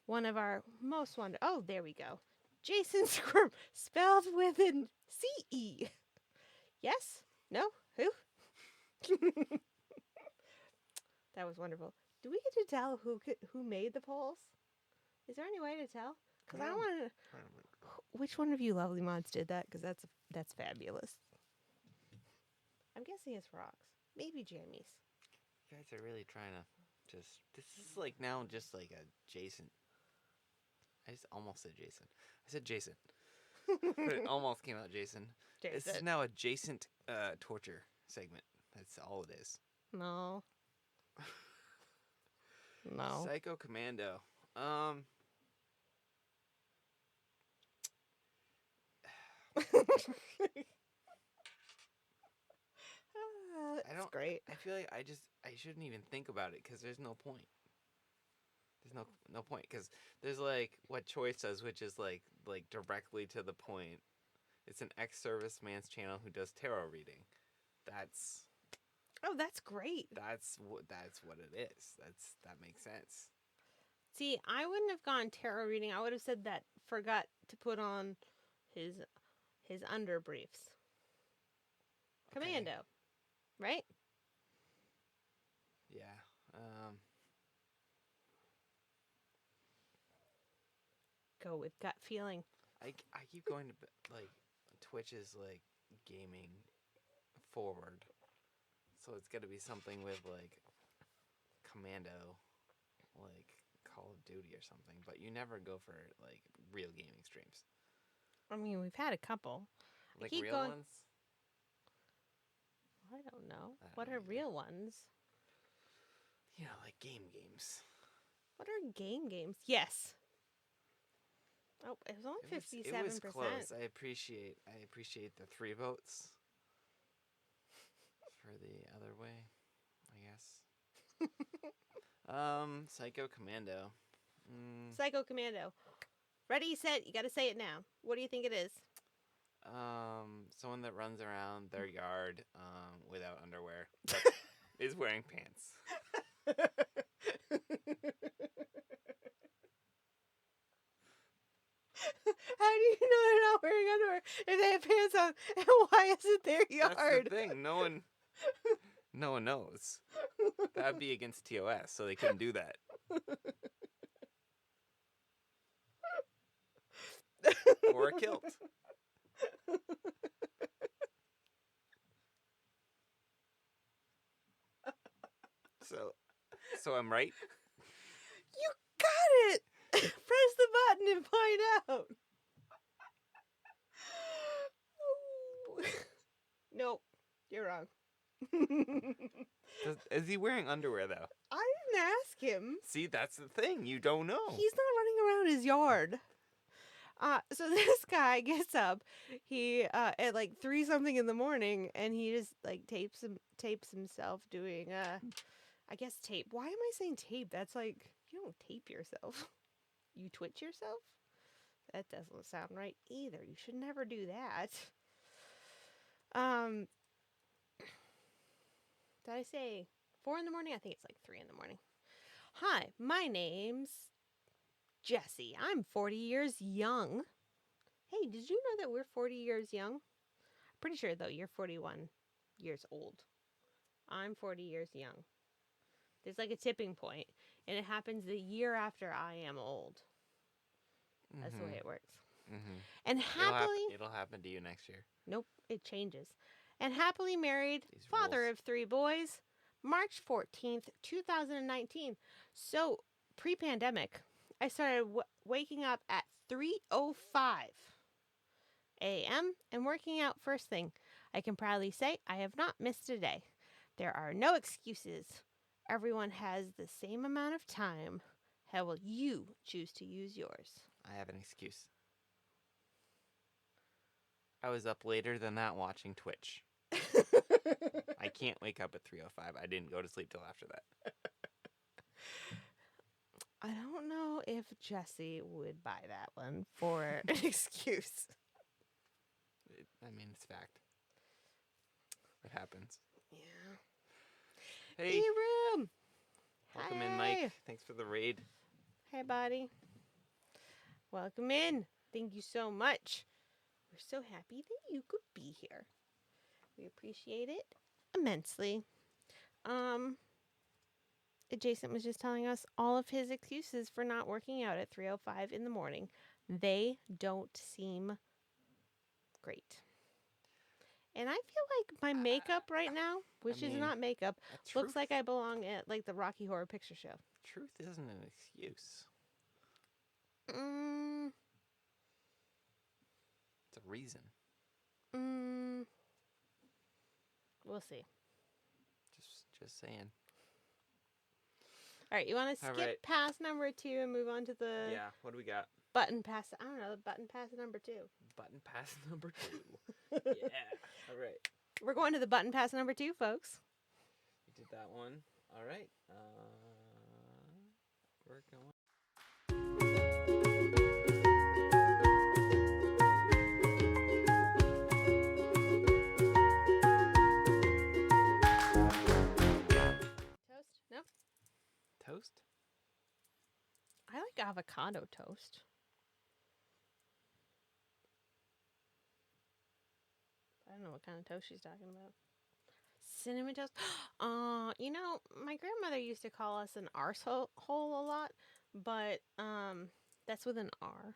one of our most wonderful... Oh, there we go. Jason Squirm, spelled with an C-E. Yes? No? Who? That was wonderful. Do we get to tell who made the polls? Is there any way to tell? Because I want to... Which one of you lovely mods did that? Because that's fabulous. I'm guessing it's Rocks. Maybe Jammies. You guys are really trying to just... This is like now just like a Jason. I just almost said Jason. I said Jason. But it almost came out Jason. This is Jason. now adjacent torture segment. That's all it is. No. No. Psycho Commando. That's great. I feel like I shouldn't even think about it because there's no point. There's no point because there's like what Choice does, which is like directly to the point. It's an ex-serviceman's channel who does tarot reading. That's great. that's what it is. That makes sense. See, I wouldn't have gone tarot reading. I would have said that forgot to put on his underbriefs. Commando. Right? Yeah. Go with gut feeling. I keep going to like Twitch is like gaming forward, so it's got to be something with like Commando, like Call of Duty or something. But you never go for like real gaming streams. I mean, we've had a couple. Like keep real going- ones. I don't know. I don't What know are either. real ones? You know, like games. What are games? Yes. Oh, it was only It 57%. was close. I appreciate the 3 votes for the other way, I guess. Psycho Commando. Psycho Commando. Ready, set, you gotta say it now. What do you think it is? Someone that runs around their yard without underwear, but is wearing pants. How do you know they're not wearing underwear if they have pants on? And why is it their That's yard? the thing. No one knows. That'd be against TOS, so they couldn't do that. Or a kilt. So I'm right. You got it! Press the button and find out. Nope, you're wrong. Is he wearing underwear though? I didn't ask him. See, that's the thing. You don't know. He's not running around his yard. So this guy gets up, he at like 3 something in the morning, and he just like tapes himself doing I guess tape. Why am I saying tape? That's like, you don't tape yourself. You twitch yourself? That doesn't sound right either. You should never do that. Did I say 4 in the morning? I think it's like 3 in the morning. Hi, my name's Jesse. I'm 40 years young. Hey, did you know that we're 40 years young? Pretty sure, though, you're 41 years old. I'm 40 years young. There's like a tipping point, and it happens the year after I am old. That's the way it works. Mm-hmm. And happily... It'll happen to you next year. Nope, it changes. And happily married, These father rules. of 3 boys, March 14th, 2019. So, pre-pandemic, I started waking up at 3:05 a.m. and working out first thing. I can proudly say I have not missed a day. There are no excuses. Everyone has the same amount of time. How will you choose to use yours? I have an excuse. I was up later than that watching Twitch. I can't wake up at 3:05. I didn't go to sleep till after that. I don't know if Jesse would buy that one for an excuse. It's fact. It happens. Yeah. Hey, E-room! welcome in, Hey. Mike. Thanks for the raid. Hey, buddy. Welcome in. Thank you so much. We're so happy that you could be here. We appreciate it immensely. Jason was just telling us all of his excuses for not working out at 3:05 in the morning. They don't seem great. And I feel like my makeup right now, which is not makeup, looks like I belong at like the Rocky Horror Picture Show. Truth isn't an excuse. It's a reason. We'll see. Just saying. All right, you want to skip past number 2 and move on to the what do we got? button pass? I don't know, the button pass number 2. Button pass number 2. Yeah. All right. We're going to the button pass number 2, folks. We did that one. All right. We're going. Toast? No? Toast? I like avocado toast. I don't know what kind of toast she's talking about. Cinnamon toast? You know, my grandmother used to call us an arsehole a lot, but that's with an R.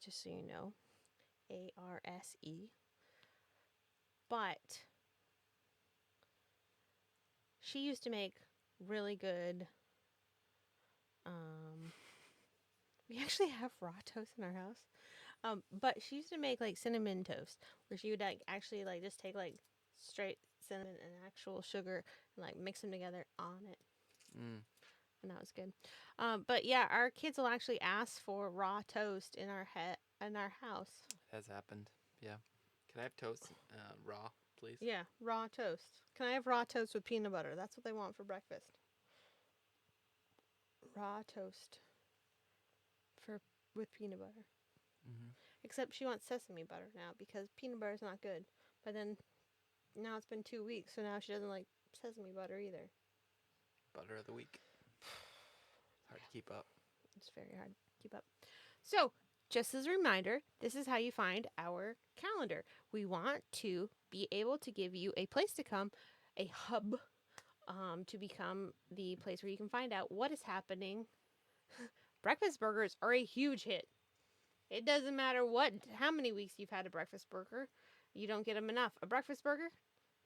Just so you know. A-R-S-E. But she used to make really good... we actually have raw toast in our house. But she used to make like cinnamon toast, where she would like actually like just take like straight cinnamon and actual sugar and like mix them together on it. And that was good. But yeah, our kids will actually ask for raw toast in our house. It has happened. Yeah. Can I have toast raw, please? Yeah, raw toast. Can I have raw toast with peanut butter? That's what they want for breakfast. Raw toast with peanut butter. Except she wants sesame butter now because peanut butter is not good. But then now it's been 2 weeks, so now she doesn't like sesame butter either. Butter of the week. Hard to keep up. It's very hard to keep up. So, just as a reminder, this is how you find our calendar. We want to be able to give you a place to come, a hub, to become the place where you can find out what is happening. Breakfast burgers are a huge hit. It doesn't matter how many weeks you've had a breakfast burger. You don't get them enough. A breakfast burger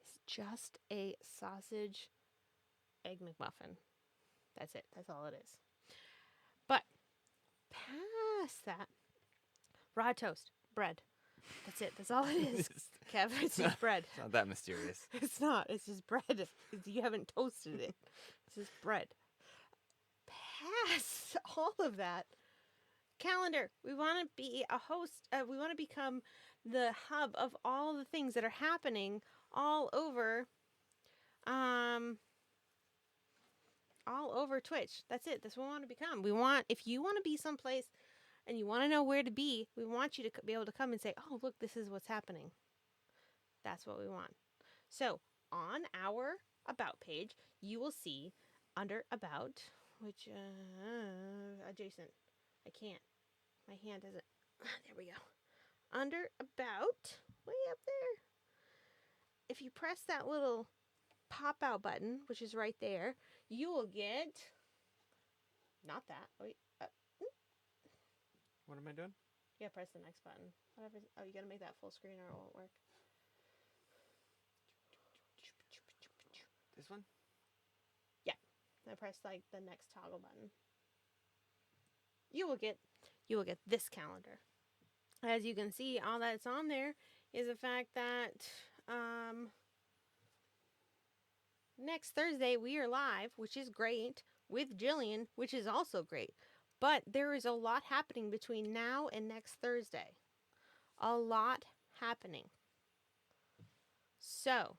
is just a sausage egg McMuffin. That's it. That's all it is. But past that, raw toast, bread. That's it. That's all it is. Kev, it's just bread. It's not that mysterious. It's not. It's just bread. You haven't toasted it. It's just bread. Past all of that, calendar. We want to be a host. We want to become the hub of all the things that are happening all over Twitch. That's it. That's what we want to become. If you want to be someplace and you want to know where to be, we want you to be able to come and say, oh, look, this is what's happening. That's what we want. So on our About page, you will see under About, which, adjacent. I can't. My hand doesn't. There we go. Under About, way up there. If you press that little pop out button, which is right there, you will get, not that. Wait. What am I doing? Yeah, press the next button. Whatever. Oh, you gotta make that full screen or it won't work. This one? Yeah. Now press like the next toggle button. You will get this calendar. As you can see, all that's on there is the fact that next Thursday we are live, which is great, with Jillian, which is also great. But there is a lot happening between now and next Thursday. A lot happening. So,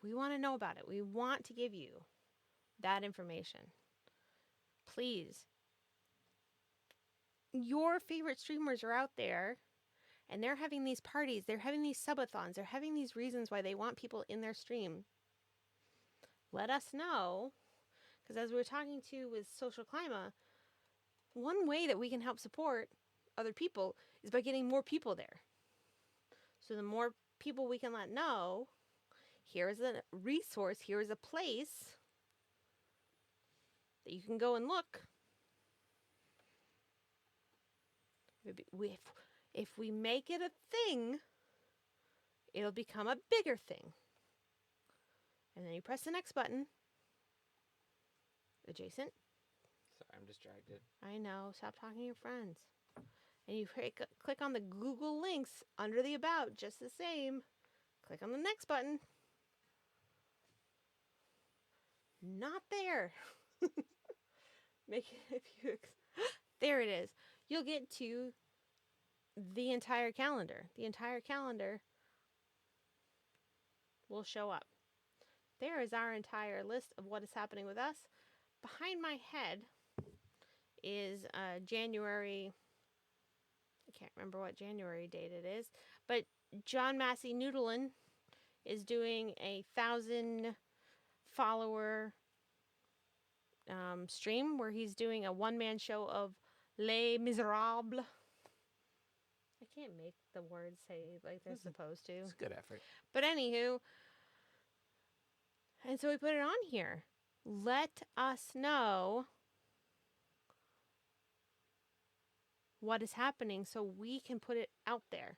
we want to know about it. We want to give you that information. Please. Your favorite streamers are out there and they're having these parties. They're having these subathons. They're having these reasons why they want people in their stream. Let us know. Because as we were talking to with socialKLYMA, one way that we can help support other people is by getting more people there. So the more people we can let know, here is a resource, here is a place that you can go and look. If we make it a thing, it'll become a bigger thing. And then you press the next button. Adjacent. Sorry, I'm distracted. I know. Stop talking to your friends. And you click on the Google links under the About, just the same. Click on the next button. Not there. Make it if you. There it is. You'll get to the entire calendar. The entire calendar will show up. There is our entire list of what is happening with us. Behind my head is January. I can't remember what January date it is, but John Massey Noodlin is doing a 1,000 follower stream where he's doing a one-man show of Les Miserables. I can't make the words say like they're supposed to. It's a good effort. But anywho, and so we put it on here. Let us know what is happening so we can put it out there.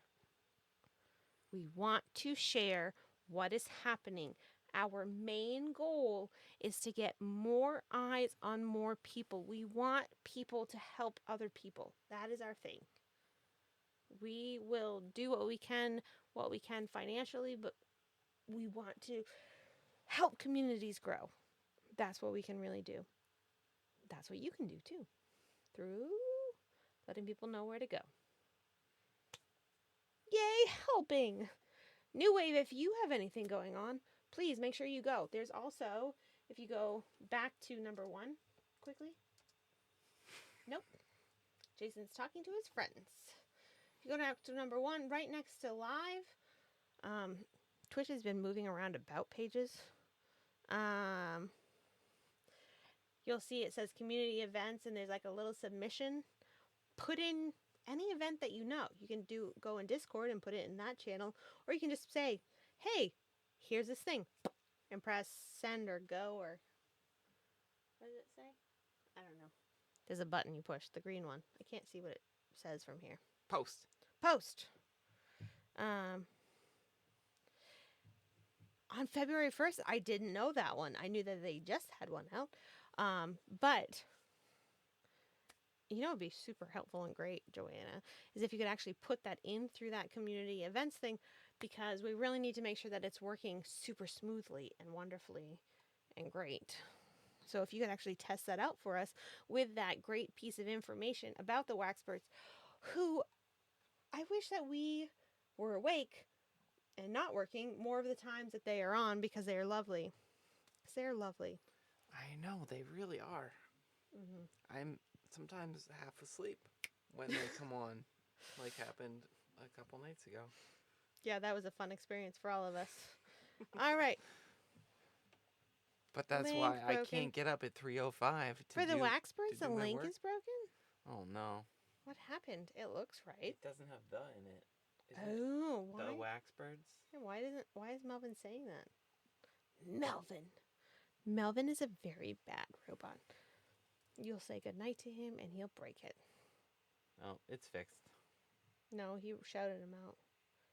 We want to share what is happening. Our main goal is to get more eyes on more people. We want people to help other people. That is our thing. We will do what we can financially, but we want to help communities grow. That's what we can really do. That's what you can do too, through letting people know where to go. Yay, helping! New Wave, if you have anything going on, please make sure you go. There's also, if you go back to number 1 quickly. Nope. Jason's talking to his friends. If you go back to number 1, right next to live, Twitch has been moving around About pages. You'll see it says community events and there's like a little submission. Put in any event that you know. You can go in Discord and put it in that channel, or you can just say, hey, here's this thing, and press send or go, or what does it say? I don't know. There's a button you push, the green one. I can't see what it says from here. Post. Post. On on February 1st. I didn't know that one. I knew that they just had one out. But it'd be super helpful and great, Joanna, is if you could actually put that in through that community events thing, because we really need to make sure that it's working super smoothly and wonderfully and great. So if you could actually test that out for us with that great piece of information about the Waxbirds, who I wish that we were awake and not working more of the times that they are on, because they are lovely. Because they are lovely. I know, they really are. I'm sometimes half asleep when they come on, like happened a couple nights ago. Yeah, that was a fun experience for all of us. All right. But that's Link why I broken. can't get up at 3:05 For the Waxbirds, to the do my link work. is broken? Oh no. What happened? It looks right. It doesn't have the in it. Is Oh, it the why? Waxbirds? Yeah, why is Melvin saying that? Melvin is a very bad robot. You'll say goodnight to him and he'll break it. Oh, it's fixed. No, he shouted him out.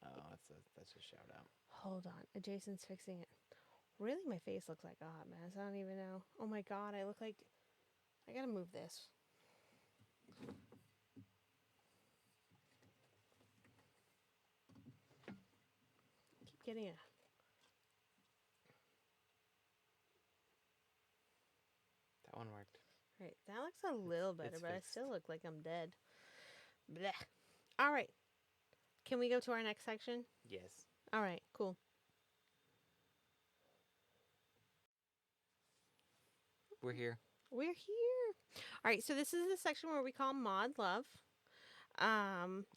Oh, that's a shout out. Hold on. Jason's fixing it. Really, my face looks like a hot mess. I don't even know. Oh my god, I look like... I gotta move this. Keep getting it. That one worked. Right, that looks a little better, it's but I fixed. still look like I'm dead. Blech. All right. Can we go to our next section? Yes. All right, cool. We're here. We're here. All right, so this is the section where we call Mod Love.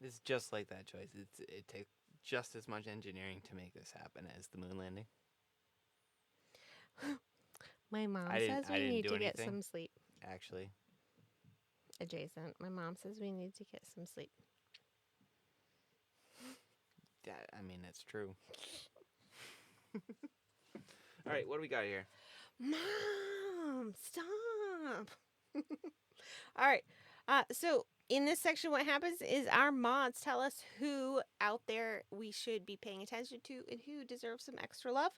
It's just like that, Joyce. It takes just as much engineering to make this happen as the moon landing. My mom I didn't- says I we didn't need do to get anything. some sleep. Actually, Adjacent. My mom says we need to get some sleep. that's true. All right, what do we got here? Mom, stop. All right. So in this section, what happens is our mods tell us who out there we should be paying attention to and who deserves some extra love.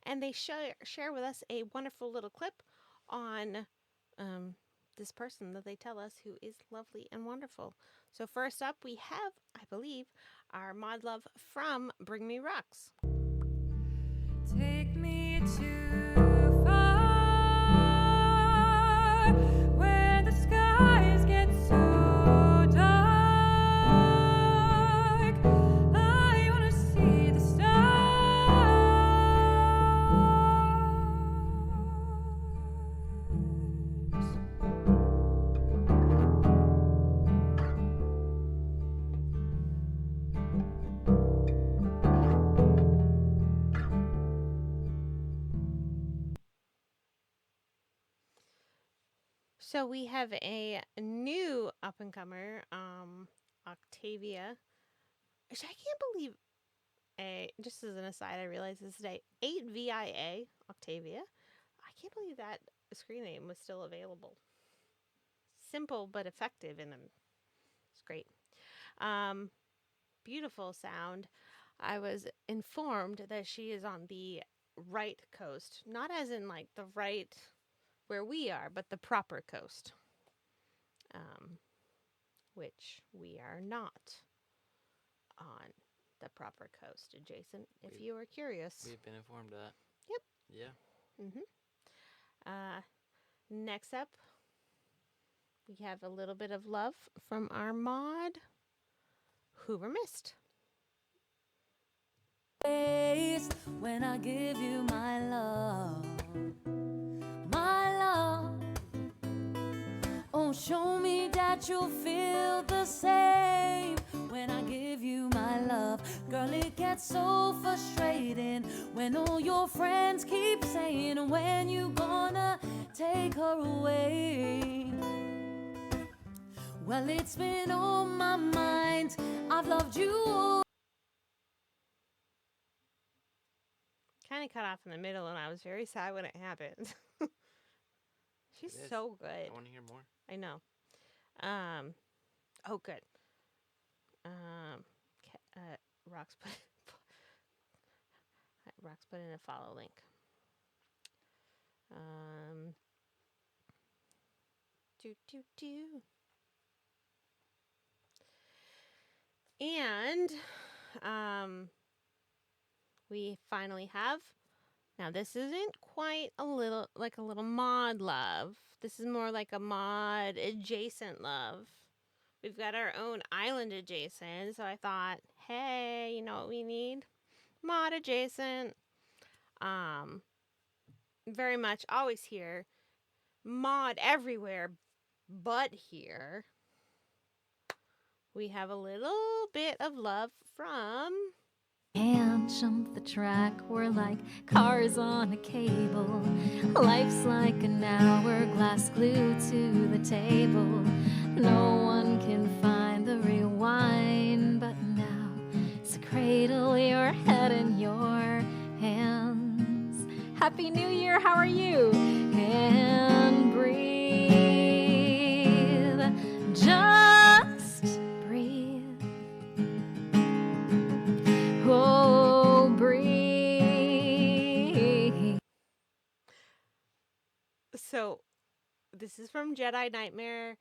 And they share with us a wonderful little clip on this person that they tell us who is lovely and wonderful. So first up, we have, I believe, our mod love from Bring Me Rocks. Take me too far, where the skies get so dark. I wanna see the stars. So we have a new up and comer, Octavia. Which I can't believe. Just as an aside, I realized this today. 8VIA Octavia. I can't believe that screen name was still available. Simple but effective, and it's great. Beautiful sound. I was informed that she is on the right coast, not as in like the right where we are, but the proper coast, which we are not on the proper coast, adjacent, if you are curious. We've been informed of that. Yep. Yeah. Next up, we have a little bit of love from our mod, Hoover Mist. When I give you my love, oh, show me that you'll feel the same when I give you my love. Girl, it gets so frustrating when all your friends keep saying, when you gonna take her away? Well, it's been on my mind. I've loved you all. Kind of cut off in the middle, and I was very sad when it happened. She's It is. so good. I want to hear more. I know. Oh, good. Rocks. Rox put in a follow link. Do. And we finally have. Now this isn't quite a little mod love. This is more like a mod adjacent love. We've got our own island adjacent, so I thought, hey, you know what we need? Mod adjacent. Very much always here. Mod everywhere, but here we have a little bit of love from. Can't jump the track, we're like cars on a cable. Life's like an hourglass glued to the table. No one can find the rewind button now. So cradle your head in your hands. Happy New Year, how are you? And breathe, just breathe. Oh, breathe. So, this is from Jedi Nightmare.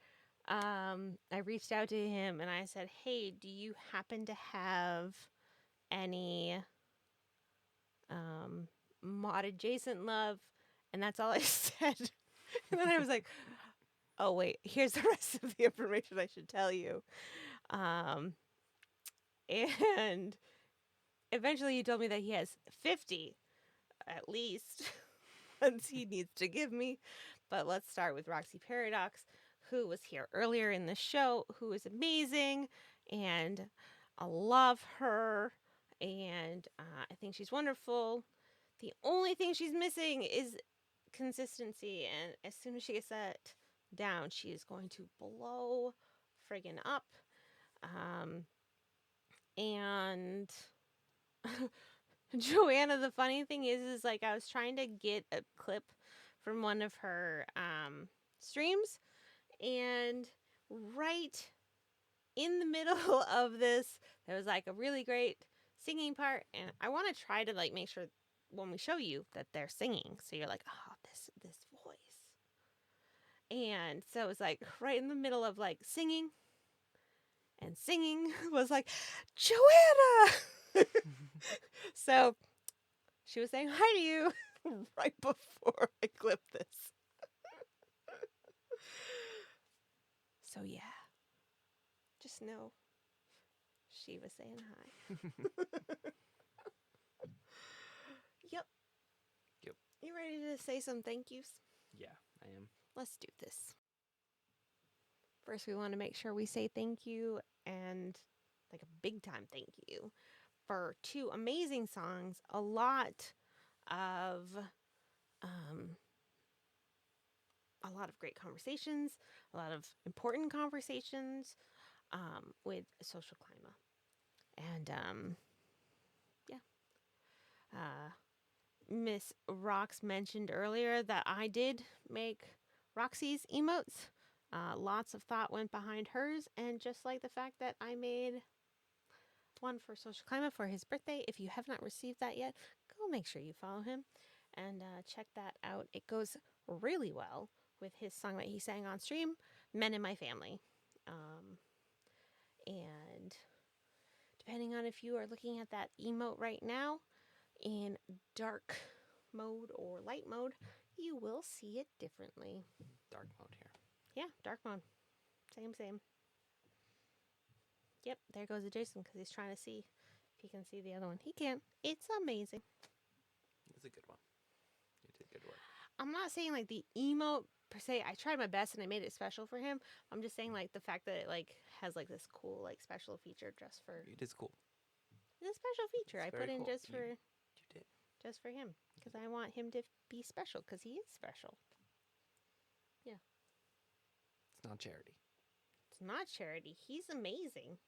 I reached out to him and I said, hey, do you happen to have any mod adjacent love? And that's all I said. And then I was like, oh, wait, here's the rest of the information I should tell you. And eventually he told me that he has 50 at least ones he needs to give me. But let's start with Roxy Paradox, who was here earlier in the show, who is amazing, and I love her, and I think she's wonderful. The only thing she's missing is consistency, and as soon as she gets that down, she is going to blow friggin' up. And Joanna, the funny thing is like I was trying to get a clip from one of her streams, and right in the middle of this, there was like a really great singing part, and I want to try to like make sure when we show you that they're singing, so you're like, oh, this voice. And so it was like right in the middle of like singing, and singing was like, Joanna. So she was saying hi to you right before I clipped this. So yeah, just know she was saying hi. Yep. You ready to say some thank yous? Yeah, I am. Let's do this. First, we want to make sure we say thank you, and like a big time thank you, for 2 amazing songs, a lot of great conversations, a lot of important conversations with socialKLYMA. And Miss Rox mentioned earlier that I did make Roxy's emotes. Lots of thought went behind hers, and just like the fact that I made one for socialKLYMA for his birthday. If you have not received that yet, go make sure you follow him and check that out. It goes really well with his song that he sang on stream, Men in My Family. And depending on if you are looking at that emote right now in dark mode or light mode, you will see it differently. Dark mode here. Yeah, dark mode. Same. Yep, there goes Jason because he's trying to see if he can see the other one. He can't. It's amazing. It's a good one. You did good work. I'm not saying like the emote per se. I tried my best and I made it special for him. I'm just saying like the fact that it like has like this cool like special feature just for. It is cool. It's a special feature It's I very put in cool. just for You did. just for him because I want him to be special because he is special. Yeah. It's not charity. It's not charity. He's amazing.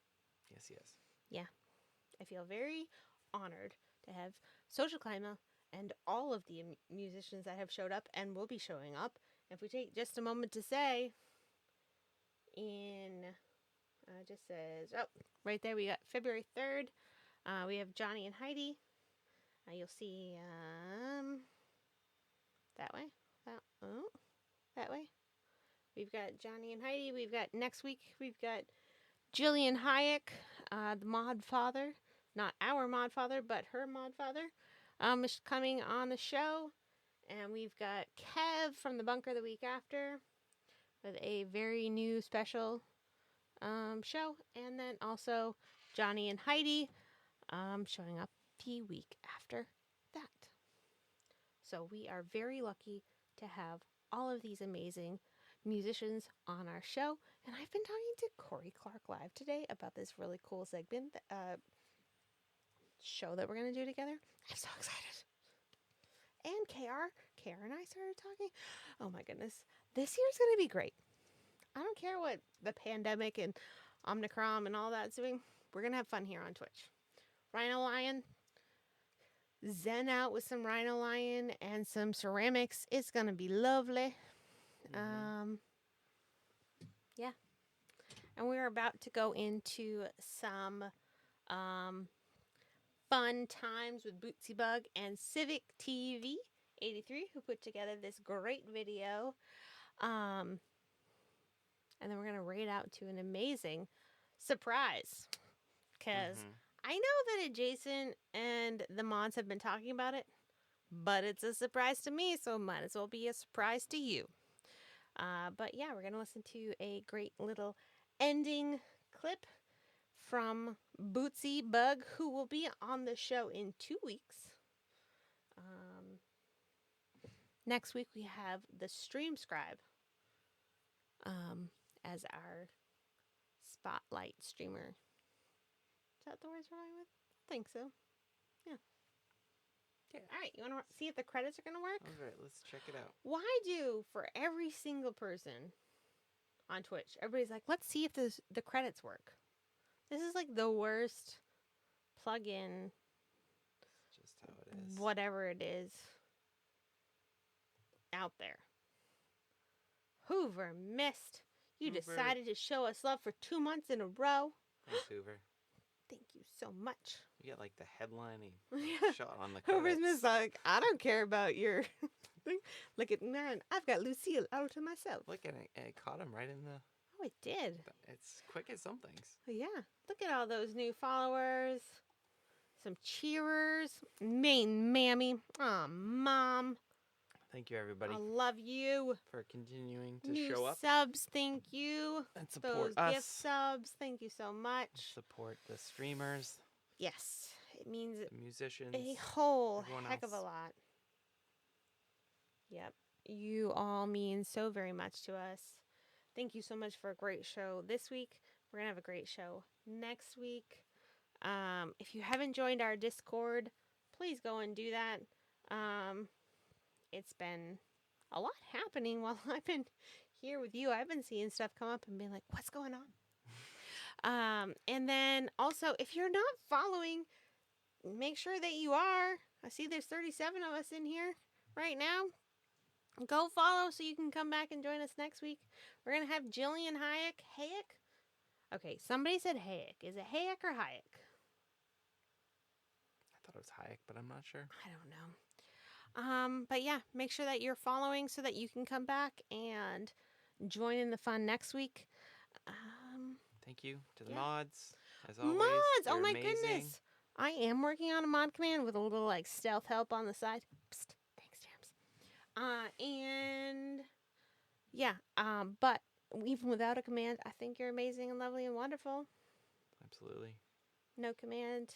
Yes, he is. Yeah. I feel very honored to have socialKLYMA and all of the musicians that have showed up and will be showing up. If we take just a moment to say, just says, right there we got February 3rd. We have Johnny and Heidi. You'll see that way. That way. We've got Johnny and Heidi. We've got next week. We've got Jillian Hayek, the mod father, not our mod father, but her mod father, is coming on the show. And we've got Kev from the bunker the week after with a very new special show. And then also Johnny and Heidi showing up the week after that. So we are very lucky to have all of these amazing musicians on our show. And I've been talking to Corey Clark Live today about this really cool segment show that we're going to do together. I'm so excited. And KR and I started talking. Oh my goodness. This year's going to be great. I don't care what the pandemic and Omicron and all that's doing. We're going to have fun here on Twitch. Rhino Lion, zen out with some Rhino Lion and some ceramics. It's going to be lovely. Yeah. And we're about to go into some fun times with Bootsy Bug and Civic TV 83, who put together this great video. And then we're going to raid out to an amazing surprise. Because I know that Jason and the mods have been talking about it, but it's a surprise to me, so it might as well be a surprise to you. But yeah, we're going to listen to a great little ending clip from Bootsy Bug, who will be on the show in 2 weeks. Next week we have the Stream Scribe as our spotlight streamer. Is that the words we're going with? I think so. Yeah. Yeah. All right, you want to see if the credits are going to work? All right, let's check it out. Why do, for every single person on Twitch, everybody's like, let's see if the credits work. This is like the worst plug-in, Just how it is. whatever it is, out there. Hoover missed. You Hoover. decided to show us love for 2 months in a row. Thanks, Hoover. Thank you so much. You get like the headline Yeah. shot on the Hoover's credits. missed, like, I don't care about your thing. Look at man, I've got Lucille out to myself. Look at it, and it caught him right in the. Oh, it did. It's quick as some things. Yeah. Look at all those new followers. Some cheerers. Main mammy. Aw, Mom. Thank you, everybody, I love you. for continuing to New show up subs, thank you. and support Those gift us. subs, thank you so much. Support the streamers, Yes, it means the musicians. a whole everyone heck of a else. lot. Yep. You all mean so very much to us. Thank you so much for a great show this week. We're going to have a great show next week. If you haven't joined our Discord, please go and do that. It's been a lot happening while I've been here with you. I've been seeing stuff come up and being like, what's going on? And then also, if you're not following, make sure that you are. I see there's 37 of us in here right now. Go follow so you can come back and join us next week. We're going to have Jillian Hayek. Hayek? Okay, somebody said Hayek. Is it Hayek or Hayek? I thought it was Hayek, but I'm not sure. I don't know. But yeah, make sure that you're following so that you can come back and join in the fun next week. Thank you to the Yeah. mods, as always. Mods! Oh You're my amazing. goodness. I am working on a mod command with a little like stealth help on the side. Psst. Thanks, James. And yeah, but even without a command, I think you're amazing and lovely and wonderful. Absolutely. No command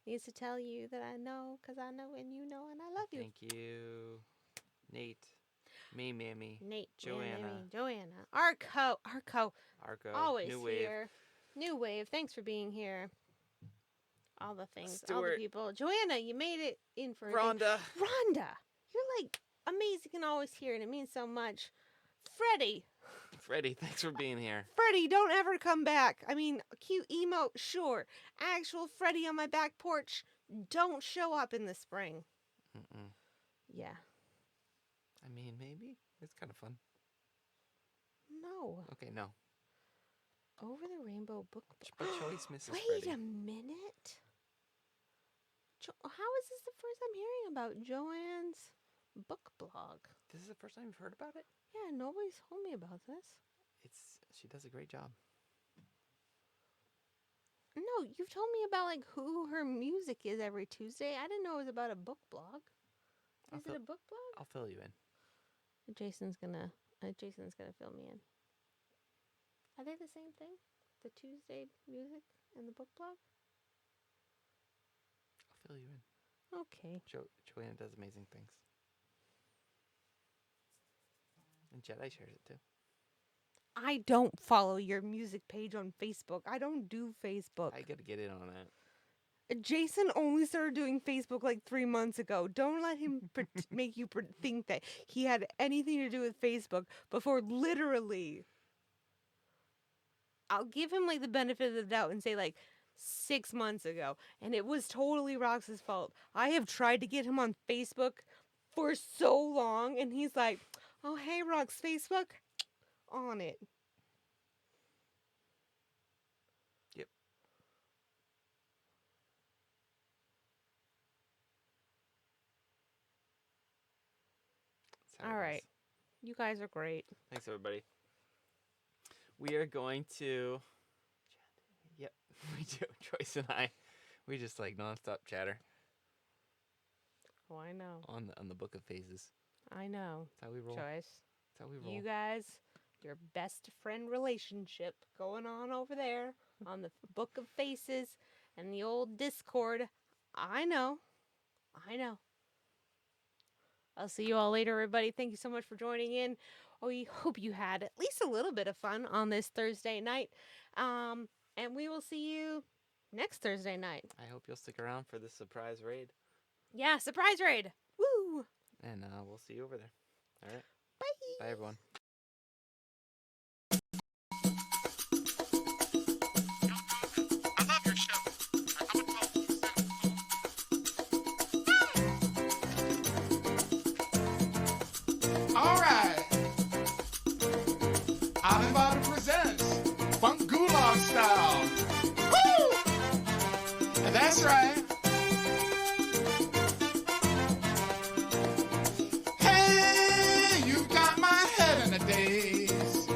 needs to tell you that I know, because I know and you know and I love you. Thank you, Nate, me, Mammy, Nate, Joanna. Joanna, Arco, Argo, always New Wave. here. New Wave, thanks for being here. All the things, all Stuart. the people. Joanna, you made it in for Rhonda. Rhonda, you're like amazing and always here, and it means so much. Freddie, Thanks for being here. Freddie, don't ever come back. I mean, cute emote, sure. Actual Freddie on my back porch, don't show up in the spring. Yeah. I mean, maybe. It's kind of fun. No. Okay, no. Over the Rainbow Book. By choice, Mrs. Wait Freddie. a minute. How is this the first I'm hearing about Joanne's book blog? This is the first time you've heard about it? Yeah, nobody's told me about this. She does a great job. No, you've told me about like who her music is every Tuesday. I didn't know it was about a book blog. Is it a book blog? I'll fill you in. Jason's gonna fill me in. Are they the same thing? The Tuesday music and the book blog? I'll fill you in. Okay. Joanna does amazing things. And Jedi shares it too. I don't follow your music page on Facebook. I don't do Facebook. I gotta get in on that. Jason only started doing Facebook like 3 months ago. Don't let him make you think that he had anything to do with Facebook before literally. I'll give him like the benefit of the doubt and say like 6 months ago. And it was totally Rox's fault. I have tried to get him on Facebook for so long. And he's like, oh, hey, Rox, Facebook? On it. Yep. All right. You guys are great. Thanks, everybody. We are going to... Yep, we do. Joyce and I, we just like nonstop chatter. Oh, I know. On the Book of Phases. I know. That's how we roll. Joyce. That's how we roll. You guys, your best friend relationship going on over there on the Book of Faces and the old Discord. I know. I'll see you all later, everybody. Thank you so much for joining in. We hope you had at least a little bit of fun on this Thursday night. And we will see you next Thursday night. I hope you'll stick around for this surprise raid. Yeah, surprise raid. Woo! And we'll see you over there. All right. Bye. Bye, everyone. I love your show. I'm a 12%. All right. Alibaba presents Funk Gulag Style. Woo! And that's right. Hey, you got my head in a daze.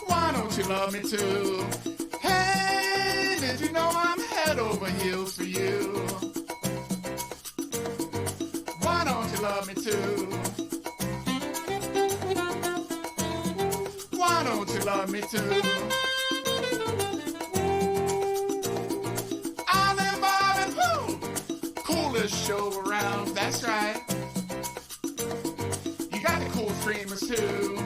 Why don't you love me too? Hey, did you know I'm head over heels for you? Why don't you love me too? Why don't you love me too? Island Bob and who? Coolest show around, that's right. You got the cool streamers too.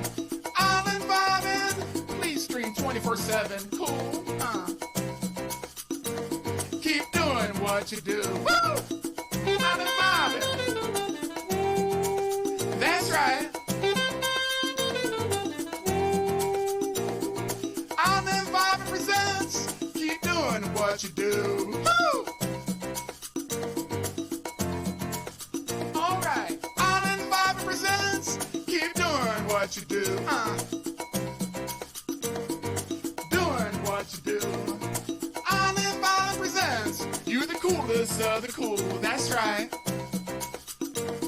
Island Bobbin', please stream 24/7. Cool, Keep doing what you do. Woo! Island Bobbin'. That's right. Island Bobbin' presents. Keep doing what you do. Woo! All right. Island Bobbin' presents. Keep doing what you do. Doing what you do. Island Bobbin' presents. You the coolest of the cool. That's right.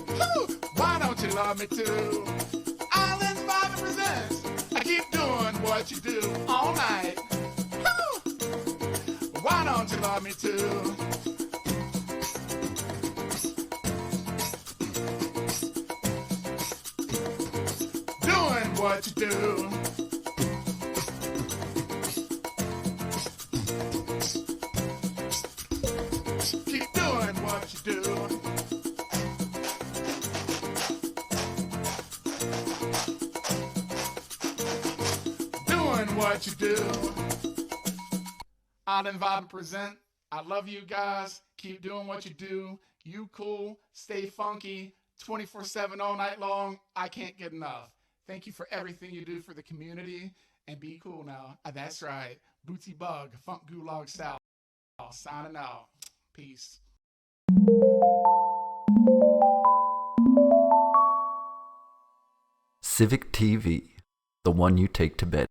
Woo! Why don't you love me too? Island Bobbin' presents. I keep doing what you do all night. Woo! Why don't you love me too? Doing what you do. Keep doing what you do. Doing what you do. Island Vibe present. I love you guys. Keep doing what you do. You cool. Stay funky. 24/7 all night long. I can't get enough. Thank you for everything you do for the community. And be cool now. That's right. Bootsy Bug, Funk Gulag Style. Signing out. Peace. Civic TV, the one you take to bed.